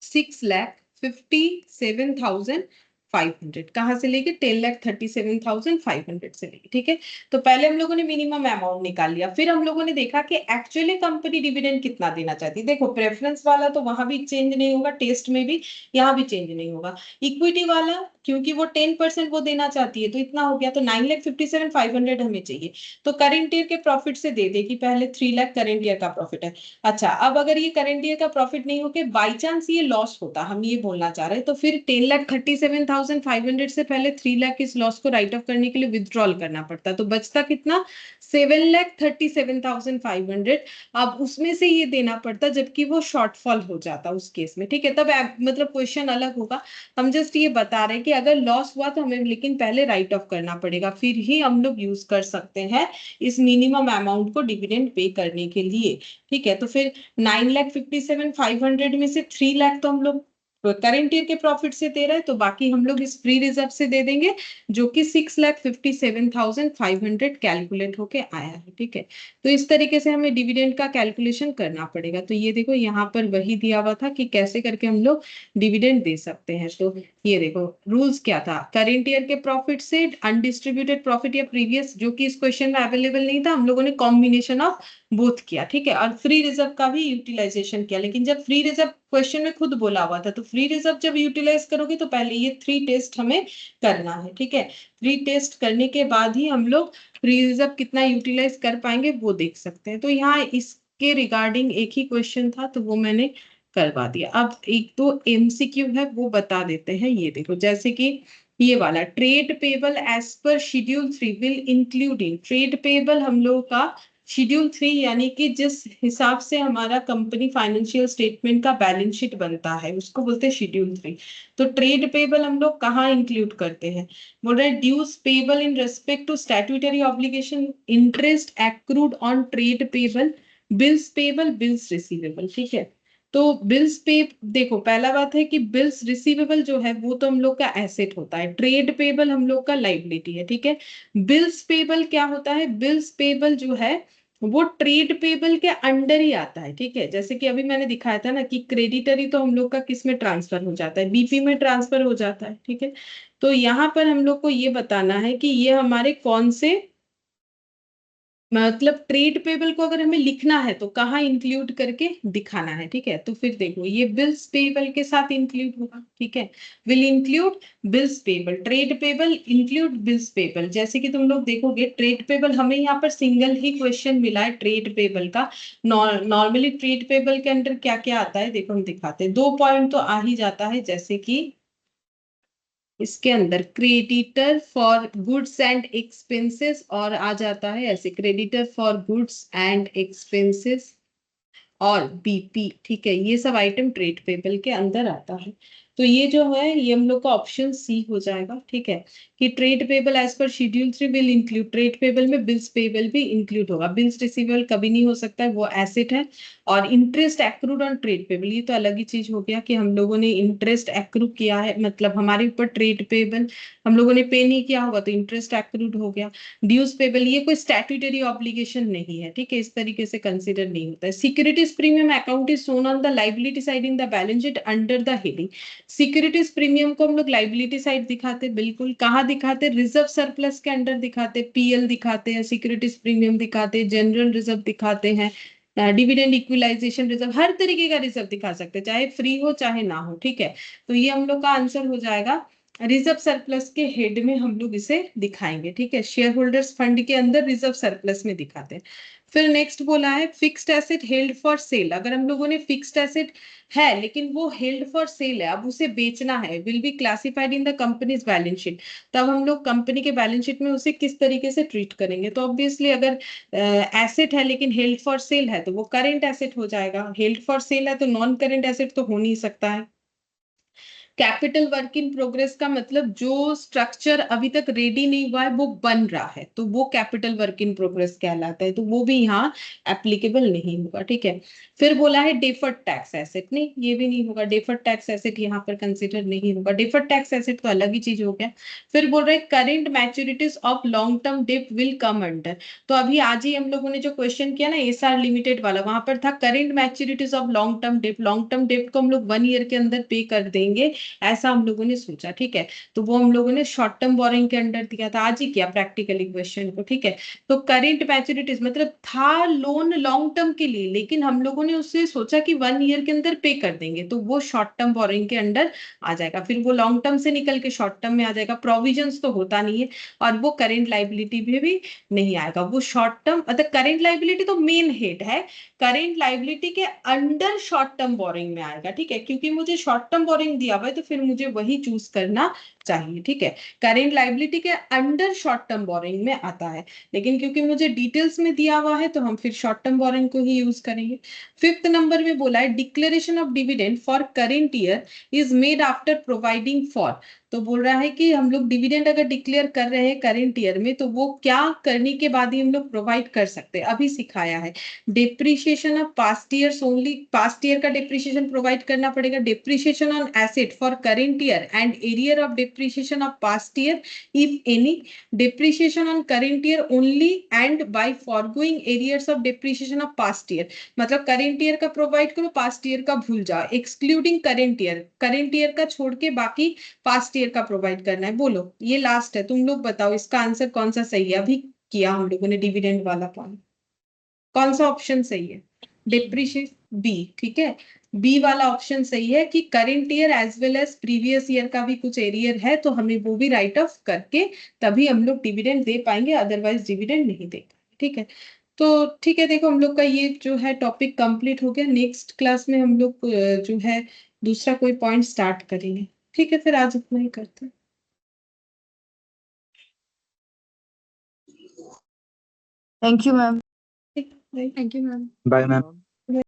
6,57,500। कहाँ से लेगी, 10,37,500 से लेगी, ठीक है। तो पहले हम लोगों ने मिनिमम अमाउंट निकाल लिया, फिर हम लोगों ने देखा कि एक्चुअली कंपनी डिविडेंड कितना देना चाहती है। देखो प्रेफरेंस वाला तो वहां भी चेंज नहीं होगा, टेस्ट में भी यहाँ भी चेंज नहीं होगा। इक्विटी वाला क्योंकि वो 10% वो देना चाहती है, तो इतना हो गया, तो 9,57,500 हमें चाहिए। तो करंट ईयर के प्रॉफिट से दे दे कि पहले 3 लाख करंट ईयर का प्रॉफिट है। अच्छा, अब अगर ये करंट ईयर का प्रॉफिट नहीं होके बाई चांस ये लॉस होता, हम ये बोलना चाह रहे हैं, तो फिर 10,37,500 से पहले 3 लाख इस लॉस को राइट ऑफ करने के लिए विथड्रॉल करना पड़ता, तो बचता कितना, 7,37,500। अब उसमें से ये देना पड़ता जबकि वो शॉर्टफॉल हो जाता उस केस में, ठीक है, तब मतलब क्वेश्चन अलग होगा। हम जस्ट ये बता रहे हैं कि अगर लॉस हुआ तो हमें लेकिन पहले राइट ऑफ करना पड़ेगा, फिर ही हम लोग यूज कर सकते हैं इस मिनिमम अमाउंट को डिविडेंड पे करने के लिए, ठीक है। तो फिर 9,57,500 में से 3 लाख तो हम लोग करंट ईयर के प्रॉफिट से दे रहे हैं, तो बाकी हम लोग इस फ्री रिजर्व से दे देंगे, जो कि 6,57,500 कैलकुलेट होके आया है, ठीक है। तो इस तरीके से हमें डिविडेंड का कैलकुलेशन करना पड़ेगा। तो ये देखो यहाँ पर वही दिया हुआ था कि कैसे करके हम लोग डिविडेंड दे सकते हैं। तो ये देखो रूल्स क्या था, करेंट ईयर के प्रॉफिट से अनडिस्ट्रीब्यूटेड प्रॉफिट या प्रीवियस, जो कि इस क्वेश्चन में अवेलेबल नहीं था, हम लोगों ने कॉम्बिनेशन ऑफ बोथ किया, ठीक है, और फ्री रिजर्व का भी यूटिलाइजेशन किया। लेकिन जब फ्री रिजर्व क्वेश्चन में खुद बोला हुआ था, तो फ्री रिजर्व जब यूटिलाइज करोगे तो पहले ये 3 टेस्ट हमें करना है, ठीक है। 3 टेस्ट करने के बाद ही हम लोग फ्री रिजर्व कितना यूटिलाइज कर पाएंगे वो देख सकते हैं। तो यहाँ इसके रिगार्डिंग एक ही क्वेश्चन था, तो वो मैंने करवा दिया। अब एक तो एमसीक्यू है वो बता देते हैं। ये देखो, जैसे कि ये वाला trade payable as per schedule 3 will include in, trade payable हम लोग का शेड्यूल 3 यानी कि जिस हिसाब से हमारा कंपनी फाइनेंशियल स्टेटमेंट का बैलेंस शीट बनता है उसको बोलते हैं शेड्यूल 3। तो ट्रेड पेबल हम लोग कहाँ इंक्लूड करते हैं, बोल रहे dues payable in respect to statutory obligation, interest accrued on trade payable, bills payable, bills receivable, ठीक है। तो बिल्स पे देखो, पहला बात है कि बिल्स रिसीवेबल जो है वो तो हम लोग का एसेट होता है, ट्रेड पेबल हम लोग का लाइबिलिटी है, ठीक है। बिल्स पेबल क्या होता है, बिल्स पेबल जो है वो ट्रेड पेबल के अंडर ही आता है, ठीक है। जैसे कि अभी मैंने दिखाया था ना कि क्रेडिटरी तो हम लोग का किस में ट्रांसफर हो जाता है, बीपी में ट्रांसफर हो जाता है, ठीक है। तो यहाँ पर हम लोग को ये बताना है कि ये हमारे कौन से, मतलब ट्रेड पेबल को अगर हमें लिखना है तो कहाँ इंक्लूड करके दिखाना है, ठीक है। तो फिर देखो ये बिल्स पेबल के साथ इंक्लूड होगा, ठीक है, will include bills payable, trade payable include bills payable. जैसे कि तुम लोग देखोगे ट्रेड पेबल हमें यहाँ पर सिंगल ही क्वेश्चन मिला है ट्रेड पेबल का। नॉर्मली ट्रेड पेबल के अंदर क्या क्या आता है देखो, हम दिखाते हैं, 2 पॉइंट तो आ ही जाता है, जैसे कि इसके अंदर creditor for goods and expenses, और आ जाता है ऐसे creditor for goods and expenses और बीपी, ठीक है। ये सब आइटम ट्रेड पेबल के अंदर आता है। तो ये जो है ये हम लोग का ऑप्शन सी हो जाएगा, ठीक है, कि trade payable as per schedule 3 will include, trade payable में बिल्स पेबल भी इंक्लूड होगा, बिल्स रिसीवेबल कभी नहीं हो सकता है, वो एसेट है। और interest accrued on trade payable, ये तो अलग ही चीज हो गया कि हम लोगों ने इंटरेस्ट एक्रू किया है, मतलब हमारे ऊपर ट्रेड पेबल हम लोगों ने पे नहीं किया होगा तो इंटरेस्ट एक्रूड हो गया। ड्यूज पेबल ये कोई स्टैट्यूटरी ऑब्लिगेशन नहीं है, ठीक है, इस तरीके से कंसिडर नहीं होता है। Securities premium account is shown on the liability side in the balance sheet under the heading, securities premium को हम लोग लाइबिलिटी साइड दिखाते, बिल्कुल कहाँ दिखाते, रिजर्व सरप्लस के अंडर दिखाते, पीएल दिखाते हैं, सिक्योरिटीज प्रीमियम दिखाते हैं, जनरल रिजर्व दिखाते हैं, डिविडेंड इक्विलाइजेशन रिजर्व, हर तरीके का रिजर्व दिखा सकते हैं, चाहे फ्री हो चाहे ना हो, ठीक है। तो ये हम लोग का आंसर हो जाएगा, रिजर्व सरप्लस के हेड में हम लोग इसे दिखाएंगे, ठीक है, शेयर होल्डर्स फंड के अंदर रिजर्व सरप्लस में दिखाते हैं। फिर नेक्स्ट बोला है fixed asset held for sale, अगर हम लोगों ने फिक्स्ड एसेट है लेकिन वो हेल्ड फॉर सेल है, अब उसे बेचना है, will be classified in the companies balance sheet, तब हम लोग कंपनी के बैलेंस शीट में उसे किस तरीके से ट्रीट करेंगे। तो ऑब्वियसली अगर एसेट है लेकिन हेल्ड फॉर सेल है तो वो करेंट एसेट हो जाएगा, हेल्ड फॉर सेल है तो नॉन करेंट एसेट तो हो नहीं सकता है। कैपिटल वर्क इन प्रोग्रेस का मतलब जो स्ट्रक्चर अभी तक रेडी नहीं हुआ है वो बन रहा है, तो वो कैपिटल वर्क इन प्रोग्रेस कहलाता है, तो वो भी यहाँ एप्लीकेबल नहीं होगा, ठीक है। फिर बोला है डेफर्ड टैक्स एसेट, नहीं ये भी नहीं होगा, डेफर्ड टैक्स एसेट यहाँ पर कंसिडर नहीं होगा, डेफर्ड टैक्स एसेट तो अलग ही चीज हो गया। फिर बोल रहे current मैच्योरिटीज of long term debt will come under, तो अभी आज ही हम लोगों ने जो क्वेश्चन किया ना एसआर लिमिटेड वाला, वहां पर था current मैच्योरिटीज of long term debt, long term debt को हम लोग 1 ईयर के अंदर पे कर देंगे, ऐसा हम लोगों ने सोचा, ठीक है। तो वो हम लोगों ने शॉर्ट टर्म बोरिंग के अंडर दिया था, आज ही किया प्रैक्टिकली क्वेश्चन को, ठीक है। तो करेंट मैच्योरिटीज मतलब था लोन लॉन्ग टर्म के लिए, लेकिन हम लोगों ने उससे सोचा कि 1 ईयर के अंदर पे कर देंगे, तो वो शॉर्ट टर्म बोरिंग के अंडर आ जाएगा। फिर वो लॉन्ग टर्म से निकल के शॉर्ट टर्म में आ जाएगा, प्रोविजंस तो होता नहीं है, और वो करेंट लाइबिलिटी भी नहीं आएगा। वो शॉर्ट टर्म मतलब करेंट लाइबिलिटी तो मेन हेड है, करेंट लाइबिलिटी के अंडर शॉर्ट टर्म बोरिंग में आएगा, ठीक है। क्योंकि मुझे शॉर्ट टर्म बोरिंग दिया हुआ है तो फिर मुझे वही चूज करना चाहिए, ठीक है। करेंट लाइबिलिटी के अंडर शॉर्ट टर्म बोरिंग में आता है, लेकिन क्योंकि मुझे डिटेल्स में दिया हुआ है तो हम फिर शॉर्ट टर्म बोरिंग को ही यूज करेंगे। 5th नंबर में बोला है declaration of dividend for current year is made after providing for. तो बोल रहा है कि हम लोग डिविडेंड अगर डिक्लेयर कर रहे हैं करेंट ईयर में तो वो क्या करने के बाद ही हम लोग प्रोवाइड कर सकते हैं, अभी सिखाया है। Depreciation of past years only, past year का डिप्रिशिएशन प्रोवाइड करना पड़ेगा। Depreciation on asset for current year and arrear of depreciation of past year if any. Depreciation on current year only and by forgoing arrears of depreciation of past year. मतलब current year का provide करो, past year का भूल जाओ। Excluding current year का छोड़ के बाकी पास्ट ईयर का प्रोवाइड करना है। बोलो, ये लास्ट है, तुम लोग बताओ इसका आंसर कौन सा सही है। अभी किया हम लोगों ने डिविडेंड वाला पॉइंट, कौन सा ऑप्शन सही है? डिप्रिशिएट बी, ठीक है। बी वाला ऑप्शन सही है कि current year as well as previous year का भी कुछ एरियर है तो हमें वो भी राइट ऑफ करके तभी हम लोग डिविडेंड दे पाएंगे, अदरवाइज डिविडेंड नहीं दे पाएंगे, ठीक है। तो ठीक है, देखो हम लोग का ये जो है टॉपिक कंप्लीट हो गया। नेक्स्ट क्लास में हम लोग जो है दूसरा कोई पॉइंट स्टार्ट करेंगे, ठीक है। फिर आज इतना ही करते हैं। Thank you, ma'am. ठीक है, bye. Thank you, ma'am. Bye, ma'am.